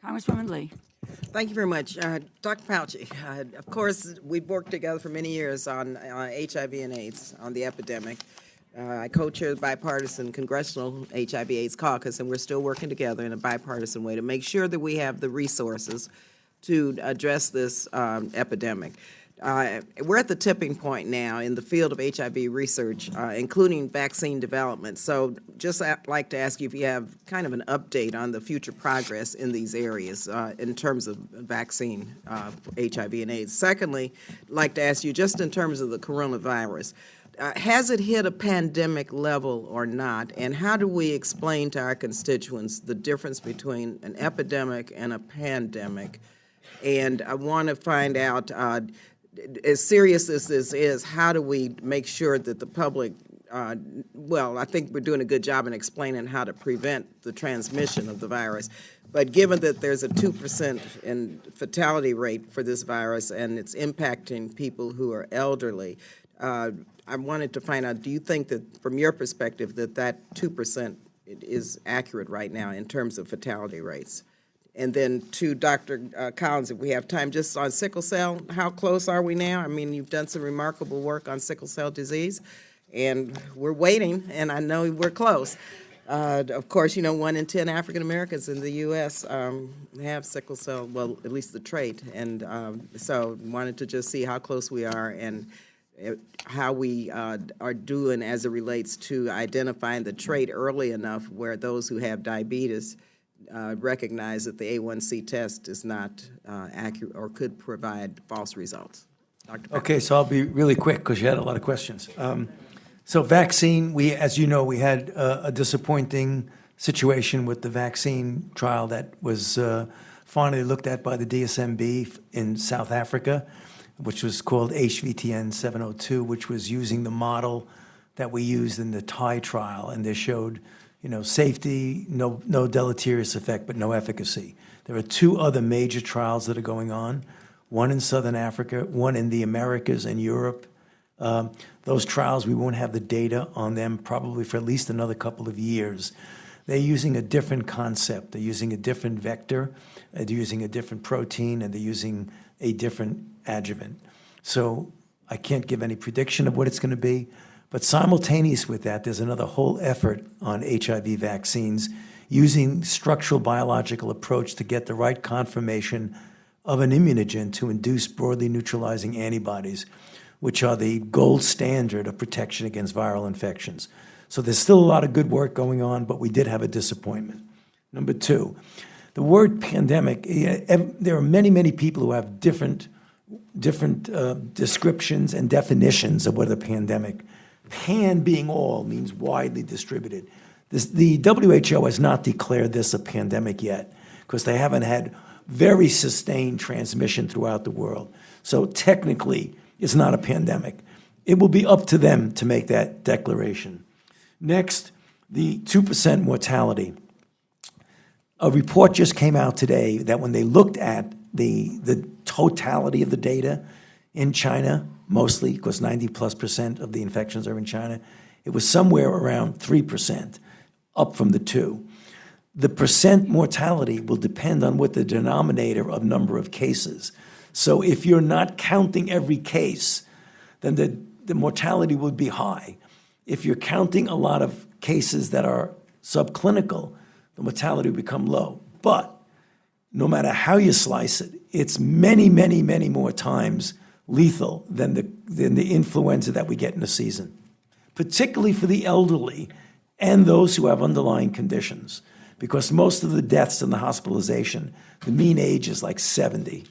Congresswoman Lee. Thank you very much. Dr. Fauci, of course, we've worked together for many years on HIV and AIDS, on the epidemic. I co-chair the bipartisan Congressional HIV/AIDS Caucus, and we're still working together in a bipartisan way to make sure that we have the resources to address this epidemic. We're at the tipping point now in the field of HIV research, including vaccine development. So just like to ask you if you have kind of an update on the future progress in these areas in terms of vaccine, HIV and AIDS. Secondly, I'd like to ask you just in terms of the coronavirus, has it hit a pandemic level or not? And how do we explain to our constituents the difference between an epidemic and a pandemic? And I want to find out, as serious as this is, how do we make sure that the public, well, I think we're doing a good job in explaining how to prevent the transmission of the virus. But given that there's a 2% in fatality rate for this virus and it's impacting people who are elderly, I wanted to find out, do you think that, from your perspective, that 2% is accurate right now in terms of fatality rates? And then to Dr. Collins, if we have time, just on sickle cell, how close are we now? I mean, you've done some remarkable work on sickle cell disease, and we're waiting, and I know we're close. Of course, 1 in 10 African Americans in the U.S. Have sickle cell, well, at least the trait, and so wanted to just see how close we are and how we are doing as it relates to identifying the trait early enough where those who have diabetes recognize that the A1C test is not accurate or could provide false results. Dr. Okay, so I'll be really quick because you had a lot of questions. So vaccine, as you know, we had a disappointing situation with the vaccine trial that was finally looked at by the DSMB in South Africa, which was called HVTN 702, which was using the model that we used in the Thai trial, and they showed, safety, no deleterious effect, but no efficacy. There are 2 other major trials that are going on, one in Southern Africa, one in the Americas and Europe. Those trials, we won't have the data on them probably for at least another couple of years. They're using a different concept. They're using a different vector, they're using a different protein, and they're using a different adjuvant. So I can't give any prediction of what it's going to be, but simultaneous with that, there's another whole effort on HIV vaccines using structural biological approach to get the right conformation of an immunogen to induce broadly neutralizing antibodies, which are the gold standard of protection against viral infections. So there's still a lot of good work going on, but we did have a disappointment. Number 2, the word pandemic, there are many, many people who have different descriptions and definitions of what a pandemic. Pan being all means widely distributed. The WHO has not declared this a pandemic yet because they haven't had very sustained transmission throughout the world. So technically, it's not a pandemic. It will be up to them to make that declaration. Next, the 2% mortality. A report just came out today that when they looked at the totality of the data in China, mostly because 90+% of the infections are in China, it was somewhere around 3%, up from the 2%. The percent mortality will depend on what the denominator of number of cases. So if you're not counting every case, then the mortality would be high. If you're counting a lot of cases that are subclinical, the mortality will become low. But no matter how you slice it, it's many, many, many more times lethal than the influenza that we get in a season, particularly for the elderly and those who have underlying conditions, because most of the deaths and the hospitalization, the mean age is like 70.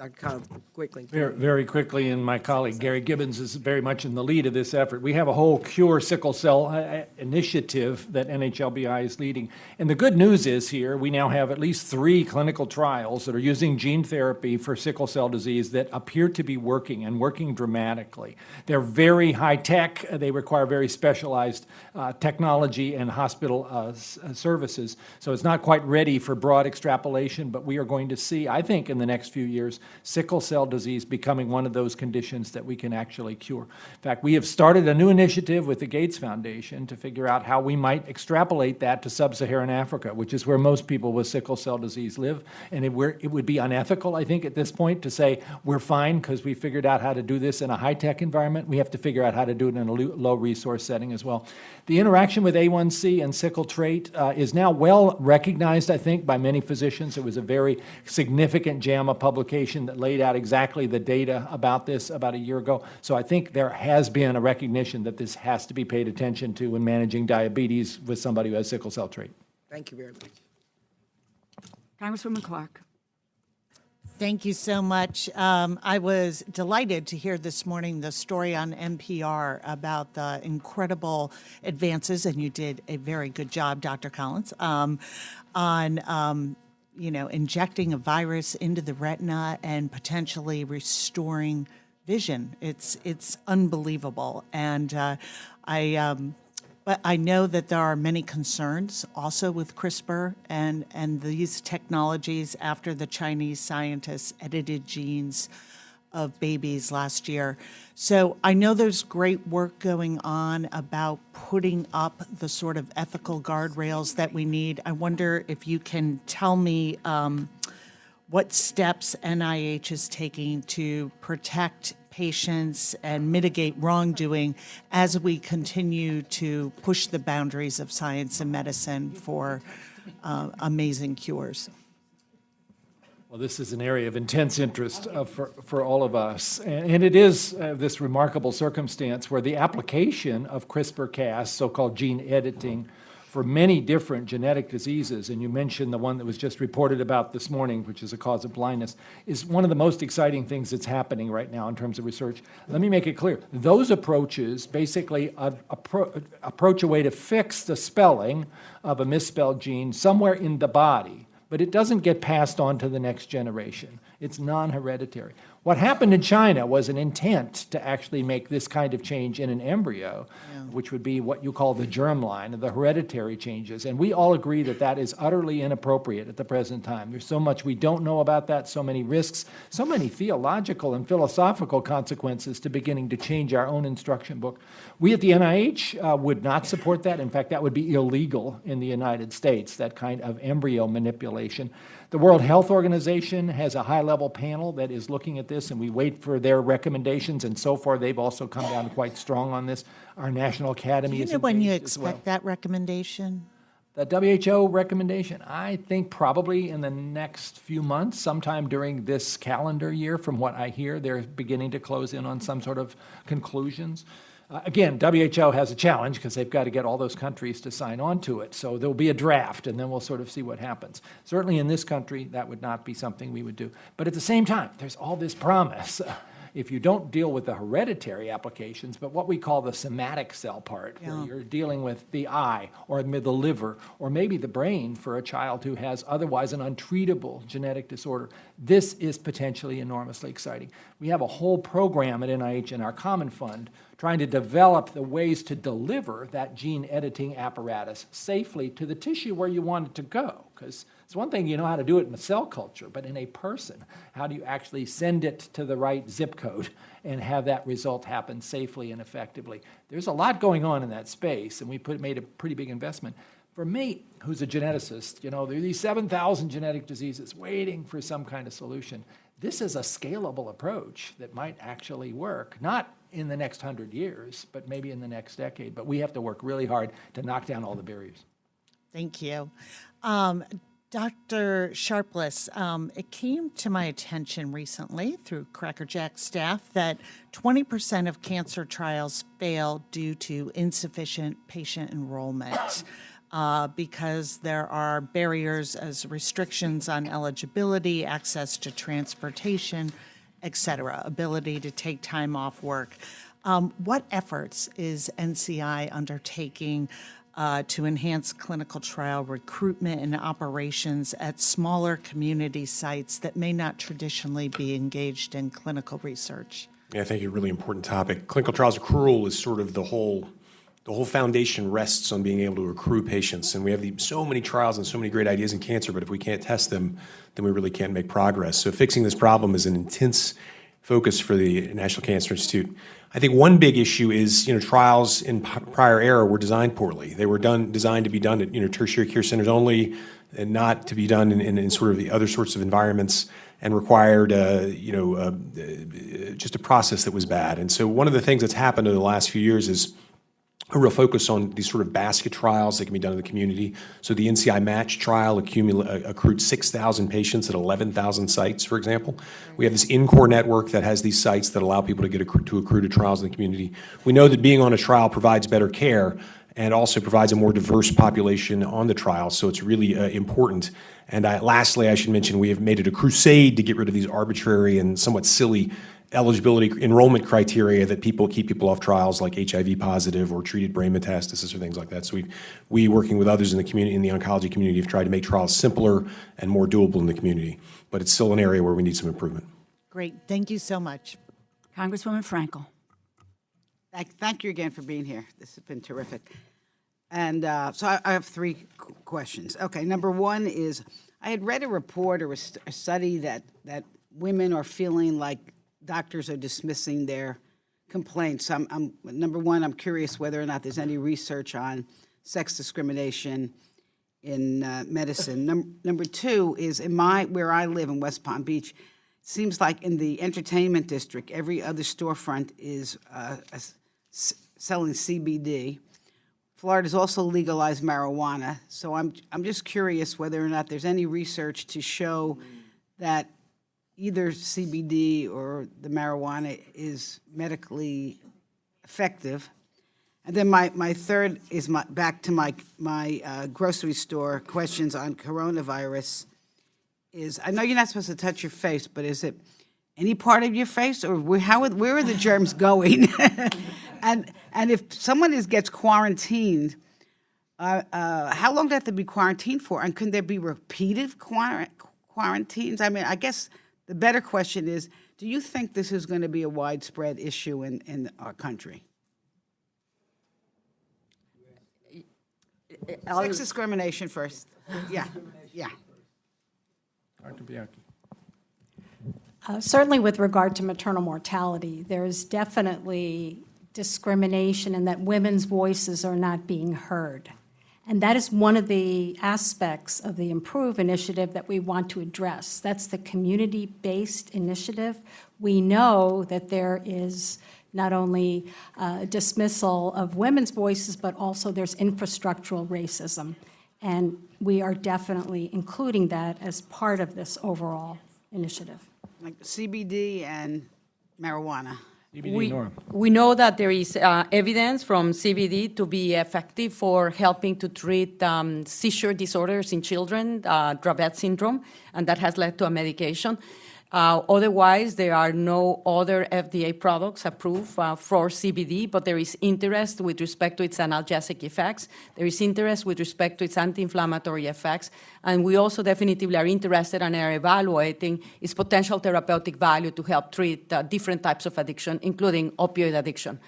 Dr. Collins, quickly. Very quickly, and my colleague Gary Gibbons is very much in the lead of this effort. We have a whole Cure Sickle Cell initiative that NHLBI is leading. And the good news is here, we now have at least 3 clinical trials that are using gene therapy for sickle cell disease that appear to be working and working dramatically. They're very high tech. They require very specialized technology and hospital services. So it's not quite ready for broad extrapolation, but we are going to see, I think, in the next few years, sickle cell disease becoming one of those conditions that we can actually cure. In fact, we have started a new initiative with the Gates Foundation to figure out how we might extrapolate that to sub-Saharan Africa, which is where most people with sickle cell disease live. And it would be unethical, I think, at this point to say we're fine because we figured out how to do this in a high-tech environment. We have to figure out how to do it in a low-resource setting as well. The interaction with A1C and sickle trait is now well recognized, I think, by many physicians. It was a very significant JAMA publication that laid out exactly the data about this about a year ago. So I think there has been a recognition that this has to be paid attention to when managing diabetes with somebody who has sickle cell trait. Thank you very much. Congresswoman Clark. Thank you so much. I was delighted to hear this morning the story on NPR about the incredible advances, and you did a very good job, Dr. Collins, on injecting a virus into the retina and potentially restoring vision. It's unbelievable, and but I know that there are many concerns also with CRISPR and these technologies after the Chinese scientists edited genes of babies last year. So I know there's great work going on about putting up the sort of ethical guardrails that we need. I wonder if you can tell me what steps NIH is taking to protect patients and mitigate wrongdoing as we continue to push the boundaries of science and medicine for amazing cures. Well, this is an area of intense interest for all of us. And it is this remarkable circumstance where the application of CRISPR-Cas, so-called gene editing, for many different genetic diseases, and you mentioned the one that was just reported about this morning, which is a cause of blindness, is one of the most exciting things that's happening right now in terms of research. Let me make it clear. Those approaches basically approach a way to fix the spelling of a misspelled gene somewhere in the body, but it doesn't get passed on to the next generation. It's non-hereditary. What happened in China was an intent to actually make this kind of change in an embryo, which would be what you call the germline, the hereditary changes. And we all agree that that is utterly inappropriate at the present time. There's so much we don't know about that, so many risks, so many theological and philosophical consequences to beginning to change our own instruction book. We at the NIH would not support that. In fact, that would be illegal in the United States, that kind of embryo manipulation. The World Health Organization has a high-level panel that is looking at this, and we wait for their recommendations, and so far they've also come down quite strong on this. Our National Academy is Do you know when you engaged as well. expect that recommendation? The WHO recommendation, I think probably in the next few months, sometime during this calendar year. From what I hear, they're beginning to close in on some sort of conclusions. Again, WHO has a challenge because they've got to get all those countries to sign on to it. So there'll be a draft, and then we'll sort of see what happens. Certainly in this country, that would not be something we would do. But at the same time, there's all this promise. If you don't deal with the hereditary applications, but what we call the somatic cell part, where you're dealing with the eye or the liver or maybe the brain for a child who has otherwise an untreatable genetic disorder, this is potentially enormously exciting. We have a whole program at NIH in our Common Fund trying to develop the ways to deliver that gene editing apparatus safely to the tissue where you want it to go. Because it's one thing you know how to do it in a cell culture, but in a person, how do you actually send it to the right zip code and have that result happen safely and effectively? There's a lot going on in that space, and we made a pretty big investment. For me, who's a geneticist, there are these 7,000 genetic diseases waiting for some kind of solution. This is a scalable approach that might actually work, not in the next 100 years, but maybe in the next decade. But we have to work really hard to knock down all the barriers. Thank you. Dr. Sharpless, it came to my attention recently through Cracker Jack staff that 20% of cancer trials fail due to insufficient patient enrollment. because there are barriers as restrictions on eligibility, access to transportation, et cetera, ability to take time off work. What efforts is NCI undertaking to enhance clinical trial recruitment and operations at smaller community sites that may not traditionally be engaged in clinical research? Yeah, I think a really important topic. Clinical trials accrual is sort of the whole foundation rests on being able to accrue patients. And we have so many trials and so many great ideas in cancer, but if we can't test them, then we really can't make progress. So fixing this problem is an intense focus for the National Cancer Institute. I think one big issue is, trials in prior era were designed poorly. They were designed to be done at, tertiary care centers only, and not to be done in sort of the other sorts of environments, and required, just a process that was bad. And so one of the things that's happened over the last few years is a real focus on these sort of basket trials that can be done in the community. So the NCI Match trial accrued 6,000 patients at 11,000 sites, for example. We have this in-core network that has these sites that allow people to accrue to trials in the community. We know that being on a trial provides better care and also provides a more diverse population on the trial, so it's really important. And lastly, I should mention we have made it a crusade to get rid of these arbitrary and somewhat silly eligibility enrollment criteria that keep people off trials, like HIV positive or treated brain metastasis or things like that. So we working with others in the community, in the oncology community, have tried to make trials simpler and more doable in the community. But it's still an area where we need some improvement. Great. Thank you so much. Congresswoman Frankel. Thank you again for being here. This has been terrific. And so I have three questions. Okay, number one is, I had read a report or a study that women are feeling like doctors are dismissing their complaints. Number one, I'm curious whether or not there's any research on sex discrimination in medicine. Number two is, where I live in West Palm Beach, it seems like in the entertainment district, every other storefront is selling CBD. Florida's also legalized marijuana. So I'm just curious whether or not there's any research to show that either CBD or the marijuana is medically effective. And then my third is back to my grocery store questions on coronavirus. I know you're not supposed to touch your face, but is it any part of your face, or where are the germs going? And if someone gets quarantined, how long do they have to be quarantined for? And can there be repeated quarantines? I mean, I guess the better question is, do you think this is going to be a widespread issue in our country? Sex discrimination first. Yeah. Dr. Bianchi. Certainly with regard to maternal mortality, there is definitely discrimination in that women's voices are not being heard. And that is one of the aspects of the Improve initiative that we want to address. That's the community-based initiative. We know that there is not only dismissal of women's voices, but also there's infrastructural racism. And we are definitely including that as part of this overall initiative. Like CBD and marijuana. We know that there is evidence from CBD to be effective for helping to treat seizure disorders in children, Dravet syndrome, and that has led to a medication. Otherwise, there are no other FDA products approved for CBD, but there is interest with respect to its analgesic effects. There is interest with respect to its anti-inflammatory effects. And we also definitively are interested and are evaluating its potential therapeutic value to help treat different types of addiction, including opioid addiction.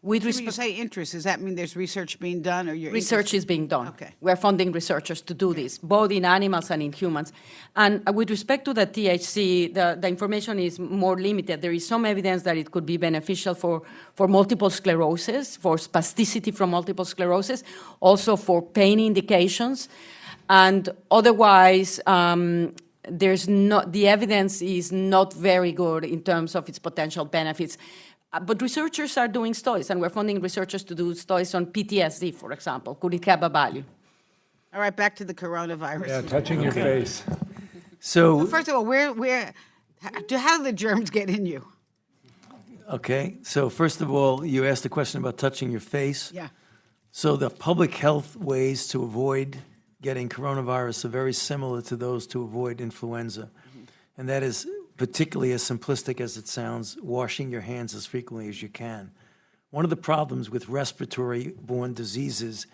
When you say interest, does that mean there's research being done, or research is being done? Okay. We're funding researchers to do this, both in animals and in humans. And with respect to the THC, the information is more limited. There is some evidence that it could be beneficial for multiple sclerosis, for spasticity from multiple sclerosis, also for pain indications. And otherwise, the evidence is not very good in terms of its potential benefits. But researchers are doing studies, and we're funding researchers to do studies on PTSD, for example. Could it have a value? All right, back to the coronavirus. Yeah, touching your face. So first of all, how do the germs get in you? Okay, so first of all, you asked a question about touching your face. Yeah. So the public health ways to avoid getting coronavirus are very similar to those to avoid influenza. And that is, particularly as simplistic as it sounds, washing your hands as frequently as you can. One of the problems with respiratory-borne diseases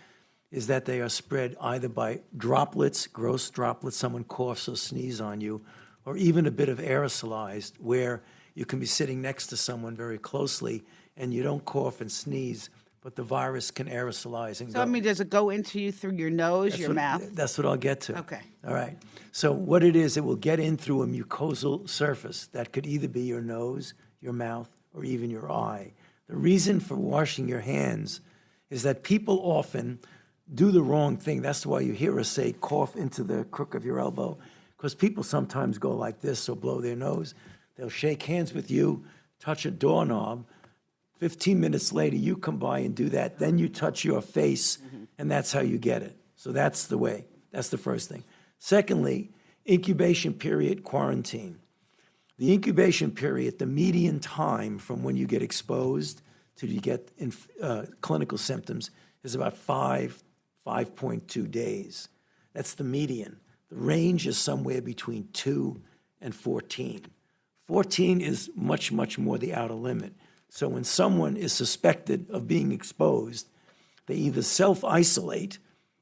is that they are spread either by droplets, gross droplets, someone coughs or sneezes on you, or even a bit of aerosolized, where you can be sitting next to someone very closely and you don't cough and sneeze, but the virus can aerosolize and So, I mean, does it go into you through your nose, your mouth? That's what I'll get to. Okay. All right. So what it is, it will get in through a mucosal surface that could either be your nose, your mouth, or even your eye. The reason for washing your hands is that people often do the wrong thing. That's why you hear us say cough into the crook of your elbow, because people sometimes go like this or blow their nose. They'll shake hands with you, touch a doorknob. 15 minutes later, you come by and do that. Then you touch your face, and that's how you get it. So that's the way. That's the first thing. Secondly, incubation period quarantine. The incubation period, the median time from when you get exposed to you get clinical symptoms is about 5.2 days. That's the median. The range is somewhere between 2 and 14. 14 is much, much more the outer limit. So when someone is suspected of being exposed, they either self-isolate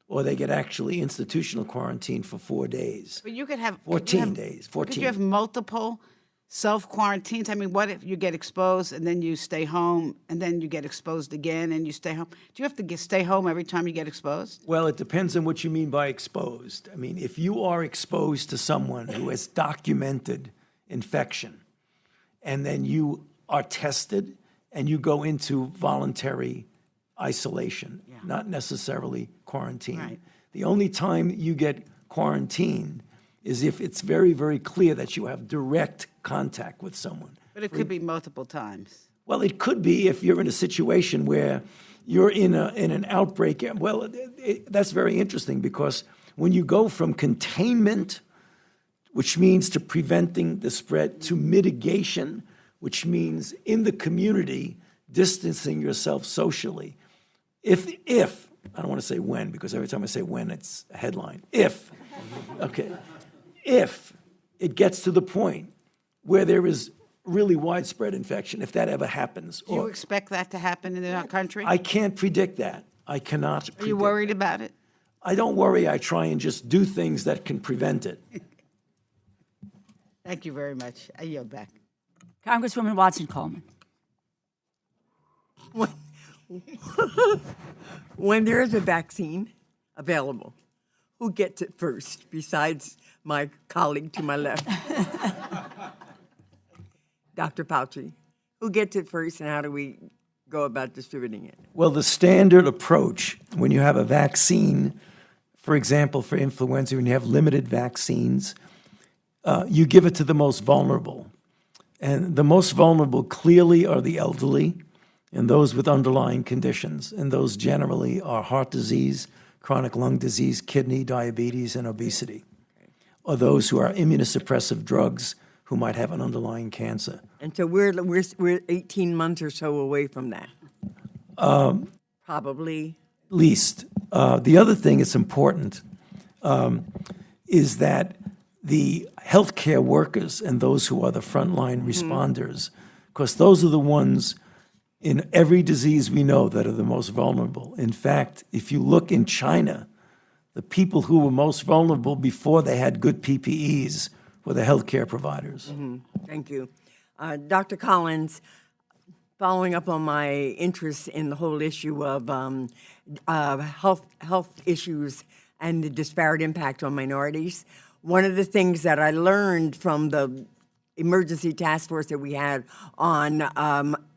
or they get actually institutional quarantine for 4 days. But you could have 14 days. 14. Could you have multiple self-quarantines? I mean, what if you get exposed and then you stay home and then you get exposed again and you stay home? Do you have to stay home every time you get exposed? Well, it depends on what you mean by exposed. I mean, if you are exposed to someone who has documented infection and then you are tested and you go into voluntary isolation, not necessarily quarantine. Right. The only time you get quarantined is if it's very, very clear that you have direct contact with someone. But it could be multiple times. Well, it could be if you're in a situation where you're in an outbreak. Well, that's very interesting because when you go from containment, which means to preventing the spread, to mitigation, which means in the community, distancing yourself socially. If, I don't want to say when, because every time I say when, it's a headline. If it gets to the point where there is really widespread infection, if that ever happens. Do you expect that to happen in our country? I can't predict that. I cannot predict. Are you worried about it? I don't worry. I try and just do things that can prevent it. Thank you very much. I yield back. Congresswoman Watson-Coleman. When there is a vaccine available, who gets it first besides my colleague to my left? Dr. Fauci, who gets it first and how do we go about distributing it? Well, the standard approach when you have a vaccine, for example, for influenza, when you have limited vaccines, you give it to the most vulnerable. And the most vulnerable clearly are the elderly and those with underlying conditions. And those generally are heart disease, chronic lung disease, kidney, diabetes, and obesity. Or those who are immunosuppressive drugs who might have an underlying cancer. And so we're 18 months or so away from that. Probably. Least. The other thing that's important is that the healthcare workers and those who are the frontline responders, because those are the ones in every disease we know that are the most vulnerable. In fact, if you look in China, the people who were most vulnerable before they had good PPEs were the healthcare providers. Thank you. Dr. Collins, following up on my interest in the whole issue of health issues and the disparate impact on minorities, one of the things that I learned from the emergency task force that we had on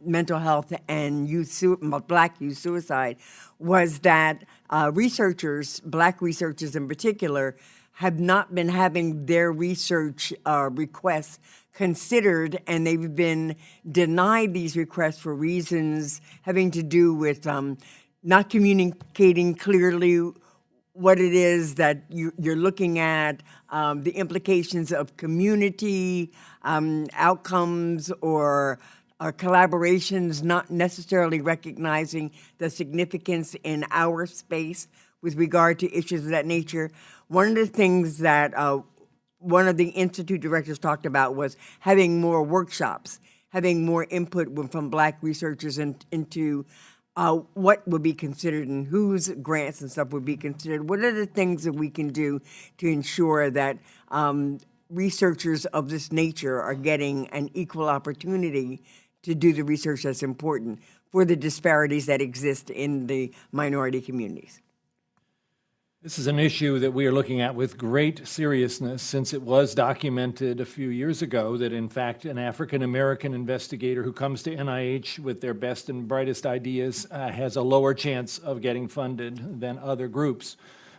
mental health and black youth suicide was that researchers, black researchers in particular, have not been having their research requests considered, and they've been denied these requests for reasons having to do with not communicating clearly what it is that you're looking at, the implications of community outcomes or collaborations, not necessarily recognizing the significance in our space with regard to issues of that nature. One of the things that one of the institute directors talked about was having more workshops, having more input from Black researchers into what would be considered and whose grants and stuff would be considered. What are the things that we can do to ensure that researchers of this nature are getting an equal opportunity to do the research that's important for the disparities that exist in the minority communities? This is an issue that we are looking at with great seriousness, since it was documented a few years ago that, in fact, an African-American investigator who comes to NIH with their best and brightest ideas has a lower chance of getting funded than other groups.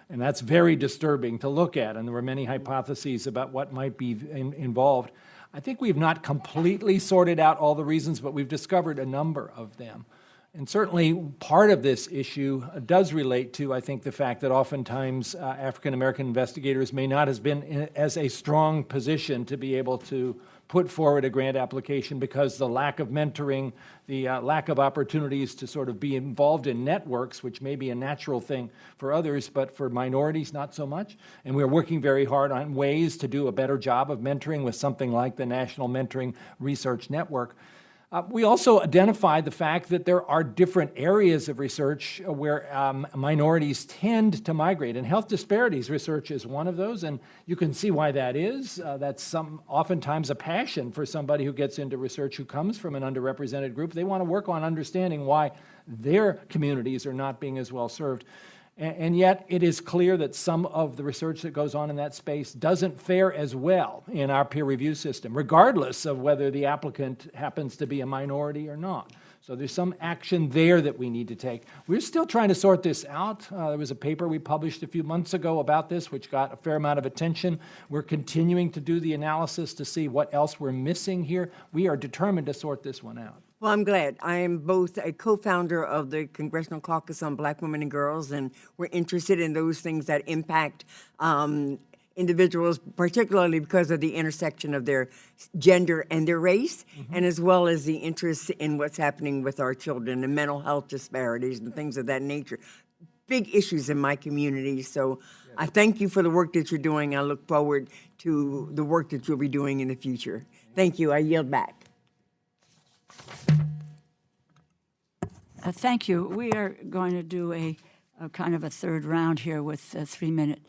And that's very disturbing to look at, and there were many hypotheses about what might be involved. I think we've not completely sorted out all the reasons, but we've discovered a number of them. And certainly part of this issue does relate to, I think, the fact that oftentimes African-American investigators may not have been in as a strong position to be able to put forward a grant application because the lack of mentoring, the lack of opportunities to sort of be involved in networks, which may be a natural thing for others, but for minorities, not so much. And we're working very hard on ways to do a better job of mentoring with something like the National Mentoring Research Network. We also identified the fact that there are different areas of research where minorities tend to migrate, and health disparities research is one of those, and you can see why that is. That's oftentimes a passion for somebody who gets into research who comes from an underrepresented group. They want to work on understanding why their communities are not being as well served. And yet it is clear that some of the research that goes on in that space doesn't fare as well in our peer review system, regardless of whether the applicant happens to be a minority or not. So there's some action there that we need to take. We're still trying to sort this out. There was a paper we published a few months ago about this, which got a fair amount of attention. We're continuing to do the analysis to see what else we're missing here. We are determined to sort this one out. Well, I'm glad. I am both a co-founder of the Congressional Caucus on Black Women and Girls, and we're interested in those things that impact individuals, particularly because of the intersection of their gender and their race, and as well as the interest in what's happening with our children and mental health disparities and things of that nature. Big issues in my community. So I thank you for the work that you're doing. I look forward to the work that you'll be doing in the future. Thank you. I yield back. Thank you. We are going to do a kind of a third round here with 3 minutes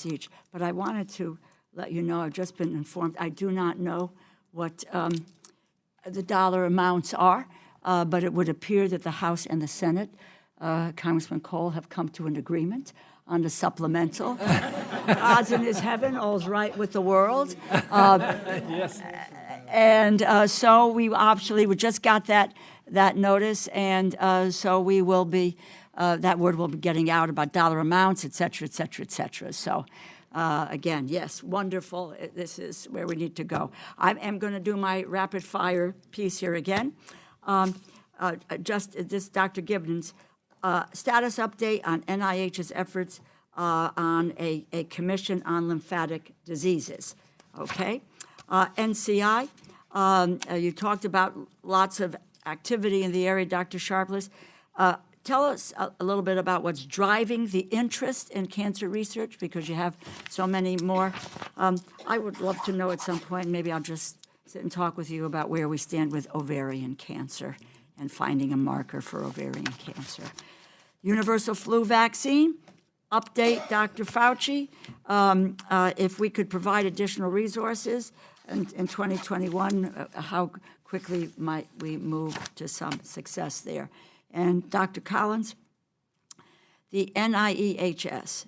each. But I wanted to let you know, I've just been informed, I do not know what the dollar amounts are, but it would appear that the House and the Senate, Congressman Cole, have come to an agreement on the supplemental. God's in his heaven, all's right with the world. Yes. And so we just got that notice, and so we will be, that word will be getting out about dollar amounts, et cetera, et cetera, et cetera. So again, yes, wonderful. This is where we need to go. I am going to do my rapid fire piece here again. Dr. Gibbons, status update on NIH's efforts on a commission on lymphatic diseases, okay? NCI, you talked about lots of activity in the area, Dr. Sharpless. Tell us a little bit about what's driving the interest in cancer research, because you have so many more. I would love to know at some point, maybe I'll just sit and talk with you about where we stand with ovarian cancer and finding a marker for ovarian cancer. Universal flu vaccine, update, Dr. Fauci. If we could provide additional resources in 2021, how quickly might we move to some success there? And Dr. Collins, the NIEHS,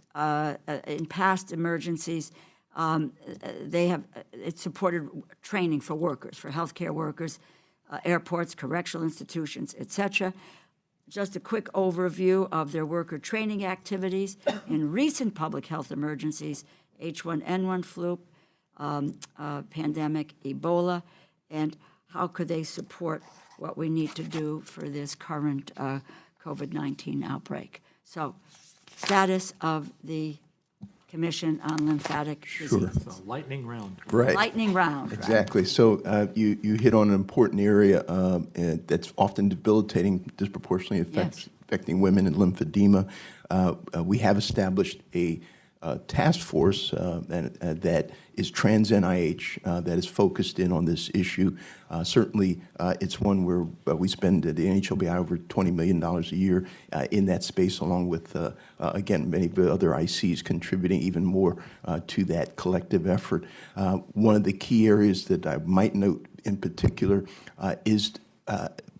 in past emergencies, it supported training for workers, for healthcare workers, airports, correctional institutions, et cetera. Just a quick overview of their worker training activities in recent public health emergencies, H1N1 flu, pandemic, Ebola, and how could they support what we need to do for this current COVID-19 outbreak. So, status of the Commission on Lymphatic Disease. It's a lightning round. Right. Lightning round, right? Exactly. So you hit on an important area and that's often debilitating, disproportionately affecting women in lymphedema. We have established a task force that is trans-NIH that is focused in on this issue. Certainly, it's one where we spend at the NHLBI over $20 million a year in that space, along with, again, many of the other ICs contributing even more to that collective effort. One of the key areas that I might note in particular is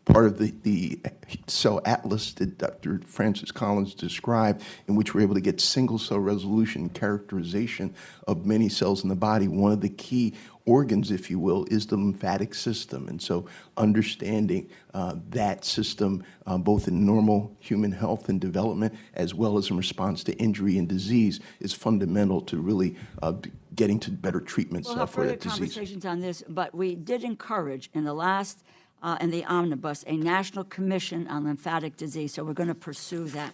part of the cell atlas that Dr. Francis Collins described, in which we're able to get single-cell resolution characterization of many cells in the body. One of the key organs, if you will, is the lymphatic system. And so understanding that system, both in normal human health and development, as well as in response to injury and disease, is fundamental to really getting to better treatments We'll have for further that disease. conversations on this, but we did encourage in the last in the omnibus, a National Commission on Lymphatic Disease. So we're going to pursue that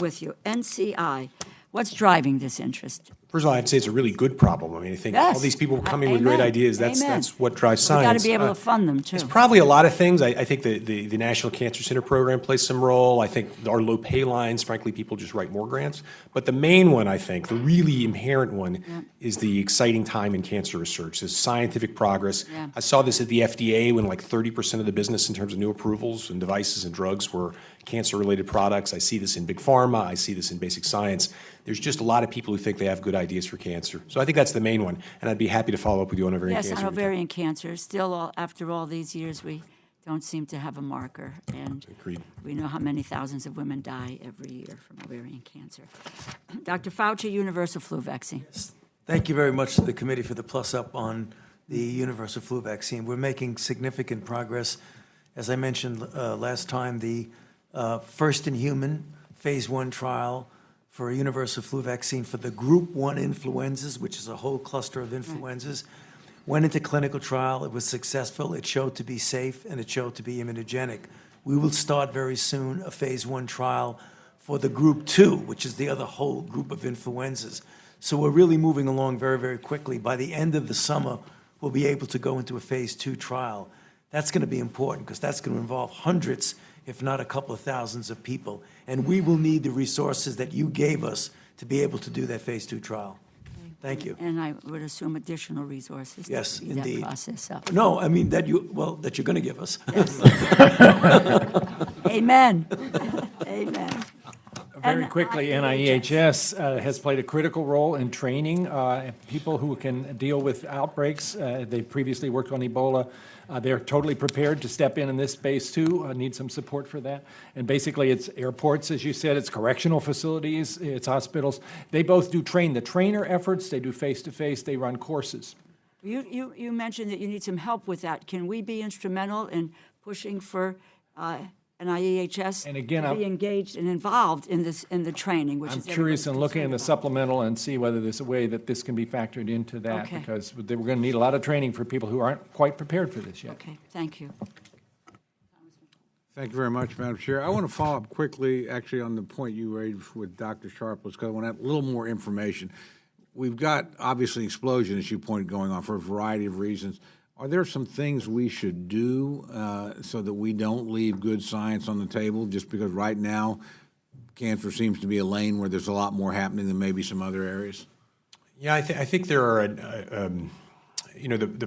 with you. NCI, what's driving this interest? First of all, I'd say it's a really good problem. I mean, I think Yes. all these people coming with great ideas, that's what drives We've science. got to be able to fund them, too. It's probably a lot of things. I think the National Cancer Center program plays some role. I think our low pay lines, frankly, people just write more grants. But the main one, I think, the really inherent one, is the exciting time in cancer research, this scientific progress. Yeah. I saw this at the FDA when like 30% of the business in terms of new approvals and devices and drugs were cancer-related products. I see this in big pharma. I see this in basic science. There's just a lot of people who think they have good ideas for cancer. So I think that's the main one, and I'd be happy to follow up with you on ovarian Yes, cancer. on ovarian cancer. Still, after all these years, we don't seem to have a marker. And Agreed. we know how many thousands of women die every year from ovarian cancer. Dr. Fauci, universal flu vaccine. Thank you very much to the committee for the plus up on the universal flu vaccine. We're making significant progress. As I mentioned last time, the first in human phase 1 trial for a universal flu vaccine for the group 1 influenzas, which is a whole cluster of influenzas, went into clinical trial. It was successful. It showed to be safe, and it showed to be immunogenic. We will start very soon a phase 1 trial for the group 2, which is the other whole group of influenzas. So we're really moving along very, very quickly. By the end of the summer, we'll be able to go into a phase 2 trial. That's going to be important because that's going to involve hundreds, if not a couple of thousands of people. And we will need the resources that you gave us to be able to do that phase 2 trial. Thank you. And I would assume additional resources Yes, to speed that indeed. process up. No, I mean that you're going to give us. Yes. Amen. Amen. Very quickly, NIEHS has played a critical role in training people who can deal with outbreaks. They previously worked on Ebola. They're totally prepared to step in this space too, need some support for that. And basically it's airports, as you said, it's correctional facilities, it's hospitals. They both do the trainer efforts, they do face-to-face, they run courses. You mentioned that you need some help with that. Can we be instrumental in pushing for NIEHS And again, to be engaged and involved in the training? Which I'm is curious in everybody's looking in the concerned supplemental and see whether there's a way that this can be factored into that, Okay. because we're going to need a lot of training for people who aren't quite prepared for this yet. about. Okay, thank you. Thank you very much, Madam Chair. I want to follow up quickly, actually, on the point you raised with Dr. Sharpless, because I want to have a little more information. We've got, obviously, an explosion, as you pointed, going on for a variety of reasons. Are there some things we should do so that we don't leave good science on the table, just because right now cancer seems to be a lane where there's a lot more happening than maybe some other areas? Yeah, I think there are,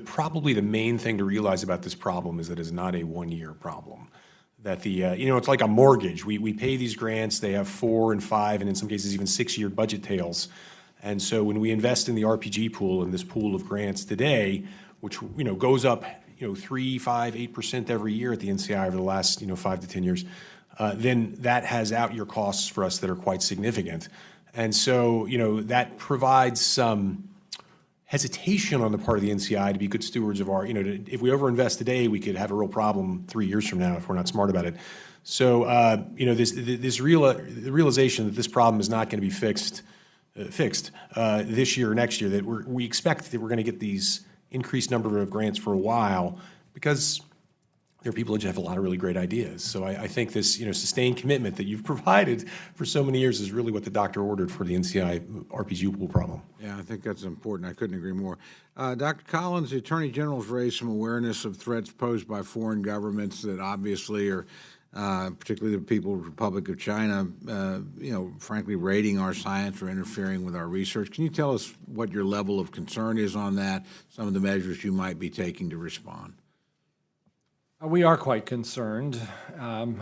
probably the main thing to realize about this problem is that it's not a one-year problem. That it's like a mortgage. We pay these grants, they have 4 and 5, and in some cases even 6-year budget tails. And so when we invest in the RPG pool, in this pool of grants today, which goes up 3, 5, 8% every year at the NCI over the last 5 to 10 years, then that has out-year costs for us that are quite significant. And so that provides some hesitation on the part of the NCI to be good stewards of our, if we overinvest today, we could have a real problem 3 years from now if we're not smart about it. So the realization that this problem is not going to be fixed this year or next year, that we expect that we're going to get these increased number of grants for a while, because there are people who just have a lot of really great ideas. So I think this, sustained commitment that you've provided for so many years is really what the doctor ordered for the NCI RPGU pool problem. Yeah, I think that's important. I couldn't agree more. Dr. Collins, the Attorney General's raised some awareness of threats posed by foreign governments that obviously are, particularly the People's Republic of China, frankly, raiding our science or interfering with our research. Can you tell us what your level of concern is on that, some of the measures you might be taking to respond? We are quite concerned.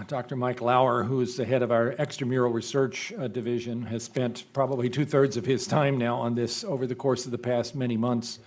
Dr. Mike Lauer, who is the head of our extramural research division, has spent probably 2/3 of his time now on this over the course of the past many months.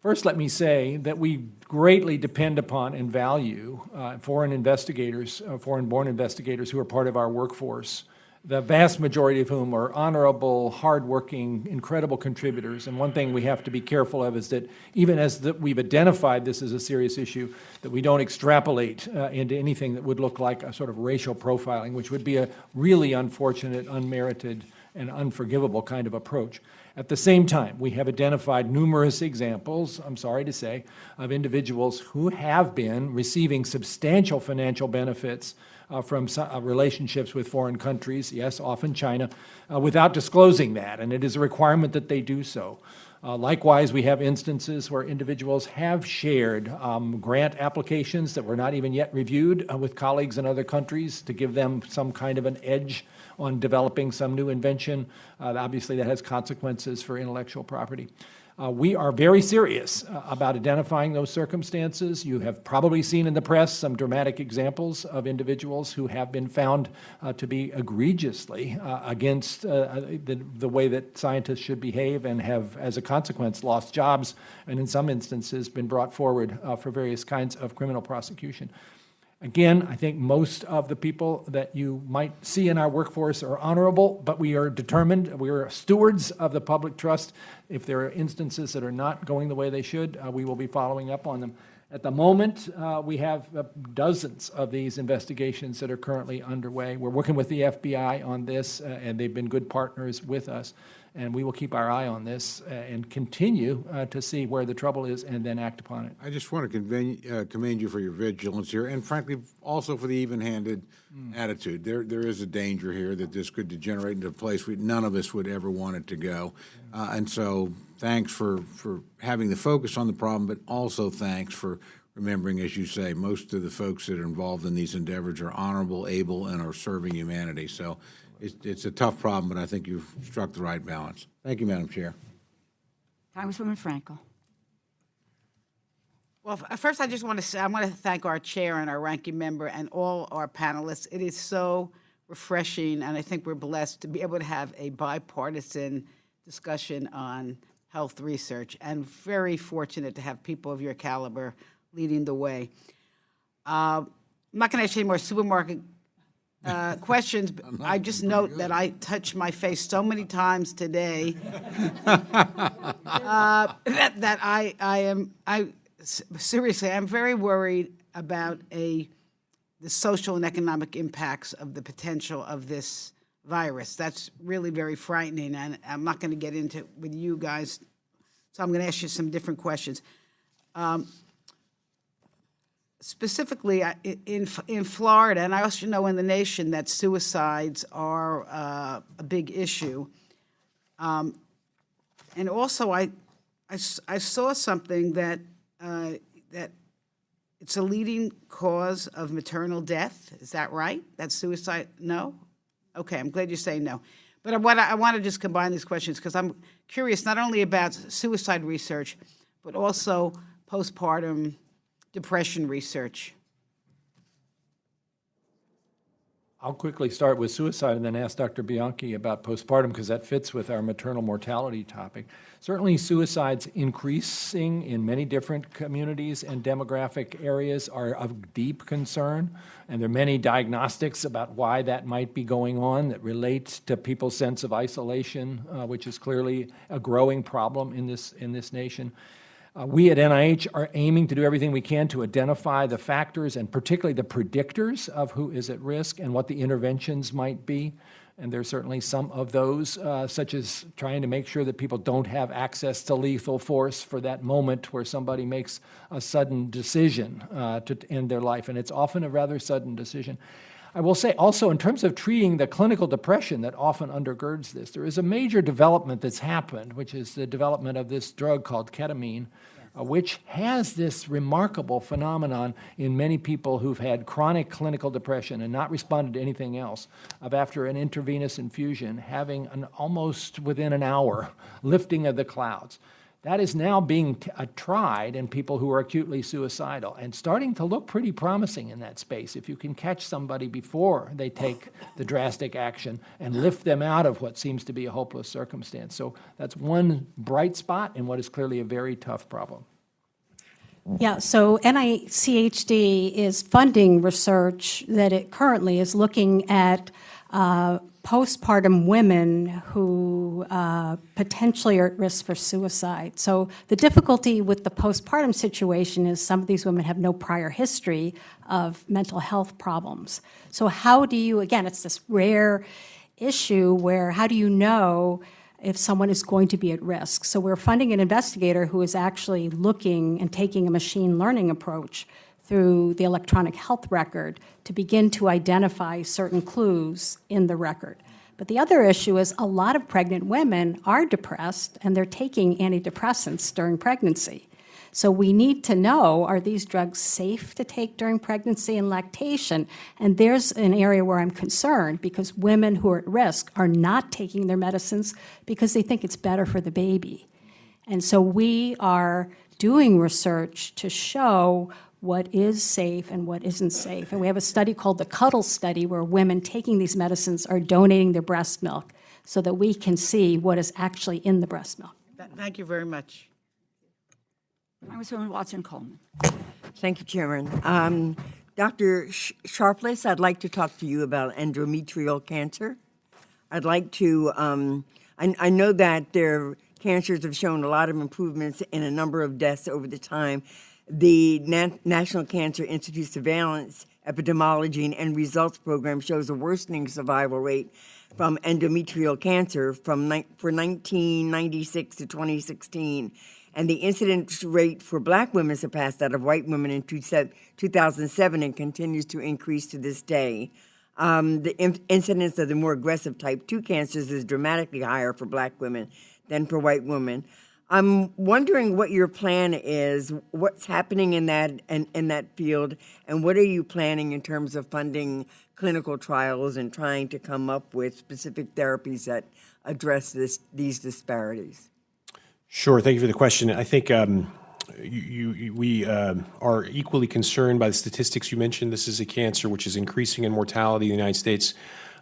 First, let me say that we greatly depend upon and value foreign investigators, foreign-born investigators who are part of our workforce, the vast majority of whom are honorable, hardworking, incredible contributors. And one thing we have to be careful of is that even as we've identified this as a serious issue, that we don't extrapolate into anything that would look like a sort of racial profiling, which would be a really unfortunate, unmerited, and unforgivable kind of approach. At the same time, we have identified numerous examples, I'm sorry to say, of individuals who have been receiving substantial financial benefits from relationships with foreign countries, yes, often China, without disclosing that, and it is a requirement that they do so. Likewise, we have instances where individuals have shared grant applications that were not even yet reviewed with colleagues in other countries to give them some kind of an edge on developing some new invention. Obviously, that has consequences for intellectual property. We are very serious about identifying those circumstances. You have probably seen in the press some dramatic examples of individuals who have been found to be egregiously against the way that scientists should behave and have, as a consequence, lost jobs and in some instances been brought forward for various kinds of criminal prosecution. Again, I think most of the people that you might see in our workforce are honorable, but we are determined, we are stewards of the public trust. If there are instances that are not going the way they should, we will be following up on them. At the moment, we have dozens of these investigations that are currently underway. We're working with the FBI on this, and they've been good partners with us. And we will keep our eye on this and continue to see where the trouble is and then act upon it. I just want to commend you for your vigilance here, and frankly, also for the even-handed attitude. There is a danger here that this could degenerate into a place none of us would ever want it to go. And so thanks for having the focus on the problem, but also thanks for remembering, as you say, most of the folks that are involved in these endeavors are honorable, able, and are serving humanity. So it's a tough problem, but I think you've struck the right balance. Thank you, Madam Chair. Congresswoman Frankel. Well, first, I just want to say I want to thank our chair and our ranking member and all our panelists. It is so refreshing, and I think we're blessed to be able to have a bipartisan discussion on health research, and very fortunate to have people of your caliber leading the way. I'm not going to ask you any more supermarket questions. I just note that I touched my face so many times today that seriously, I'm very worried about the social and economic impacts of the potential of this virus. That's really very frightening, and I'm not going to get into it with you guys, so I'm going to ask you some different questions. Specifically, in Florida, and I also know in the nation that suicides are a big issue. And also, I saw something that it's a leading cause of maternal death. Is that right? That's suicide? No? Okay, I'm glad you say no. But I want to just combine these questions because I'm curious not only about suicide research, but also postpartum depression research. I'll quickly start with suicide and then ask Dr. Bianchi about postpartum because that fits with our maternal mortality topic. Certainly suicides increasing in many different communities and demographic areas are of deep concern, and there are many diagnostics about why that might be going on that relate to people's sense of isolation, which is clearly a growing problem in this nation. We at NIH are aiming to do everything we can to identify the factors and particularly the predictors of who is at risk and what the interventions might be. And there's certainly some of those, such as trying to make sure that people don't have access to lethal force for that moment where somebody makes a sudden decision to end their life. And it's often a rather sudden decision. I will say also, in terms of treating the clinical depression that often undergirds this, there is a major development that's happened, which is the development of this drug called ketamine, which has this remarkable phenomenon in many people who've had chronic clinical depression and not responded to anything else, of after an intravenous infusion, having an almost within an hour lifting of the clouds. That is now being tried in people who are acutely suicidal and starting to look pretty promising in that space. If you can catch somebody before they take the drastic action and lift them out of what seems to be a hopeless circumstance. So that's one bright spot in what is clearly a very tough problem. Yeah, so NICHD is funding research that it currently is looking at postpartum women who potentially are at risk for suicide. So the difficulty with the postpartum situation is some of these women have no prior history of mental health problems. So how do you, again, it's this rare issue where how do you know if someone is going to be at risk? So we're funding an investigator who is actually looking and taking a machine learning approach through the electronic health record to begin to identify certain clues in the record. But the other issue is a lot of pregnant women are depressed and they're taking antidepressants during pregnancy. So we need to know, are these drugs safe to take during pregnancy and lactation? And there's an area where I'm concerned because women who are at risk are not taking their medicines because they think it's better for the baby. And so we are doing research to show what is safe and what isn't safe. And we have a study called the Cuddle Study where women taking these medicines are donating their breast milk so that we can see what is actually in the breast milk. Thank you very much. Congresswoman Watson-Coleman. Thank you, Chairman. Dr. Sharpless, I'd like to talk to you about endometrial cancer. I'd like to, I know that their cancers have shown a lot of improvements in a number of deaths over the time. The National Cancer Institute Surveillance, Epidemiology, and End Results Program shows a worsening survival rate from endometrial cancer for 1996 to 2016. And the incidence rate for black women surpassed that of white women in 2007 and continues to increase to this day. The incidence of the more aggressive type 2 cancers is dramatically higher for black women than for white women. I'm wondering what your plan is, what's happening in that field, and what are you planning in terms of funding clinical trials and trying to come up with specific therapies that address these disparities? Sure. Thank you for the question. I think we are equally concerned by the statistics you mentioned. This is a cancer which is increasing in mortality in the United States.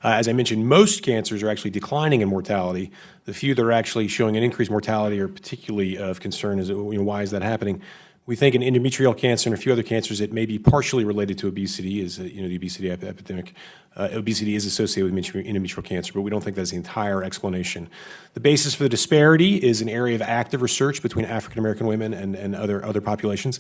As I mentioned, most cancers are actually declining in mortality. The few that are actually showing an increased mortality are particularly of concern. Why is that happening? We think in endometrial cancer and a few other cancers, it may be partially related to obesity, as the obesity epidemic. Obesity is associated with endometrial cancer, but we don't think that's the entire explanation. The basis for the disparity is an area of active research between African American women and other populations.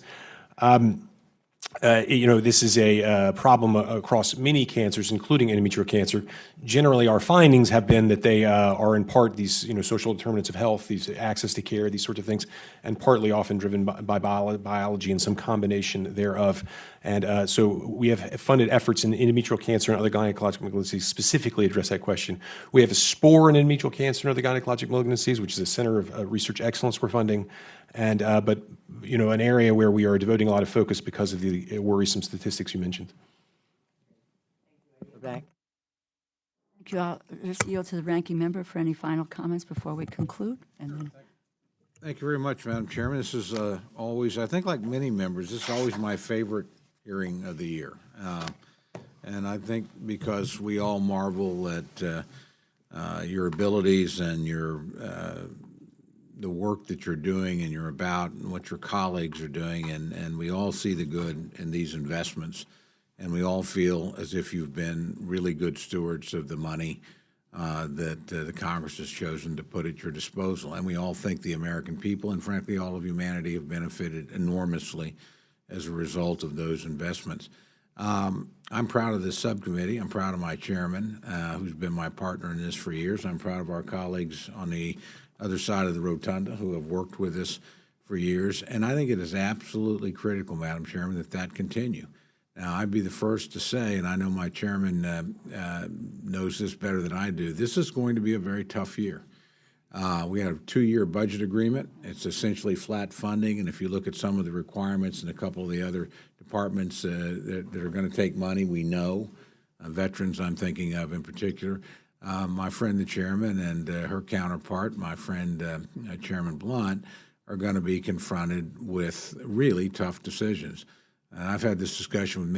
This is a problem across many cancers, including endometrial cancer. Generally, our findings have been that they are in part these, social determinants of health, these access to care, these sorts of things, and partly often driven by biology and some combination thereof. And so we have funded efforts in endometrial cancer and other gynecologic malignancies specifically address that question. We have a SPORE in endometrial cancer and other gynecologic malignancies, which is a center of research excellence we're funding. And but an area where we are devoting a lot of focus because of the worrisome statistics you mentioned. Thank you. I'll just yield to the ranking member for any final comments before we conclude. And then. Thank you very much, Madam Chairman. This is always, I think like many members, this is always my favorite hearing of the year. And I think because we all marvel at your abilities and your the work that you're doing and you're about and what your colleagues are doing, and we all see the good in these investments, and we all feel as if you've been really good stewards of the money that the Congress has chosen to put at your disposal. And we all think the American people and, frankly, all of humanity have benefited enormously as a result of those investments. I'm proud of this subcommittee. I'm proud of my chairman, who's been my partner in this for years. I'm proud of our colleagues on the other side of the rotunda who have worked with us for years. And I think it is absolutely critical, Madam Chairman, that continue. Now, I'd be the first to say, and I know my chairman knows this better than I do, this is going to be a very tough year. We have a 2-year budget agreement. It's essentially flat funding, and if you look at some of the requirements and a couple of the other departments that are going to take money, we know. Veterans I'm thinking of in particular. My friend, the chairman, and her counterpart, my friend, Chairman Blunt, are going to be confronted with really tough decisions. And I've had this discussion over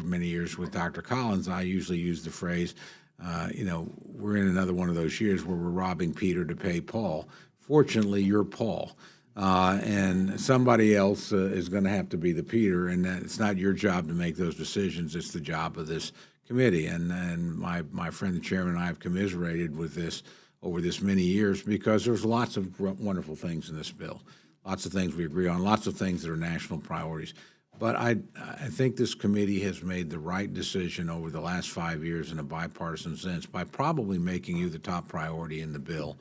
many years with Dr. Collins. I usually use the phrase, we're in another one of those years where we're robbing Peter to pay Paul. Fortunately, you're Paul. And somebody else is going to have to be the Peter, and it's not your job to make those decisions. It's the job of this committee. And my friend, the chairman, and I have commiserated with this over this many years because there's lots of wonderful things in this bill, lots of things we agree on, lots of things that are national priorities. But I think this committee has made the right decision over the last 5 years in a bipartisan sense by probably making you the top priority in the bill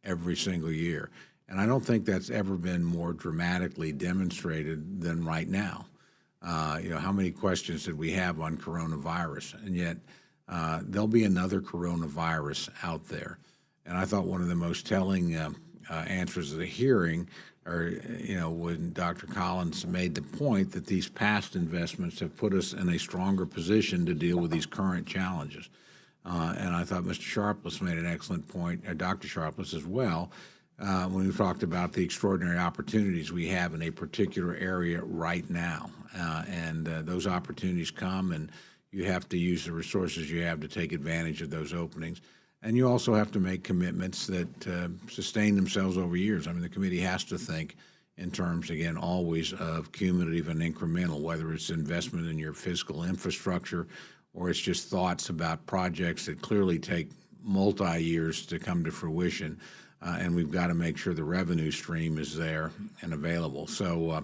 every single year. And I don't think that's ever been more dramatically demonstrated than right now. How many questions did we have on coronavirus? And yet there'll be another coronavirus out there. And I thought one of the most telling answers of the hearing when Dr. Collins made the point that these past investments have put us in a stronger position to deal with these current challenges. And I thought Mr. Sharpless made an excellent point, Dr. Sharpless as well, when we talked about the extraordinary opportunities we have in a particular area right now. And those opportunities come, and you have to use the resources you have to take advantage of those openings. And you also have to make commitments that sustain themselves over years. I mean, the committee has to think in terms, again, always of cumulative and incremental, whether it's investment in your physical infrastructure or it's just thoughts about projects that clearly take multi-years to come to fruition. And we've got to make sure the revenue stream is there and available. So,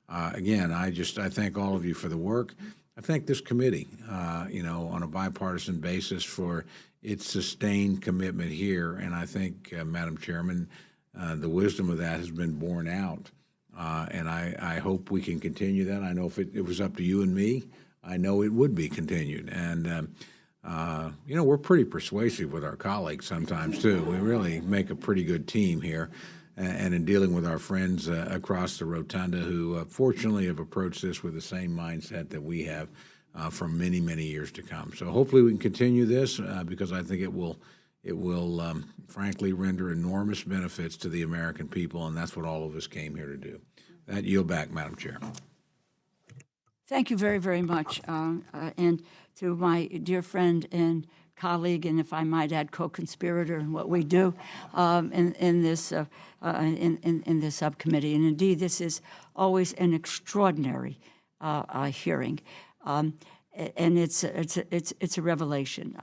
again, I thank all of you for the work. I thank this committee, on a bipartisan basis for its sustained commitment here. And I think, Madam Chairman, the wisdom of that has been borne out. And I hope we can continue that. I know if it was up to you and me, I know it would be continued. And, we're pretty persuasive with our colleagues sometimes, too. We really make a pretty good team here. And in dealing with our friends across the rotunda who fortunately have approached this with the same mindset that we have for many, many years to come. So hopefully we can continue this because I think it will frankly render enormous benefits to the American people, and that's what all of us came here to do. That yield back, Madam Chair. Thank you very, very much. And to my dear friend and colleague, and if I might add, co-conspirator in what we do in this subcommittee. And indeed, this is always an extraordinary hearing, and it's a revelation.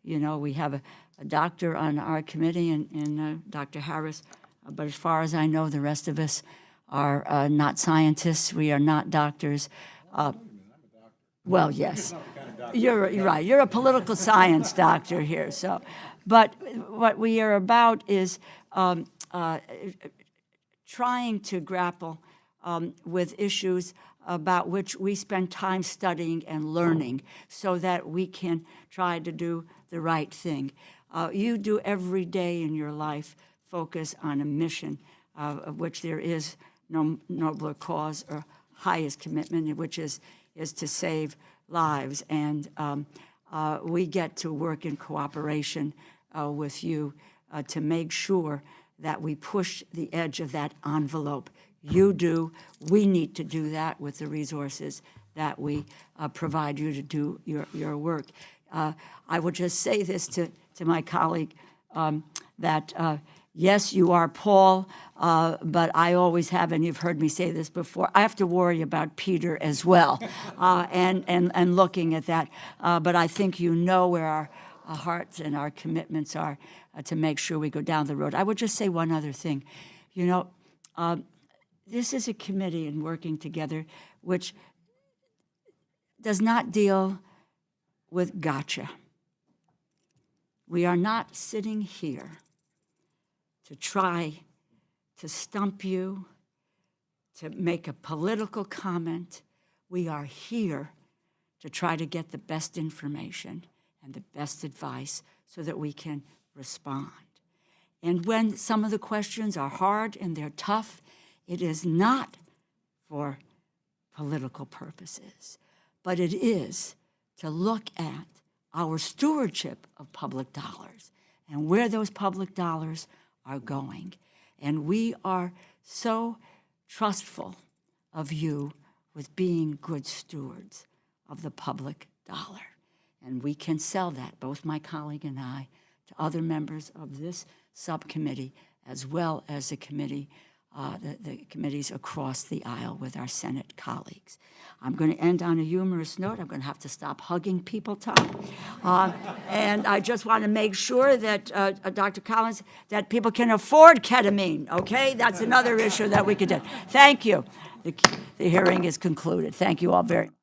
We have a doctor on our committee, and Dr. Harris, but as far as I know, the rest of us are not scientists. We are not doctors. Well, yes, you're right. You're a political science doctor here. So, but what we are about is trying to grapple with issues about which we spend time studying and learning so that we can try to do the right thing. You do every day in your life focus on a mission of which there is no nobler cause or highest commitment, which is to save lives. And we get to work in cooperation with you to make sure that we push the edge of that envelope. You do. We need to do that with the resources that we provide you to do your work. I would just say this to my colleague, that yes, you are Paul, but I always have, and you've heard me say this before, I have to worry about Peter as well, and looking at that. But I think you know where our hearts and our commitments are to make sure we go down the road. I would just say one other thing. This is a committee and working together, which does not deal with gotcha. We are not sitting here to try to stump you, to make a political comment. We are here to try to get the best information and the best advice so that we can respond. And when some of the questions are hard and they're tough, it is not for political purposes, but it is to look at our stewardship of public dollars and where those public dollars are going. And we are so trustful of you with being good stewards of the public dollar. And we can sell that, both my colleague and I, to other members of this subcommittee, as well as the committee, the committees across the aisle with our Senate colleagues. I'm going to end on a humorous note. I'm going to have to stop hugging people, Tom. And I just want to make sure that, Dr. Collins, that people can afford ketamine, okay? That's another issue that we could do. Thank you. The hearing is concluded. Thank you all very much.